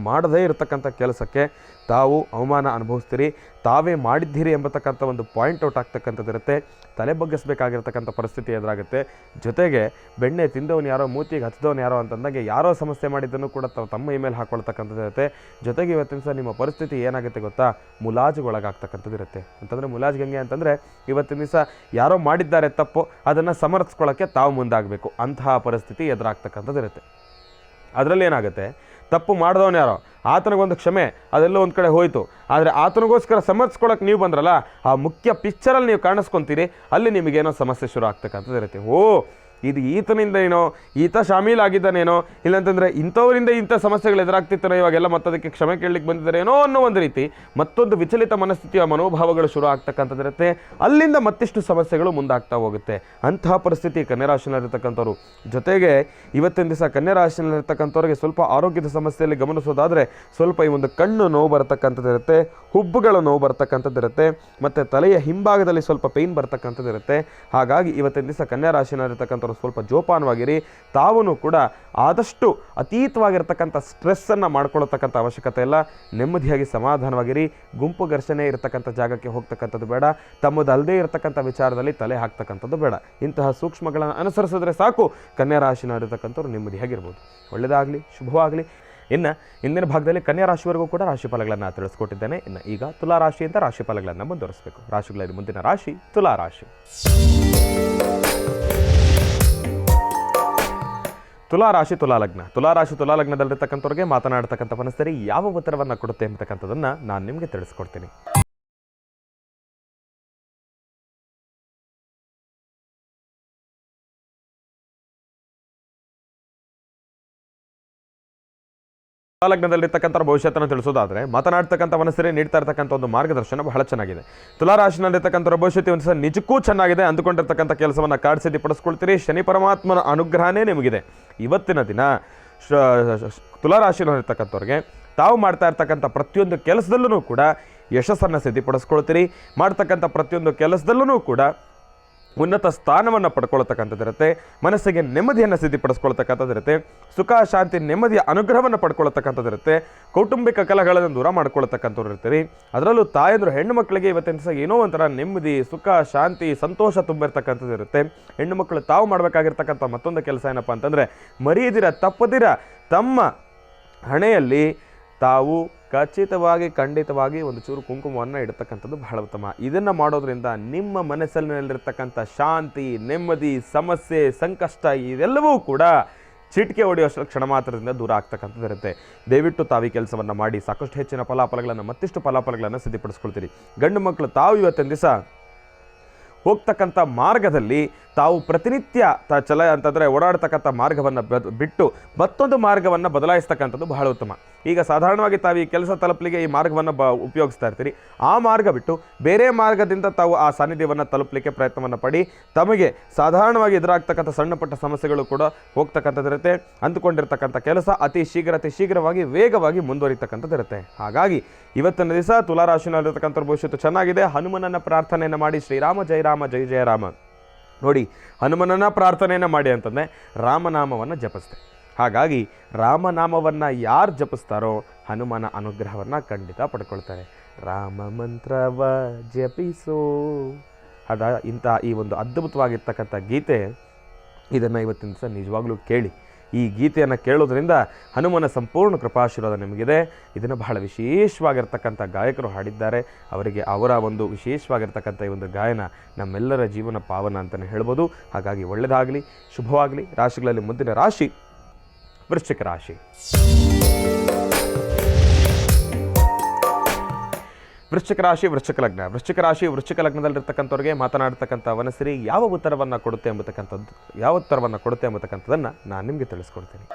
ಮಾಡದೇ ಇರತಕ್ಕಂಥ ಕೆಲಸಕ್ಕೆ ತಾವು ಅವಮಾನ ಅನುಭವಿಸ್ತೀರಿ, ತಾವೇ ಮಾಡಿದ್ದೀರಿ ಎಂಬತಕ್ಕಂಥ ಒಂದು ಪಾಯಿಂಟ್ ಔಟ್ ಆಗ್ತಕ್ಕಂಥದ್ದಿರುತ್ತೆ. ತಲೆ ಬಗ್ಗಿಸಬೇಕಾಗಿರ್ತಕ್ಕಂಥ ಪರಿಸ್ಥಿತಿ ಎದುರಾಗುತ್ತೆ. ಜೊತೆಗೆ ಬೆಣ್ಣೆ ತಿಂದವನು ಯಾರೋ, ಮೂತಿಗೆ ಹತ್ತಿದವನು ಯಾರೋ ಅಂತಂದಾಗೆ ಯಾರೋ ಸಮಸ್ಯೆ ಮಾಡಿದ್ದನ್ನು ಕೂಡ ತಮ್ಮ ಇಮೇಲೆ ಹಾಕ್ಕೊಳ್ತಕ್ಕಂಥದ್ದಿರುತ್ತೆ. ಜೊತೆಗೆ ಇವತ್ತಿನ ಸಹ ನಿಮ್ಮ ಪರಿಸ್ಥಿತಿ ಏನಾಗುತ್ತೆ ಗೊತ್ತಾ, ಮುಲಾಜುಗೊಳಗಾಗ್ತಕ್ಕಂಥದ್ದಿರುತ್ತೆ. ಅಂತಂದರೆ ಮುಲಾಜು ಹೆಂಗೆ ಅಂತಂದರೆ, ಇವತ್ತಿನ ದಿವಸ ಯಾರೋ ಮಾಡಿದ್ದಾರೆ ತಪ್ಪು, ಅದನ್ನು ಸಮರ್ಥಿಸ್ಕೊಳ್ಳೋಕ್ಕೆ ತಾವು ಮುಂದಾಗಬೇಕು, ಅಂತಹ ಪರಿಸ್ಥಿತಿ ಎದುರಾಗ್ತಕ್ಕಂಥದ್ದಿರುತ್ತೆ. ಅದರಲ್ಲಿ ಏನಾಗುತ್ತೆ, ತಪ್ಪು ಮಾಡಿದವನು ಯಾರೋ, ಆತನಿಗೊಂದು ಕ್ಷಮೆ, ಅದೆಲ್ಲೋ ಒಂದು ಕಡೆ ಹೋಯಿತು. ಆದರೆ ಆತನಿಗೋಸ್ಕರ ಸಮರ್ಥಿಸ್ಕೊಳ್ಳೋಕೆ ನೀವು ಬಂದ್ರಲ್ಲ, ಆ ಮುಖ್ಯ ಪಿಕ್ಚರಲ್ಲಿ ನೀವು ಕಾಣಿಸ್ಕೊತೀರಿ, ಅಲ್ಲಿ ನಿಮಗೇನೋ ಸಮಸ್ಯೆ ಶುರು ಆಗ್ತಕ್ಕಂಥದ್ದು ಇರುತ್ತೆ. ಇದು ಈತನಿಂದ ಏನೋ, ಈತ ಶಾಮೀಲಾಗಿದ್ದಾನೇನೋ, ಇಲ್ಲಾಂತಂದರೆ ಇಂಥವರಿಂದ ಇಂಥ ಸಮಸ್ಯೆಗಳು ಎದುರಾಗ್ತಿತ್ತಾನೋ, ಇವಾಗೆಲ್ಲ ಮತ್ತದಕ್ಕೆ ಕ್ಷಮೆ ಕೇಳಲಿಕ್ಕೆ ಬಂದಿದ್ದಾರೇನೋ ಅನ್ನೋ ಒಂದು ರೀತಿ ಮತ್ತೊಂದು ವಿಚಲಿತ ಮನಸ್ಥಿತಿಯ ಮನೋಭಾವಗಳು ಶುರು ಆಗ್ತಕ್ಕಂಥದ್ದಿರುತ್ತೆ. ಅಲ್ಲಿಂದ ಮತ್ತಿಷ್ಟು ಸಮಸ್ಯೆಗಳು ಮುಂದಾಗ್ತಾ ಹೋಗುತ್ತೆ. ಅಂತಹ ಪರಿಸ್ಥಿತಿ ಕನ್ಯಾ ರಾಶಿನಲ್ಲಿರ್ತಕ್ಕಂಥವ್ರು. ಜೊತೆಗೆ ಇವತ್ತಿನ ದಿವಸ ಕನ್ಯಾ ರಾಶಿನಲ್ಲಿರ್ತಕ್ಕಂಥವ್ರಿಗೆ ಸ್ವಲ್ಪ ಆರೋಗ್ಯದ ಸಮಸ್ಯೆಯಲ್ಲಿ ಗಮನಿಸೋದಾದರೆ, ಸ್ವಲ್ಪ ಈ ಒಂದು ಕಣ್ಣು ನೋವು ಬರ್ತಕ್ಕಂಥದ್ದಿರುತ್ತೆ, ಹುಬ್ಬುಗಳು ನೋವು ಬರ್ತಕ್ಕಂಥದ್ದಿರುತ್ತೆ, ಮತ್ತು ತಲೆಯ ಹಿಂಭಾಗದಲ್ಲಿ ಸ್ವಲ್ಪ ಪೇಯ್ನ್ ಬರ್ತಕ್ಕಂಥದ್ದಿರುತ್ತೆ. ಹಾಗಾಗಿ ಇವತ್ತಿನ ದಿವಸ ಕನ್ಯಾ ರಾಶಿನಲ್ಲಿರ್ತಕ್ಕಂಥವ್ರು ಸ್ವಲ್ಪ ಜೋಪಾನವಾಗಿರಿ. ತಾವೂ ಕೂಡ ಆದಷ್ಟು ಅತೀತವಾಗಿರ್ತಕ್ಕಂಥ ಸ್ಟ್ರೆಸ್ಸನ್ನು ಮಾಡ್ಕೊಳ್ಳತಕ್ಕಂಥ ಅವಶ್ಯಕತೆ ಇಲ್ಲ. ನೆಮ್ಮದಿಯಾಗಿ ಸಮಾಧಾನವಾಗಿರಿ. ಗುಂಪು ಘರ್ಷಣೆ ಇರತಕ್ಕಂಥ ಜಾಗಕ್ಕೆ ಹೋಗ್ತಕ್ಕಂಥದ್ದು ಬೇಡ. ತಮ್ಮದಲ್ಲದೇ ಇರತಕ್ಕಂಥ ವಿಚಾರದಲ್ಲಿ ತಲೆ ಹಾಕ್ತಕ್ಕಂಥದ್ದು ಬೇಡ. ಇಂತಹ ಸೂಕ್ಷ್ಮಗಳನ್ನು ಅನುಸರಿಸಿದ್ರೆ ಸಾಕು, ಕನ್ಯಾ ರಾಶಿನಲ್ಲಿರ್ತಕ್ಕಂಥವ್ರು ನೆಮ್ಮದಿಯಾಗಿರ್ಬೋದು. ಒಳ್ಳೆಯದಾಗಲಿ, ಶುಭವಾಗಲಿ. ಇನ್ನು ಇಂದಿನ ಭಾಗದಲ್ಲಿ ಕನ್ಯಾ ರಾಶಿವರೆಗೂ ಕೂಡ ರಾಶಿಫಲಗಳನ್ನು ತಿಳಿಸ್ಕೊಟ್ಟಿದ್ದೇನೆ. ಇನ್ನು ಈಗ ತುಲಾ ರಾಶಿಯಿಂದ ರಾಶಿಫಲಗಳನ್ನು ಮುಂದುವರಿಸಬೇಕು. ರಾಶಿಗಳಲ್ಲಿ ಮುಂದಿನ ರಾಶಿ ತುಲಾ ರಾಶಿ. ತುಲಾ ರಾಶಿ ತುಲಾ ಲಗ್ನ. ತುಲಾ ರಾಶಿ ತುಲಾ ಲಗ್ನದಲ್ಲಿರ್ತಕ್ಕಂಥವ್ರಿಗೆ ಮಾತನಾಡ್ತಕ್ಕಂಥ ಮನಸ್ಸರಿ ಯಾವ ಉತ್ತರವನ್ನು ಕೊಡುತ್ತೆ ಅಂತಕ್ಕಂಥದ್ದನ್ನು ನಾನು ನಿಮಗೆ ತಿಳಿಸ್ಕೊಡ್ತೀನಿ. ಲಗ್ನದಲ್ಲಿರ್ತಕ್ಕಂಥ ಭವಿಷ್ಯತನ್ನು ತಿಳಿಸೋದಾದರೆ, ಮಾತನಾಡ್ತಕ್ಕಂಥ ಮನಸ್ಸರಿ ನೀಡ್ತಾ ಇರ್ತಕ್ಕಂಥ ಒಂದು ಮಾರ್ಗದರ್ಶನ ಬಹಳ ಚೆನ್ನಾಗಿದೆ. ತುಲಾ ರಾಶಿನಲ್ಲಿರ್ತಕ್ಕಂಥ ಭವಿಷ್ಯತ್ತು ಒಂದು ಸಹ ನಿಜಕ್ಕೂ ಚೆನ್ನಾಗಿದೆ. ಅಂದುಕೊಂಡಿರ್ತಕ್ಕಂಥ ಕೆಲಸವನ್ನು ಕಾರ್ಯಸಿದ್ಧಿ ಪಡಿಸ್ಕೊಳ್ತೀರಿ. ಶನಿ ಪರಮಾತ್ಮನ ಅನುಗ್ರಹನೇ ನಿಮಗಿದೆ. ಇವತ್ತಿನ ದಿನ ತುಲಾ ರಾಶಿನಲ್ಲಿರ್ತಕ್ಕಂಥವ್ರಿಗೆ ತಾವು ಮಾಡ್ತಾ ಇರ್ತಕ್ಕಂಥ ಪ್ರತಿಯೊಂದು ಕೆಲಸದಲ್ಲೂ ಕೂಡ ಯಶಸ್ಸನ್ನು ಸಿದ್ಧಿಪಡಿಸ್ಕೊಳ್ತೀರಿ. ಮಾಡ್ತಕ್ಕಂಥ ಪ್ರತಿಯೊಂದು ಕೆಲಸದಲ್ಲೂ ಕೂಡ ಉನ್ನತ ಸ್ಥಾನವನ್ನು ಪಡ್ಕೊಳ್ತಕ್ಕಂಥದ್ದಿರುತ್ತೆ. ಮನಸ್ಸಿಗೆ ನೆಮ್ಮದಿಯನ್ನು ಸಿದ್ಧಿಪಡಿಸ್ಕೊಳ್ತಕ್ಕಂಥದ್ದಿರುತ್ತೆ. ಸುಖ ಶಾಂತಿ ನೆಮ್ಮದಿಯ ಅನುಗ್ರಹವನ್ನು ಪಡ್ಕೊಳ್ತಕ್ಕಂಥದ್ದಿರುತ್ತೆ. ಕೌಟುಂಬಿಕ ಕಲಹಗಳನ್ನು ದೂರ ಮಾಡ್ಕೊಳ್ತಕ್ಕಂಥವ್ರು ಇರ್ತೀರಿ. ಅದರಲ್ಲೂ ತಾಯಂದ್ರು ಹೆಣ್ಣು ಮಕ್ಕಳಿಗೆ ಇವತ್ತಿನ ದಿವಸ ಏನೋ ಒಂಥರ ನೆಮ್ಮದಿ, ಸುಖ, ಶಾಂತಿ, ಸಂತೋಷ ತುಂಬಿರ್ತಕ್ಕಂಥದ್ದು ಇರುತ್ತೆ. ಹೆಣ್ಣು ಮಕ್ಕಳು ತಾವು ಮಾಡಬೇಕಾಗಿರ್ತಕ್ಕಂಥ ಮತ್ತೊಂದು ಕೆಲಸ ಏನಪ್ಪ ಅಂತಂದರೆ, ಮರೆಯದಿರ ತಪ್ಪದಿರ ತಮ್ಮ ಹಣೆಯಲ್ಲಿ ತಾವು ಖಂಡಿತವಾಗಿ ಒಂದು ಚೂರು ಕುಂಕುಮವನ್ನು ಇಡತಕ್ಕಂಥದ್ದು ಬಹಳ ಉತ್ತಮ. ಇದನ್ನು ಮಾಡೋದ್ರಿಂದ ನಿಮ್ಮ ಮನಸ್ಸಿನಲ್ಲಿರ್ತಕ್ಕಂಥ ಶಾಂತಿ, ನೆಮ್ಮದಿ, ಸಮಸ್ಯೆ, ಸಂಕಷ್ಟ ಇದೆಲ್ಲವೂ ಕೂಡ ಚಿಟಿಕೆ ಹೊಡೆಯುವಷ್ಟು ಕ್ಷಣ ಮಾತ್ರದಿಂದ ದೂರ ಆಗ್ತಕ್ಕಂಥದ್ದು ಇರುತ್ತೆ. ದಯವಿಟ್ಟು ತಾವು ಈ ಕೆಲಸವನ್ನು ಮಾಡಿ ಸಾಕಷ್ಟು ಹೆಚ್ಚಿನ ಫಲಾಫಲಗಳನ್ನು, ಮತ್ತಿಷ್ಟು ಫಲಾಫಲಗಳನ್ನು ಸಿದ್ಧಪಡಿಸ್ಕೊಳ್ತೀರಿ. ಗಂಡು ಮಕ್ಕಳು ತಾವು ಇವತ್ತಿನ ದಿವಸ ಹೋಗ್ತಕ್ಕಂಥ ಮಾರ್ಗದಲ್ಲಿ ತಾವು ಪ್ರತಿನಿತ್ಯ ಅಂತಂದರೆ ಓಡಾಡ್ತಕ್ಕಂಥ ಮಾರ್ಗವನ್ನು ಬಿಟ್ಟು ಮತ್ತೊಂದು ಮಾರ್ಗವನ್ನು ಬದಲಾಯಿಸ್ತಕ್ಕಂಥದ್ದು ಬಹಳ ಉತ್ತಮ. ಈಗ ಸಾಧಾರಣವಾಗಿ ತಾವು ಈ ಕೆಲಸ ತಲುಪಲಿಕ್ಕೆ ಈ ಮಾರ್ಗವನ್ನು ಉಪಯೋಗಿಸ್ತಾ ಇರ್ತೀರಿ. ಆ ಮಾರ್ಗ ಬಿಟ್ಟು ಬೇರೆ ಮಾರ್ಗದಿಂದ ತಾವು ಆ ಸಾನ್ನಿಧ್ಯವನ್ನು ತಲುಪಲಿಕ್ಕೆ ಪ್ರಯತ್ನವನ್ನು ಪಡಿ. ತಮಗೆ ಸಾಧಾರಣವಾಗಿ ಎದುರಾಗ್ತಕ್ಕಂಥ ಸಣ್ಣ ಪಟ್ಟ ಸಮಸ್ಯೆಗಳು ಕೂಡ ಹೋಗ್ತಕ್ಕಂಥದ್ದಿರುತ್ತೆ. ಅಂದುಕೊಂಡಿರ್ತಕ್ಕಂಥ ಕೆಲಸ ಅತಿ ಶೀಘ್ರವಾಗಿ ವೇಗವಾಗಿ ಮುಂದುವರಿತಕ್ಕಂಥದ್ದಿರುತ್ತೆ. ಹಾಗಾಗಿ ಇವತ್ತಿನ ದಿವಸ ತುಲಾರಾಶಿನಲ್ಲಿರ್ತಕ್ಕಂಥ ಭವಿಷ್ಯತ್ತು ಚೆನ್ನಾಗಿದೆ. ಹನುಮನನ್ನ ಪ್ರಾರ್ಥನೆಯನ್ನು ಮಾಡಿ, ಶ್ರೀರಾಮ ಜಯ ರಾಮ ಜಯ ಜಯ ರಾಮ. ನೋಡಿ, ಹನುಮನನ್ನ ಪ್ರಾರ್ಥನೆಯನ್ನು ಮಾಡಿ ಅಂತಂದರೆ ರಾಮನಾಮವನ್ನು ಜಪಿಸ್ತೆ. ಹಾಗಾಗಿ ರಾಮನಾಮವನ್ನು ಯಾರು ಜಪಿಸ್ತಾರೋ ಹನುಮನ ಅನುಗ್ರಹವನ್ನು ಖಂಡಿತ ಪಡ್ಕೊಳ್ತಾರೆ. ರಾಮ ಮಂತ್ರವ ಜಪಿಸೋ ಇಂಥ ಈ ಒಂದು ಅದ್ಭುತವಾಗಿರ್ತಕ್ಕಂಥ ಗೀತೆ, ಇದನ್ನು ಇವತ್ತಿನ ದಿವಸ ನಿಜವಾಗ್ಲೂ ಕೇಳಿ. ಈ ಗೀತೆಯನ್ನು ಕೇಳೋದ್ರಿಂದ ಹನುಮನ ಸಂಪೂರ್ಣ ಕೃಪಾಶೀರ್ವಾದ ನಿಮಗಿದೆ. ಇದನ್ನು ಬಹಳ ವಿಶೇಷವಾಗಿರ್ತಕ್ಕಂಥ ಗಾಯಕರು ಹಾಡಿದ್ದಾರೆ. ಅವರಿಗೆ ಅವರ ಒಂದು ವಿಶೇಷವಾಗಿರ್ತಕ್ಕಂಥ ಈ ಒಂದು ಗಾಯನ ನಮ್ಮೆಲ್ಲರ ಜೀವನ ಪಾವನ ಅಂತಲೇ ಹೇಳ್ಬೋದು. ಹಾಗಾಗಿ ಒಳ್ಳೆಯದಾಗಲಿ, ಶುಭವಾಗಲಿ. ರಾಶಿಗಳಲ್ಲಿ ಮುಂದಿನ ರಾಶಿ ವೃಶ್ಚಿಕ ರಾಶಿ. ವೃಶ್ಚಿಕ ರಾಶಿ ವೃಶ್ಚಿಕ ಲಗ್ನದಲ್ಲಿರ್ತಕ್ಕಂಥವ್ರಿಗೆ ಮಾತನಾಡ್ತಕ್ಕಂಥ ವನಸಿರಿ ಯಾವ ಉತ್ತರವನ್ನು ಕೊಡುತ್ತೆ ಎಂಬತಕ್ಕಂಥದ್ದನ್ನು ನಾನು ನಿಮಗೆ ತಿಳಿಸ್ಕೊಡ್ತೀನಿ.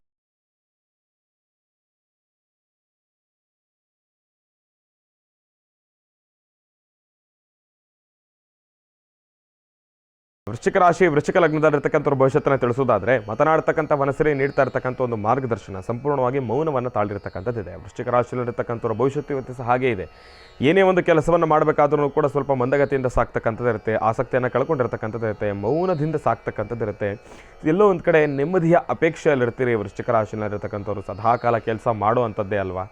ವೃಶ್ಚಿಕ ಲಗ್ನದಲ್ಲಿರ್ತಕ್ಕಂಥವ್ರ ಭವಿಷ್ಯತ್ತನ್ನು ತಿಳಿಸೋದಾದರೆ, ಮಾತನಾಡ್ತಕ್ಕಂಥ ವನಸರಿ ನೀಡ್ತಾ ಇರ್ತಕ್ಕಂಥ ಒಂದು ಮಾರ್ಗದರ್ಶನ ಸಂಪೂರ್ಣವಾಗಿ ಮೌನವನ್ನು ತಾಳಿರ್ತಕ್ಕಂಥದ್ದಿದೆ. ವೃಶ್ಚಿಕ ರಾಶಿಯಲ್ಲಿರ್ತಕ್ಕಂಥವ್ರ ಭವಿಷ್ಯತ್ತು ಇವತ್ತು ಸಹ ಹಾಗೇ ಇದೆ. ಏನೇ ಒಂದು ಕೆಲಸವನ್ನು ಮಾಡಬೇಕಾದ್ರೂ ಕೂಡ ಸ್ವಲ್ಪ ಮಂದಗತಿಯಿಂದ ಸಾಕ್ತಕ್ಕಂಥದ್ದಿರುತ್ತೆ. ಆಸಕ್ತಿಯನ್ನು ಕಳ್ಕೊಂಡಿರ್ತಕ್ಕಂಥದ್ದಿರುತ್ತೆ. ಮೌನದಿಂದ ಸಾಕ್ತಕ್ಕಂಥದ್ದಿರುತ್ತೆ. ಎಲ್ಲೋ ಒಂದು ಕಡೆ ನೆಮ್ಮದಿಯ ಅಪೇಕ್ಷೆಯಲ್ಲಿರ್ತೀರಿ. ವೃಶ್ಚಿಕ ರಾಶಿಯಲ್ಲಿರ್ತಕ್ಕಂಥವ್ರು ಸದಾಕಾಲ ಕೆಲಸ ಮಾಡುವಂಥದ್ದೇ ಅಲ್ವಾ,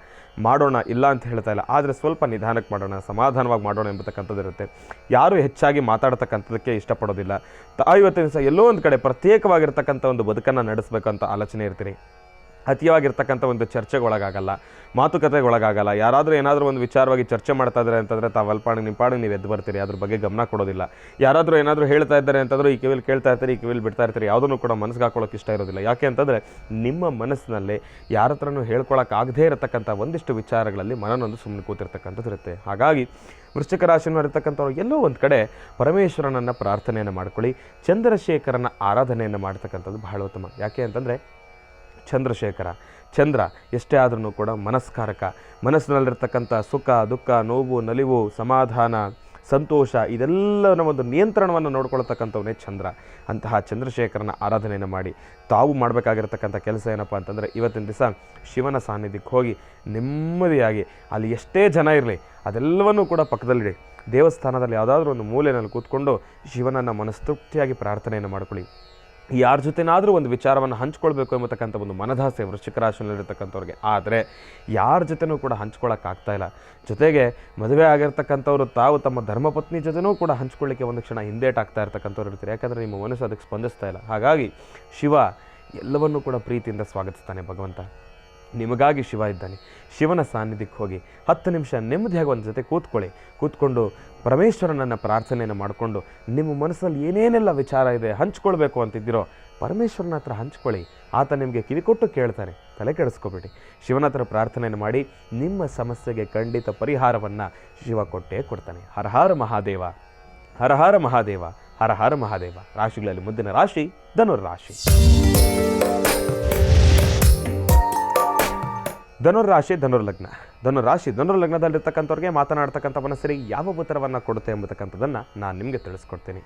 ಮಾಡೋಣ ಇಲ್ಲ ಅಂತ ಹೇಳ್ತಾ ಇಲ್ಲ, ಆದರೆ ಸ್ವಲ್ಪ ನಿಧಾನಕ್ಕೆ ಮಾಡೋಣ, ಸಮಾಧಾನವಾಗಿ ಮಾಡೋಣ ಎಂಬತಕ್ಕಂಥದ್ದಿರುತ್ತೆ. ಯಾರು ಹೆಚ್ಚಾಗಿ ಮಾತಾಡ್ತಕ್ಕಂಥದ್ದಕ್ಕೆ ಇಷ್ಟಪಡೋದಿಲ್ಲ. ಇವತ್ತಿನ ದಿವಸ ಎಲ್ಲೋ ಒಂದು ಕಡೆ ಪ್ರತ್ಯೇಕವಾಗಿರ್ತಕ್ಕಂಥ ಒಂದು ಬದುಕನ್ನು ನಡೆಸಬೇಕಂತ ಆಲೋಚನೆ ಇರ್ತೀರಿ. ಅತಿಯಾಗಿರ್ತಕ್ಕಂಥ ಒಂದು ಚರ್ಚೆಗೊಳಗಾಗಲ್ಲ, ಮಾತುಕತೆಗೊಳಗಾಗಲ್ಲ. ಯಾರಾದರೂ ಏನಾದರೂ ಒಂದು ವಿಚಾರವಾಗಿ ಚರ್ಚೆ ಮಾಡ್ತಾ ಇದ್ದಾರೆ ಅಂತಂದರೆ ತಾವು ನಿಮ್ಮ ನೀವು ಎದ್ದು ಬರ್ತೀರಿ, ಅದ್ರ ಬಗ್ಗೆ ಗಮನ ಕೊಡೋದಿಲ್ಲ. ಯಾರಾದರೂ ಏನಾದರೂ ಹೇಳ್ತಾ ಇದ್ದಾರೆ ಅಂತಂದ್ರೆ ಈ ಕಿವಿಲಿ ಕೇಳ್ತಾ ಇರ್ತೀರಿ, ಈ ಕಿವಿಲಿ ಬಿಡ್ತಾ ಇರ್ತೀರಿ. ಯಾವುದನ್ನು ಕೂಡ ಮನಸ್ಸಿಗೆ ಹಾಕೊಳ್ಳೋಕೆ ಇಷ್ಟ ಇರೋದಿಲ್ಲ. ಯಾಕೆ ಅಂತಂದರೆ ನಿಮ್ಮ ಮನಸ್ಸಿನಲ್ಲಿ ಯಾರ ಹತ್ರನೂ ಹೇಳ್ಕೊಳಕ್ಕಾಗದೇ ಇರತಕ್ಕಂಥ ಒಂದಿಷ್ಟು ವಿಚಾರಗಳಲ್ಲಿ ಮನನೊಂದು ಸುಮ್ಮನೆ ಕೂತಿರ್ತಕ್ಕಂಥದ್ದು ಇರುತ್ತೆ. ಹಾಗಾಗಿ ವೃಶ್ಚಿಕ ರಾಶಿಯಲ್ಲಿರ್ತಕ್ಕಂಥವ್ರು ಎಲ್ಲೋ ಒಂದು ಕಡೆ ಪರಮೇಶ್ವರನನ್ನು ಪ್ರಾರ್ಥನೆಯನ್ನು ಮಾಡ್ಕೊಳ್ಳಿ. ಚಂದ್ರಶೇಖರನ ಆರಾಧನೆಯನ್ನು ಮಾಡ್ತಕ್ಕಂಥದ್ದು ಬಹಳ ಉತ್ತಮ. ಯಾಕೆ ಅಂತಂದರೆ ಚಂದ್ರ ಎಷ್ಟೇ ಆದ್ರೂ ಕೂಡ ಮನಸ್ಕಾರಕ. ಮನಸ್ಸಿನಲ್ಲಿರ್ತಕ್ಕಂಥ ಸುಖ, ದುಃಖ, ನೋವು, ನಲಿವು, ಸಮಾಧಾನ, ಸಂತೋಷ ಇದೆಲ್ಲನ ಒಂದು ನಿಯಂತ್ರಣವನ್ನು ನೋಡ್ಕೊಳ್ತಕ್ಕಂಥವನೇ ಚಂದ್ರ. ಅಂತಹ ಚಂದ್ರಶೇಖರನ ಆರಾಧನೆಯನ್ನು ಮಾಡಿ. ತಾವು ಮಾಡಬೇಕಾಗಿರ್ತಕ್ಕಂಥ ಕೆಲಸ ಏನಪ್ಪ ಅಂತಂದರೆ, ಇವತ್ತಿನ ದಿವಸ ಶಿವನ ಸಾನ್ನಿಧ್ಯಕ್ಕೆ ಹೋಗಿ ನೆಮ್ಮದಿಯಾಗಿ, ಅಲ್ಲಿ ಎಷ್ಟೇ ಜನ ಇರಲಿ ಅದೆಲ್ಲವನ್ನೂ ಕೂಡ ಪಕ್ಕದಲ್ಲಿಡಿ. ದೇವಸ್ಥಾನದಲ್ಲಿ ಯಾವುದಾದ್ರೂ ಒಂದು ಮೂಲೆಯಲ್ಲಿ ಕೂತ್ಕೊಂಡು ಶಿವನನ್ನು ಮನಸ್ತೃಪ್ತಿಯಾಗಿ ಪ್ರಾರ್ಥನೆಯನ್ನು ಮಾಡ್ಕೊಳ್ಳಿ. ಯಾರ ಜೊತೆನಾದರೂ ಒಂದು ವಿಚಾರವನ್ನು ಹಂಚ್ಕೊಳ್ಬೇಕು ಎಂಬತಕ್ಕಂಥ ಒಂದು ಮನದಾಸೆ ವೃಶ್ಚಿಕ ರಾಶಿಯಲ್ಲಿರ್ತಕ್ಕಂಥವ್ರಿಗೆ. ಆದರೆ ಯಾರ ಜೊತೆನೂ ಕೂಡ ಹಂಚ್ಕೊಳ್ಳೋಕ್ಕಾಗ್ತಾಯಿಲ್ಲ. ಜೊತೆಗೆ ಮದುವೆ ಆಗಿರ್ತಕ್ಕಂಥವ್ರು ತಾವು ತಮ್ಮ ಧರ್ಮಪತ್ನಿ ಜೊತೆನೂ ಕೂಡ ಹಂಚ್ಕೊಳ್ಳಿಕ್ಕೆ ಒಂದು ಕ್ಷಣ ಹಿಂದೇಟಾಗ್ತಾ ಇರ್ತಕ್ಕಂಥವ್ರು ಇರ್ತಾರೆ. ಯಾಕಂದರೆ ನಿಮ್ಮ ಮನಸ್ಸು ಅದಕ್ಕೆ ಸ್ಪಂದಿಸ್ತಾ ಇಲ್ಲ. ಹಾಗಾಗಿ ಶಿವ ಎಲ್ಲವನ್ನೂ ಕೂಡ ಪ್ರೀತಿಯಿಂದ ಸ್ವಾಗತಿಸ್ತಾನೆ. ಭಗವಂತ ನಿಮಗಾಗಿ ಶಿವ ಇದ್ದಾನೆ. ಶಿವನ ಸಾನ್ನಿಧ್ಯಕ್ಕೆ ಹೋಗಿ 10 ನಿಮಿಷ ನೆಮ್ಮದಿಯಾಗಿ ಒಂದು ಜೊತೆ ಕೂತ್ಕೊಂಡು ಪರಮೇಶ್ವರನನ್ನು ಪ್ರಾರ್ಥನೆಯನ್ನು ಮಾಡಿಕೊಂಡು ನಿಮ್ಮ ಮನಸ್ಸಲ್ಲಿ ಏನೇನೆಲ್ಲ ವಿಚಾರ ಇದೆ ಹಂಚ್ಕೊಳ್ಬೇಕು ಅಂತಿದ್ದೀರೋ ಪರಮೇಶ್ವರನ ಹತ್ರ ಹಂಚ್ಕೊಳ್ಳಿ. ಆತ ನಿಮಗೆ ಕಿವಿಕೊಟ್ಟು ಕೇಳ್ತಾನೆ. ತಲೆ ಕೆಡಿಸ್ಕೋಬೇಡಿ. ಶಿವನ ಹತ್ರ ಪ್ರಾರ್ಥನೆಯನ್ನು ಮಾಡಿ. ನಿಮ್ಮ ಸಮಸ್ಯೆಗೆ ಖಂಡಿತ ಪರಿಹಾರವನ್ನು ಶಿವ ಕೊಟ್ಟೇ ಕೊಡ್ತಾನೆ. ಹರ ಹರ ಮಹಾದೇವ, ಹರ ಹರ ಮಹಾದೇವ, ಹರ ಹರ ಮಹಾದೇವ. ರಾಶಿಗಳಲ್ಲಿ ಮುಂದಿನ ರಾಶಿ ಧನುರ್ರಾಶಿ. ಧನುರ್ಲಗ್ನದಲ್ಲಿರ್ತಕ್ಕಂಥವ್ರಿಗೆ ಮಾತನಾಡ್ತಕ್ಕಂಥ ಮನಸ್ಸರಿಗೆ ಯಾವ ಉತ್ತರವನ್ನು ಕೊಡುತ್ತೆ ಎಂಬತಕ್ಕಂಥದ್ದನ್ನು ನಾನು ನಿಮಗೆ ತಿಳಿಸ್ಕೊಡ್ತೀನಿ.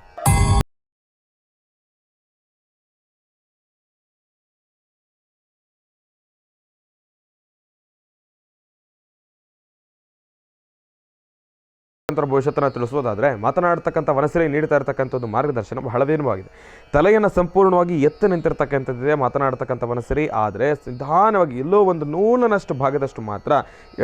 ಭವಿಷ್ಯತನ ತಿಳಿಸೋದಾದರೆ ಮಾತನಾಡ್ತಕ್ಕಂಥ ವನಸರಿ ನೀಡ್ತಾ ಇರತಕ್ಕಂಥದ್ದು ಮಾರ್ಗದರ್ಶನ ಬಹಳ ವೇಗವಾಗಿದೆ. ತಲೆಯನ್ನು ಸಂಪೂರ್ಣವಾಗಿ ಎತ್ತು ನಿಂತಿರ್ತಕ್ಕಂಥದ್ದಿದೆ ಮಾತನಾಡ್ತಕ್ಕಂಥ ವನಸರಿ. ಆದರೆ ನಿಧಾನವಾಗಿ ಎಲ್ಲೋ ಒಂದು ನೂನನಷ್ಟು ಭಾಗದಷ್ಟು ಮಾತ್ರ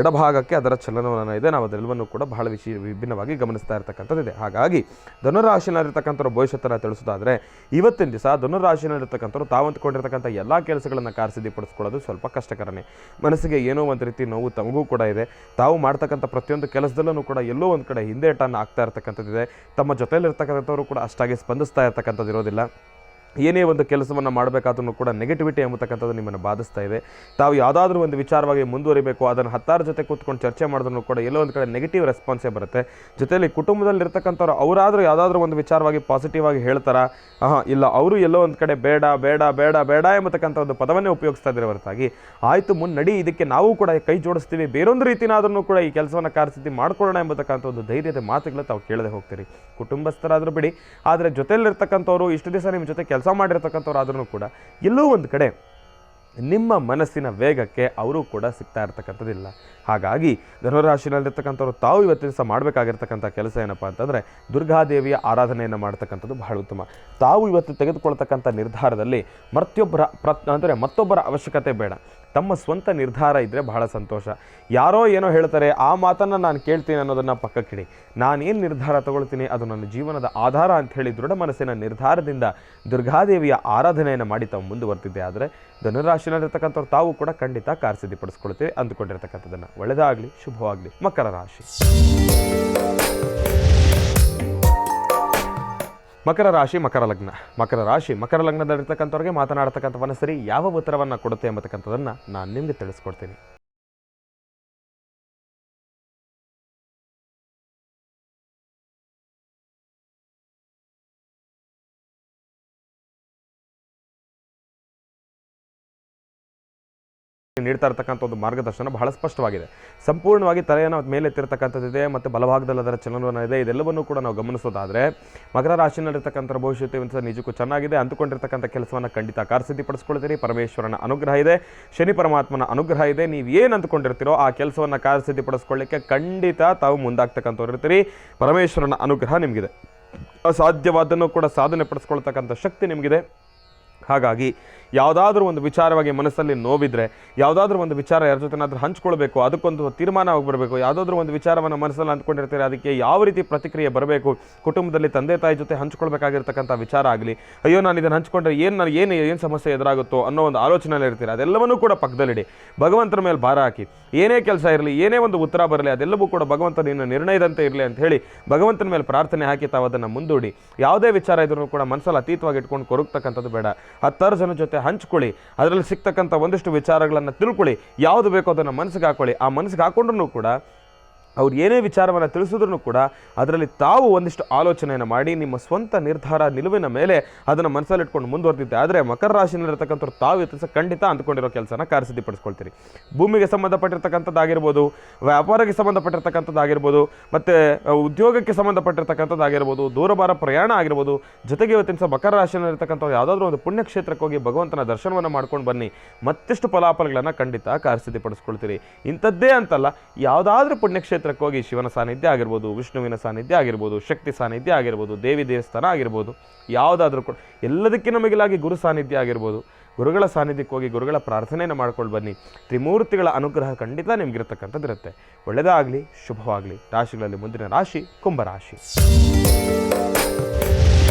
ಎಡಭಾಗಕ್ಕೆ ಅದರ ಚಲನವಲನ ಇದೆ. ನಾವು ಅದೆಲ್ಲವನ್ನು ಕೂಡ ಬಹಳ ವಿಭಿನ್ನವಾಗಿ ಗಮನಿಸ್ತಾ ಇರ್ತಕ್ಕಂಥದ್ದಿದೆ. ಹಾಗಾಗಿ ಧನುರಾಶಿನಲ್ಲಿರ್ತಕ್ಕಂಥವ್ರು ಭವಿಷ್ಯತನ ತಿಳಿಸೋದಾದರೆ ಇವತ್ತಿನ ದಿವಸ ಧನುರಾಶಿನಲ್ಲಿರ್ತಕ್ಕಂಥವ್ರು ತಾವು ಅಂದ್ಕೊಂಡಿರ್ತಕ್ಕಂಥ ಎಲ್ಲ ಕೆಲಸಗಳನ್ನು ಕಾರ್ಯಸಿದ್ಧಿಪಡಿಸ್ಕೊಳ್ಳೋದು ಸ್ವಲ್ಪ ಕಷ್ಟಕರನೇ. ಮನಸ್ಸಿಗೆ ಏನೋ ಒಂದು ರೀತಿ ನೋವು ತಮಗೂ ಕೂಡ ಇದೆ. ತಾವು ಮಾಡ್ತಕ್ಕಂಥ ಪ್ರತಿಯೊಂದು ಕೆಲಸದಲ್ಲೂ ಕೂಡ ಎಲ್ಲೋ ಒಂದು ಕಡೆ ಹಿಂದೇಟನ್ನು ಆಗ್ತಾ ಇರ್ತಕ್ಕಂಥದ್ದಿದೆ. ತಮ್ಮ ಜೊತೆಯಲ್ಲಿರ್ತಕ್ಕಂಥವ್ರು ಕೂಡ ಅಷ್ಟಾಗಿ ಸ್ಪಂದಿಸ್ತಾ ಇರ್ತಕ್ಕಂಥದ್ದು ಇರೋದಿಲ್ಲ. ಏನೇ ಒಂದು ಕೆಲಸವನ್ನು ಮಾಡಬೇಕಾದ್ರೂ ಕೂಡ ನೆಗೆಟಿವಿಟಿ ಎಂಬತಕ್ಕಂಥದ್ದು ನಿಮ್ಮನ್ನು ಬಾಧಿಸ್ತಾ ಇದೆ. ತಾವು ಯಾವುದಾದ್ರೂ ಒಂದು ವಿಚಾರವಾಗಿ ಮುಂದುವರಿಬೇಕು, ಅದನ್ನು 10 ಜೊತೆ ಕೂತ್ಕೊಂಡು ಚರ್ಚೆ ಮಾಡಿದ್ರು ಕೂಡ ಎಲ್ಲೋ ಒಂದು ಕಡೆ ನೆಗೆಟಿವ್ ರೆಸ್ಪಾನ್ಸೇ ಬರುತ್ತೆ. ಜೊತೆಯಲ್ಲಿ ಕುಟುಂಬದಲ್ಲಿರ್ತಕ್ಕಂಥವ್ರು ಅವರಾದರೂ ಯಾವುದಾದ್ರೂ ಒಂದು ವಿಚಾರವಾಗಿ ಪಾಸಿಟಿವ್ ಆಗಿ ಹೇಳ್ತಾರಾ? ಇಲ್ಲ, ಅವರು ಎಲ್ಲೋ ಒಂದು ಕಡೆ ಬೇಡ ಬೇಡ ಬೇಡ ಬೇಡ ಎಂಬತಕ್ಕಂಥ ಒಂದು ಪದವನ್ನೇ ಉಪಯೋಗಿಸ್ತಾ ಇದ್ದಾರೆ ಹೊರತಾಗಿ ಆಯಿತು ಮುನ್ನಡಿ, ಇದಕ್ಕೆ ನಾವು ಕೂಡ ಕೈ ಜೋಡಿಸ್ತೀವಿ, ಬೇರೊಂದು ರೀತಿನಾದ್ರೂ ಕೂಡ ಈ ಕೆಲಸವನ್ನು ಕಾರ್ಯಸಿದ್ಧಿ ಮಾಡ್ಕೊಳ್ಳೋಣ ಎಂಬತಕ್ಕಂಥ ಒಂದು ಧೈರ್ಯದ ಮಾತುಗಳು ತಾವು ಕೇಳದೆ ಹೋಗ್ತೀರಿ. ಕುಟುಂಬಸ್ಥರಾದರೂ ಬಿಡಿ, ಆದರೆ ಜೊತೆಯಲ್ಲಿರ್ತಕ್ಕಂಥವ್ರು ಇಷ್ಟು ದಿವಸ ನಿಮ್ಮ ಜೊತೆ ಕೆಲಸ ಮಾಡಿರ್ತಕ್ಕಂಥವ್ರು ಆದ್ರೂ ಕೂಡ ಎಲ್ಲೋ ಒಂದು ಕಡೆ ನಿಮ್ಮ ಮನಸ್ಸಿನ ವೇಗಕ್ಕೆ ಅವರು ಕೂಡ ಸಿಗ್ತಾ ಇರ್ತಕ್ಕಂಥದ್ದಿಲ್ಲ. ಹಾಗಾಗಿ ಧನುರಾಶಿನಲ್ಲಿರ್ತಕ್ಕಂಥವ್ರು ತಾವು ಇವತ್ತಿನ ದಿವಸ ಮಾಡಬೇಕಾಗಿರ್ತಕ್ಕಂಥ ಕೆಲಸ ಏನಪ್ಪ ಅಂತಂದರೆ ದುರ್ಗಾದೇವಿಯ ಆರಾಧನೆಯನ್ನು ಮಾಡ್ತಕ್ಕಂಥದ್ದು ಬಹಳ ಉತ್ತಮ. ತಾವು ಇವತ್ತು ತೆಗೆದುಕೊಳ್ತಕ್ಕಂಥ ನಿರ್ಧಾರದಲ್ಲಿ ಮತ್ತೊಬ್ಬರ ಅವಶ್ಯಕತೆ ಬೇಡ. ತಮ್ಮ ಸ್ವಂತ ನಿರ್ಧಾರ ಇದ್ದರೆ ಬಹಳ ಸಂತೋಷ. ಯಾರೋ ಏನೋ ಹೇಳ್ತಾರೆ, ಆ ಮಾತನ್ನು ನಾನು ಕೇಳ್ತೀನಿ ಅನ್ನೋದನ್ನು ಪಕ್ಕಕ್ಕಿಡಿ. ನಾನೇನು ನಿರ್ಧಾರ ತಗೊಳ್ತೀನಿ ಅದು ನನ್ನ ಜೀವನದ ಆಧಾರ ಅಂತ ಹೇಳಿ ದೃಢ ಮನಸ್ಸಿನ ನಿರ್ಧಾರದಿಂದ ದುರ್ಗಾದೇವಿಯ ಆರಾಧನೆಯನ್ನು ಮಾಡಿ ತಾವು ಮುಂದುವರ್ತಿದ್ದೆ ಆದರೆ ಧನುರಾಶಿನಲ್ಲಿರ್ತಕ್ಕಂಥವ್ರು ತಾವು ಕೂಡ ಖಂಡಿತ ಕಾರ್ಯಸಿದ್ಧಿಪಡಿಸ್ಕೊಳ್ತೀವಿ ಅಂದುಕೊಂಡಿರ್ತಕ್ಕಂಥದ್ದನ್ನು. ಒಳ್ಳೆಯದಾಗಲಿ, ಶುಭವಾಗಲಿ. ಮಕರ ರಾಶಿ. ಮಕರ ರಾಶಿ, ಮಕರ ಲಗ್ನ. ಮಕರ ರಾಶಿ, ಮಕರ ಲಗ್ನದಲ್ಲಿರ್ತಕ್ಕಂಥವ್ರಿಗೆ ಮಾತನಾಡ್ತಕ್ಕಂಥ ವನಸರಿ ಯಾವ ಉತ್ತರವನ್ನು ಕೊಡುತ್ತೆ ಎಂಬತಕ್ಕಂಥದ್ದನ್ನು ನಾನು ನಿಮಗೆ ತಿಳಿಸ್ಕೊಡ್ತೀನಿ. ನೀಡ್ತಾ ಇರ್ತಕ್ಕಂಥ ಒಂದು ಮಾರ್ಗದರ್ಶನ ಬಹಳ ಸ್ಪಷ್ಟವಾಗಿದೆ. ಸಂಪೂರ್ಣವಾಗಿ ತಲೆಯನ್ನು ಮೇಲೆತ್ತಿರ್ತಕ್ಕಂಥದ್ದಿದೆ ಮತ್ತು ಬಲಭಾಗದಲ್ಲಿ ಅದರ ಚಲನವಲನ ಇದೆ. ಇದೆಲ್ಲವನ್ನೂ ಕೂಡ ನಾವು ಗಮನಿಸೋದಾದರೆ ಮಕರ ರಾಶಿನಲ್ಲಿರ್ತಕ್ಕಂಥ ಭವಿಷ್ಯತ್ತು ನಿಜಕ್ಕೂ ಚೆನ್ನಾಗಿದೆ. ಅಂದುಕೊಂಡಿರ್ತಕ್ಕಂಥ ಕೆಲಸವನ್ನು ಖಂಡಿತ ಕಾರ್ಯಸಿದ್ಧಿಪಡಿಸ್ಕೊಳ್ತೀರಿ. ಪರಮೇಶ್ವರನ ಅನುಗ್ರಹ ಇದೆ, ಶನಿ ಪರಮಾತ್ಮನ ಅನುಗ್ರಹ ಇದೆ. ನೀವು ಏನು ಅಂದುಕೊಂಡಿರ್ತೀರೋ ಆ ಕೆಲಸವನ್ನು ಕಾರ್ಯಸಿದ್ಧಿಪಡಿಸ್ಕೊಳ್ಳಿಕ್ಕೆ ಖಂಡಿತ ತಾವು ಮುಂದಾಗ್ತಕ್ಕಂಥವ್ರು ಇರ್ತೀರಿ. ಪರಮೇಶ್ವರನ ಅನುಗ್ರಹ ನಿಮಗಿದೆ. ಅಸಾಧ್ಯವಾದನ್ನು ಕೂಡ ಸಾಧನೆ ಪಡಿಸ್ಕೊಳ್ತಕ್ಕಂಥ ಶಕ್ತಿ ನಿಮಗಿದೆ. ಹಾಗಾಗಿ ಯಾವುದಾದ್ರೂ ಒಂದು ವಿಚಾರವಾಗಿ ಮನಸ್ಸಲ್ಲಿ ನೋವಿದ್ರೆ, ಯಾವುದಾದ್ರೂ ಒಂದು ವಿಚಾರ ಯಾರ ಜೊತೆನಾದ್ರೂ ಹಂಚ್ಕೊಳ್ಬೇಕು, ಅದಕ್ಕೊಂದು ತೀರ್ಮಾನ ಬರಬೇಕು, ಯಾವುದಾದ್ರೂ ಒಂದು ವಿಚಾರವನ್ನು ಮನಸ್ಸಲ್ಲಿ ಅಂದ್ಕೊಂಡಿರ್ತೀರಿ, ಅದಕ್ಕೆ ಯಾವ ರೀತಿ ಪ್ರತಿಕ್ರಿಯೆ ಬರಬೇಕು, ಕುಟುಂಬದಲ್ಲಿ ತಂದೆ ತಾಯಿ ಜೊತೆ ಹಂಚ್ಕೊಳ್ಬೇಕಾಗಿರ್ತಕ್ಕಂಥ ವಿಚಾರ ಆಗಲಿ, ಅಯ್ಯೋ ನಾನು ಇದನ್ನು ಹಂಚ್ಕೊಂಡ್ರೆ ಏನು ಸಮಸ್ಯೆ ಎದುರಾಗುತ್ತೋ ಅನ್ನೋ ಒಂದು ಆಲೋಚನೆಯಲ್ಲಿ ಇರ್ತೀರಿ. ಅದೆಲ್ಲವನ್ನೂ ಕೂಡ ಪಕ್ಕದಲ್ಲಿಡಿ. ಭಗವಂತನ ಮೇಲೆ ಭಾರ ಹಾಕಿ. ಏನೇ ಕೆಲಸ ಇರಲಿ, ಏನೇ ಒಂದು ಉತ್ತರ ಬರಲಿ, ಅದೆಲ್ಲವೂ ಕೂಡ ಭಗವಂತ ನಿನ್ನ ನಿರ್ಣಯದಂತೆ ಇರಲಿ ಅಂತ ಹೇಳಿ ಭಗವಂತನ ಮೇಲೆ ಪ್ರಾರ್ಥನೆ ಹಾಕಿ ತಾವು ಅದನ್ನು ಮುಂದೂಡಿ. ಯಾವುದೇ ವಿಚಾರ ಇದ್ರೂ ಕೂಡ ಮನಸ್ಸಲ್ಲಿ ಅತೀತವಾಗಿ ಇಟ್ಕೊಂಡು ಕೊರಗ್ತಕ್ಕಂಥದ್ದು ಬೇಡ. 10 ಜನ ಜೊತೆ ಹಂಚ್ಕೊಳ್ಳಿ. ಅದರಲ್ಲಿ ಸಿಗ್ತಕ್ಕಂಥ ಒಂದಿಷ್ಟು ವಿಚಾರಗಳನ್ನು ತಿಳ್ಕೊಳ್ಳಿ. ಯಾವುದು ಬೇಕೋ ಅದನ್ನು ಮನಸ್ಸಿಗೆ ಹಾಕೊಳ್ಳಿ. ಆ ಮನಸ್ಸಿಗೆ ಹಾಕೊಂಡ್ರೂ ಕೂಡ ಅವ್ರು ಏನೇ ವಿಚಾರವನ್ನು ತಿಳಿಸಿದ್ರೂ ಕೂಡ ಅದರಲ್ಲಿ ತಾವು ಒಂದಿಷ್ಟು ಆಲೋಚನೆಯನ್ನು ಮಾಡಿ ನಿಮ್ಮ ಸ್ವಂತ ನಿರ್ಧಾರ ನಿಲುವಿನ ಮೇಲೆ ಅದನ್ನು ಮನಸ್ಸಲ್ಲಿಟ್ಕೊಂಡು ಮುಂದುವರೆದಿದ್ದೆ ಆದರೆ ಮಕರ ರಾಶಿನಲ್ಲಿರ್ತಕ್ಕಂಥವ್ರು ತಾವು ಇವತ್ತು ಖಂಡಿತ ಅಂದ್ಕೊಂಡಿರೋ ಕೆಲಸನ ಕಾರ್ಯಸಿದ್ಧಿಪಡಿಸ್ಕೊಳ್ತೀರಿ. ಭೂಮಿಗೆ ಸಂಬಂಧಪಟ್ಟಿರ್ತಕ್ಕಂಥದ್ದಾಗಿರ್ಬೋದು, ವ್ಯಾಪಾರಕ್ಕೆ ಸಂಬಂಧಪಟ್ಟಿರ್ತಕ್ಕಂಥದ್ದಾಗಿರ್ಬೋದು, ಮತ್ತು ಉದ್ಯೋಗಕ್ಕೆ ಸಂಬಂಧಪಟ್ಟಿರ್ತಕ್ಕಂಥದ್ದಾಗಿರ್ಬೋದು, ದೂರಭಾರ ಪ್ರಯಾಣ ಆಗಿರ್ಬೋದು. ಜೊತೆಗೆ ಇವತ್ತಿನ ಸಹ ಮಕರ ರಾಶಿನಲ್ಲಿರ್ತಕ್ಕಂಥವ್ರು ಯಾವುದಾದ್ರೂ ಒಂದು ಪುಣ್ಯಕ್ಷೇತ್ರಕ್ಕೆ ಹೋಗಿ ಭಗವಂತನ ದರ್ಶನವನ್ನು ಮಾಡ್ಕೊಂಡು ಬನ್ನಿ. ಮತ್ತಿಷ್ಟು ಫಲಾಫಲಗಳನ್ನು ಖಂಡಿತ ಕಾರ್ಯಸಿದ್ಧಿಪಡಿಸ್ಕೊಳ್ತೀರಿ. ಇಂಥದ್ದೇ ಅಂತಲ್ಲ, ಯಾವುದಾದ್ರೂ ಪುಣ್ಯಕ್ಷೇತ್ರ ಹೋಗಿ ಶಿವನ ಸಾನ್ನಿಧ್ಯ ಆಗಿರ್ಬೋದು, ವಿಷ್ಣುವಿನ ಸಾನ್ನಿಧ್ಯ ಆಗಿರ್ಬೋದು, ಶಕ್ತಿ ಸಾನ್ನಿಧ್ಯ ಆಗಿರ್ಬೋದು, ದೇವಿ ದೇವಸ್ಥಾನ ಆಗಿರ್ಬೋದು, ಯಾವುದಾದ್ರೂ ಕೂಡ ಎಲ್ಲದಕ್ಕಿಂತ ಮಿಗಿಲಾಗಿ ಗುರು ಸಾನ್ನಿಧ್ಯ ಆಗಿರ್ಬೋದು, ಗುರುಗಳ ಸಾನ್ನಿಧ್ಯಕ್ಕೆ ಹೋಗಿ ಗುರುಗಳ ಪ್ರಾರ್ಥನೆಯನ್ನು ಮಾಡ್ಕೊಂಡು ಬನ್ನಿ. ತ್ರಿಮೂರ್ತಿಗಳ ಅನುಗ್ರಹ ಖಂಡಿತ ನಿಮಗಿರತಕ್ಕಂಥದ್ದು ಇರುತ್ತೆ. ಒಳ್ಳೆಯದಾಗಲಿ, ಶುಭವಾಗಲಿ. ರಾಶಿಗಳಲ್ಲಿ ಮುಂದಿನ ರಾಶಿ ಕುಂಭರಾಶಿ.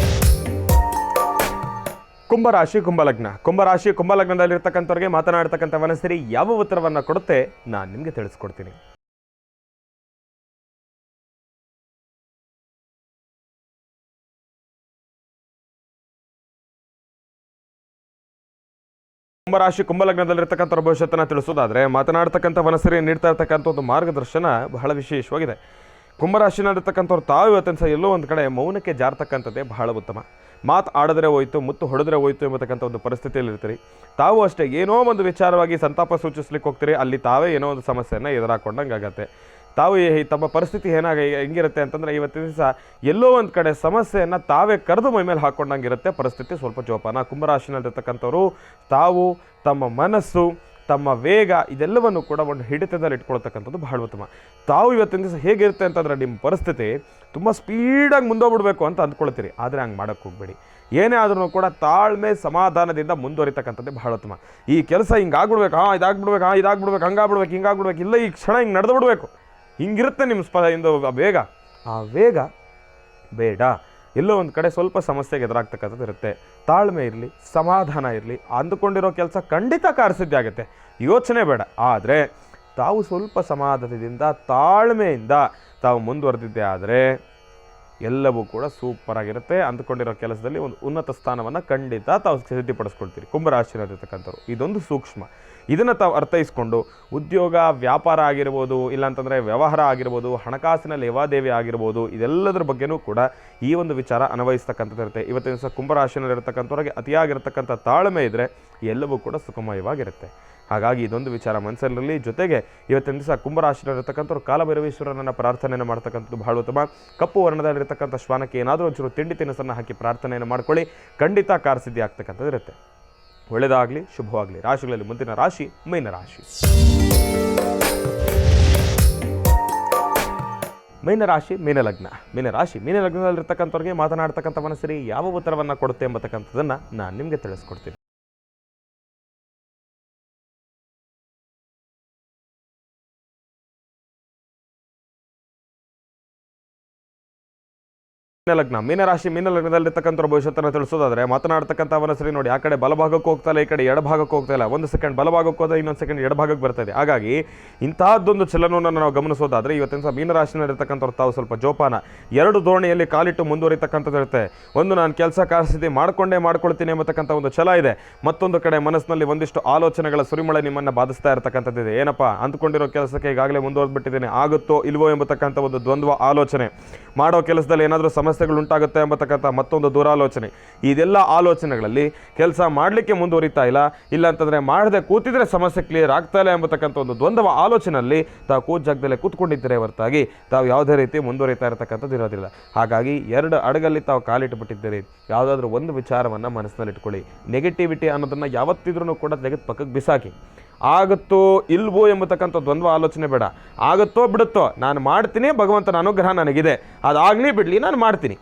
ಕುಂಭರಾಶಿ, ಕುಂಭಲಗ್ನ. ಕುಂಭರಾಶಿ, ಕುಂಭಲಗ್ನದಲ್ಲಿರ್ತಕ್ಕಂಥವ್ರಿಗೆ ಮಾತನಾಡ್ತಕ್ಕಂಥ ವನಸರಿ ಯಾವ ಉತ್ತರವನ್ನು ಕೊಡುತ್ತೆ ನಾನು ನಿಮಗೆ ತಿಳಿಸ್ಕೊಡ್ತೀನಿ. ಕುಂಭರಾಶಿ, ಕುಂಭಲಗ್ನದಲ್ಲಿರ್ತಕ್ಕಂಥ ಭವಿಷ್ಯತ್ತನ್ನು ತಿಳಿಸೋದಾದರೆ ಮಾತನಾಡ್ತಕ್ಕಂಥ ವನಸರಿ ನೀಡ್ತಾ ಇರ್ತಕ್ಕಂಥ ಒಂದು ಮಾರ್ಗದರ್ಶನ ಬಹಳ ವಿಶೇಷವಾಗಿದೆ. ಕುಂಭರಾಶಿನಲ್ಲಿರ್ತಕ್ಕಂಥವ್ರು ತಾವು ಇವತ್ತಿನ ಸಹ ಎಲ್ಲೋ ಒಂದು ಕಡೆ ಮೌನಕ್ಕೆ ಜಾರ್ತಕ್ಕಂಥದ್ದೇ ಬಹಳ ಉತ್ತಮ. ಮಾತು ಆಡಿದ್ರೆ ಹೋಯ್ತು, ಮುತ್ತು ಹೊಡೆದ್ರೆ ಹೋಯ್ತು ಎಂಬತಕ್ಕಂಥ ಒಂದು ಪರಿಸ್ಥಿತಿಯಲ್ಲಿ ಇರ್ತೀರಿ. ತಾವು ಅಷ್ಟೇ ಏನೋ ಒಂದು ವಿಚಾರವಾಗಿ ಸಂತಾಪ ಸೂಚಿಸ್ಲಿಕ್ಕೆ ಹೋಗ್ತೀರಿ, ಅಲ್ಲಿ ತಾವೇ ಏನೋ ಒಂದು ಸಮಸ್ಯೆಯನ್ನು ಎದುರಾಕೊಂಡಂಗೆ ಆಗತ್ತೆ. ತಾವು ತಮ್ಮ ಪರಿಸ್ಥಿತಿ ಹೆಂಗಿರುತ್ತೆ ಅಂತಂದರೆ ಇವತ್ತಿನ ದಿವಸ ಎಲ್ಲೋ ಒಂದು ಕಡೆ ಸಮಸ್ಯೆಯನ್ನು ತಾವೇ ಕರೆದು ಮೈ ಮೇಲೆ ಹಾಕ್ಕೊಂಡಂಗೆ ಇರುತ್ತೆ. ಪರಿಸ್ಥಿತಿ ಸ್ವಲ್ಪ ಜೋಪಾನ. ಕುಂಭರಾಶಿನಲ್ಲಿರ್ತಕ್ಕಂಥವ್ರು ತಾವು ತಮ್ಮ ಮನಸ್ಸು, ತಮ್ಮ ವೇಗ ಇದೆಲ್ಲವನ್ನು ಕೂಡ ಒಂದು ಹಿಡಿತದಲ್ಲಿ ಇಟ್ಕೊಳ್ತಕ್ಕಂಥದ್ದು ಬಹಳ ಉತ್ತಮ. ತಾವು ಇವತ್ತಿನ ದಿವಸ ಹೇಗಿರುತ್ತೆ ಅಂತಂದರೆ ನಿಮ್ಮ ಪರಿಸ್ಥಿತಿ ತುಂಬ ಸ್ಪೀಡಾಗಿ ಮುಂದೋಗ್ಬಿಡ್ಬೇಕು ಅಂತ ಅಂದ್ಕೊಳ್ತೀರಿ, ಆದರೆ ಹಂಗೆ ಮಾಡೋಕ್ಕೆ ಹೋಗಬೇಡಿ. ಏನೇ ಆದ್ರೂ ಕೂಡ ತಾಳ್ಮೆ ಸಮಾಧಾನದಿಂದ ಮುಂದುವರಿತಕ್ಕಂಥದ್ದೇ ಬಹಳ ಉತ್ತಮ. ಈ ಕೆಲಸ ಹಿಂಗಾಗ್ಬಿಡ್ಬೇಕು, ಇದಾಗ್ಬಿಡ್ಬೇಕು, ಹಿಂಗಾಗ್ಬಿಡ್ಬೇಕು, ಇಲ್ಲ ಈ ಕ್ಷಣ ಹಿಂಗೆ ನಡೆದು ಬಿಡಬೇಕು, ಹಿಂಗಿರುತ್ತೆ ನಿಮ್ಮ ಇಂದು ವೇಗ. ಆ ವೇಗ ಬೇಡ. ಎಲ್ಲೋ ಒಂದು ಕಡೆ ಸ್ವಲ್ಪ ಸಮಸ್ಯೆಗೆ ಎದುರಾಗ್ತಕ್ಕಂಥದ್ದು ಇರುತ್ತೆ. ತಾಳ್ಮೆ ಇರಲಿ, ಸಮಾಧಾನ ಇರಲಿ, ಅಂದುಕೊಂಡಿರೋ ಕೆಲಸ ಖಂಡಿತ ಕಾರ್ಯಸಿದ್ಧಿ ಆಗುತ್ತೆ, ಯೋಚನೆ ಬೇಡ. ಆದರೆ ತಾವು ಸ್ವಲ್ಪ ಸಮಾಧಾನದಿಂದ ತಾಳ್ಮೆಯಿಂದ ತಾವು ಮುಂದುವರೆದಿದ್ದೆ ಆದರೆ ಎಲ್ಲವೂ ಕೂಡ ಸೂಪರ್ ಆಗಿರುತ್ತೆ. ಅಂದುಕೊಂಡಿರೋ ಕೆಲಸದಲ್ಲಿ ಒಂದು ಉನ್ನತ ಸ್ಥಾನವನ್ನು ಖಂಡಿತ ತಾವು ಸಿದ್ಧಿಪಡಿಸ್ಕೊಳ್ತೀರಿ. ಕುಂಭರಾಶಿಯಲ್ಲಿರ್ತಕ್ಕಂಥವ್ರು ಇದೊಂದು ಸೂಕ್ಷ್ಮ. ಇದನ್ನು ತಾವು ಅರ್ಥೈಸ್ಕೊಂಡು ಉದ್ಯೋಗ, ವ್ಯಾಪಾರ ಆಗಿರ್ಬೋದು, ಇಲ್ಲಾಂತಂದರೆ ವ್ಯವಹಾರ ಆಗಿರ್ಬೋದು, ಹಣಕಾಸಿನ ಲೇವಾದೇವಿ ಆಗಿರ್ಬೋದು, ಇದೆಲ್ಲದರ ಬಗ್ಗೆನೂ ಕೂಡ ಈ ಒಂದು ವಿಚಾರ ಅನ್ವಯಿಸ್ತಕ್ಕಂಥದ್ದು ಇರುತ್ತೆ. ಇವತ್ತಿನ ದಿವಸ ಕುಂಭರಾಶಿಯಲ್ಲಿರ್ತಕ್ಕಂಥವ್ರಿಗೆ ಅತಿಯಾಗಿರ್ತಕ್ಕಂಥ ತಾಳ್ಮೆ ಇದ್ದರೆ ಎಲ್ಲವೂ ಕೂಡ ಸುಖಮಯವಾಗಿರುತ್ತೆ. ಹಾಗಾಗಿ ಇದೊಂದು ವಿಚಾರ ಮನಸ್ಸಲ್ಲಿರಲಿ. ಜೊತೆಗೆ ಇವತ್ತಿನ ದಿವಸ ಕುಂಭರಾಶಿಯಲ್ಲಿರ್ತಕ್ಕಂಥವ್ರು ಕಾಲಭೈರವೇಶ್ವರನನ್ನು ಪ್ರಾರ್ಥನೆಯನ್ನು ಮಾಡ್ತಕ್ಕಂಥದ್ದು ಬಹಳ ಉತ್ತಮ. ಕಪ್ಪು ವರ್ಣದಲ್ಲಿರ್ತಕ್ಕಂಥ ಶ್ವಾನಕ್ಕೆ ಏನಾದರೂ ಒಂಚೂರು ತಿಂಡಿ ತಿನಿಸನ್ನು ಹಾಕಿ ಪ್ರಾರ್ಥನೆಯನ್ನು ಮಾಡ್ಕೊಳ್ಳಿ, ಖಂಡಿತ ಕಾರ್ಯಸಿದ್ಧಿ ಆಗ್ತಕ್ಕಂಥದ್ದು ಇರುತ್ತೆ. ಒಳ್ಳೆಯದಾಗಲಿ, ಶುಭವಾಗಲಿ. ರಾಶಿಗಳಲ್ಲಿ ಮುಂದಿನ ರಾಶಿ ಮೀನರಾಶಿ. ಮೀನಲಗ್ನದಲ್ಲಿರ್ತಕ್ಕಂಥವ್ರಿಗೆ ಮಾತನಾಡ್ತಕ್ಕಂಥ ಮನಸ್ಸರಿ ಯಾವ ಉತ್ತರವನ್ನು ಕೊಡುತ್ತೆ ಎಂಬತಕ್ಕಂಥದ್ದನ್ನು ನಾನು ನಿಮಗೆ ತಿಳಿಸ್ಕೊಡ್ತೀನಿ. ಮೀನಲಗ್ನದಲ್ಲಿರ್ತಕ್ಕಂಥ ಭವಿಷ್ಯತ್ತನ್ನು ತಿಳಿಸೋದಾದ್ರೆ ಮಾತನಾಡ್ತಕ್ಕಂಥ ಮನಸ್ಸರಿ ನೋಡಿ, ಆ ಕಡೆ ಬಲಭಾಗಕ್ಕೆ ಹೋಗ್ತಾ ಇಲ್ಲ, ಈ ಕಡೆ ಎಡಭಾಗಕ್ಕೆ ಹೋಗ್ತಾ ಇಲ್ಲ. ಒಂದು ಸೆಕೆಂಡ್ ಬಲಭಾಗಕ್ಕೆ ಹೋದ್ರೆ ಇನ್ನೊಂದು ಸೆಕೆಂಡ್ ಎಡಭಾಗಕ್ಕೆ ಬರ್ತದೆ. ಹಾಗಾಗಿ ಇಂತಹದ್ದೊಂದು ಚಲನವನ್ನು ನಾವು ಗಮನಿಸೋದಾದ್ರೆ ಇವತ್ತಿನ ಮೀನರಾಶಿನಲ್ಲಿರ್ತಕ್ಕಂಥವ್ರು ತಾವು ಸ್ವಲ್ಪ ಜೋಪಾನ, ಎರಡು ದೋಣಿಯಲ್ಲಿ ಕಾಲಿಟ್ಟು ಮುಂದುವರಿತಕ್ಕಂಥದ್ದು ಇರುತ್ತೆ. ಒಂದು ನಾನು ಕೆಲಸ ಕಾರ್ಯಸಿದ್ಧಿ ಮಾಡ್ಕೊಳ್ತೀನಿ ಎಂಬತಕ್ಕಂಥ ಒಂದು ಛಲ ಇದೆ, ಮತ್ತೊಂದು ಕಡೆ ಮನಸ್ಸಿನಲ್ಲಿ ಒಂದಿಷ್ಟು ಆಲೋಚನೆಗಳ ಸುರಿಮಳೆ ನಿಮ್ಮನ್ನು ಬಾಧಿಸ್ತಾ ಇರತಕ್ಕಂಥದ್ದಿದೆ. ಏನಪ್ಪ ಅಂದ್ಕೊಂಡಿರೋ ಕೆಲಸಕ್ಕೆ ಈಗಾಗಲೇ ಮುಂದುವರೆದ್ಬಿಟ್ಟಿದ್ದೇನೆ, ಆಗುತ್ತೋ ಇಲ್ವೋ ಎಂಬತಕ್ಕಂಥ ಒಂದು ದ್ವಂದ್ವ ಆಲೋಚನೆ, ಮಾಡೋ ಕೆಲಸದಲ್ಲಿ ಏನಾದರೂ ಸಮಸ್ಯೆಗಳು ಉಂಟಾಗುತ್ತೆ ಎಂಬತಕ್ಕಂಥ ಮತ್ತೊಂದು ದೂರಾಲೋಚನೆ. ಇದೆಲ್ಲ ಆಲೋಚನೆಗಳಲ್ಲಿ ಕೆಲಸ ಮಾಡಲಿಕ್ಕೆ ಮುಂದುವರಿತಾ ಇಲ್ಲ ಅಂತಂದರೆ ಮಾಡದೆ ಕೂತಿದ್ರೆ ಸಮಸ್ಯೆ ಕ್ಲಿಯರ್ ಆಗ್ತಾ ಇಲ್ಲ ಎಂಬತಕ್ಕಂಥ ಒಂದು ದ್ವಂದ್ವ ಆಲೋಚನೆಯಲ್ಲಿ ತಾವು ಕೂತ್ ಜಾಗದಲ್ಲೇ ಕೂತ್ಕೊಂಡಿದ್ದರೆ ಹೊರತಾಗಿ ತಾವು ಯಾವುದೇ ರೀತಿ ಮುಂದುವರಿತಾ ಇರತಕ್ಕಂಥದ್ದು ಇರೋದಿಲ್ಲ. ಹಾಗಾಗಿ ಎರಡು ಅಡಗಲ್ಲಿ ತಾವು ಕಾಲಿಟ್ಟುಬಿಟ್ಟಿದ್ದೀರಿ. ಯಾವುದಾದ್ರೂ ಒಂದು ವಿಚಾರವನ್ನು ಮನಸ್ಸಿನಲ್ಲಿ ಇಟ್ಕೊಳ್ಳಿ. ನೆಗೆಟಿವಿಟಿ ಅನ್ನೋದನ್ನು ಯಾವತ್ತಿದ್ರೂ ಕೂಡ ತೆಗೆದು ಪಕ್ಕಕ್ಕೆ ಬಿಸಾಕಿ. ಆಗುತ್ತೋ ಇಲ್ವೋ ಎಂಬತಕ್ಕಂಥ ದ್ವಂದ್ವ ಆಲೋಚನೆ ಬೇಡ. ಆಗುತ್ತೋ ಬಿಡುತ್ತೋ, ನಾನು ಮಾಡ್ತೀನಿ, ಭಗವಂತನ ಅನುಗ್ರಹ ನನಗಿದೆ, ಅದಾಗಲಿ ಬಿಡಲಿ ನಾನು ಮಾಡ್ತೀನಿ,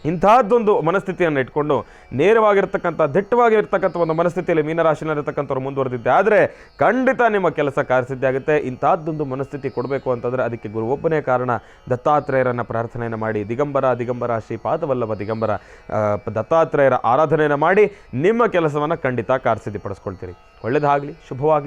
ಇಂತಹದ್ದೊಂದು ಮನಸ್ಥಿತಿಯನ್ನು ಇಟ್ಕೊಂಡು ನೇರವಾಗಿರ್ತಕ್ಕಂಥ ದಿಟ್ಟವಾಗಿರ್ತಕ್ಕಂಥ ಒಂದು ಮನಸ್ಥಿತಿಯಲ್ಲಿ ಮೀನರಾಶಿನಲ್ಲಿರ್ತಕ್ಕಂಥವ್ರು ಮುಂದುವರೆದಿದ್ದೆ ಆದರೆ ಖಂಡಿತ ನಿಮ್ಮ ಕೆಲಸ ಕಾರ್ಯಸಿದ್ಧಿ ಆಗುತ್ತೆ. ಇಂತಹದ್ದೊಂದು ಮನಸ್ಥಿತಿ ಕೊಡಬೇಕು ಅಂತಂದರೆ ಅದಕ್ಕೆ ಗುರು ಒಬ್ಬನೇ ಕಾರಣ. ದತ್ತಾತ್ರೇಯರನ್ನು ಪ್ರಾರ್ಥನೆಯನ್ನು ಮಾಡಿ, ದಿಗಂಬರ ಶ್ರೀಪಾದವಲ್ಲಭ ದಿಗಂಬರ ದತ್ತಾತ್ರೇಯರ ಆರಾಧನೆಯನ್ನು ಮಾಡಿ ನಿಮ್ಮ ಕೆಲಸವನ್ನು ಖಂಡಿತ ಕಾರ್ಯಸಿದ್ಧಿಪಡಿಸ್ಕೊಳ್ತೀರಿ. ಒಳ್ಳೆಯದಾಗಲಿ, ಶುಭವಾಗಲಿ.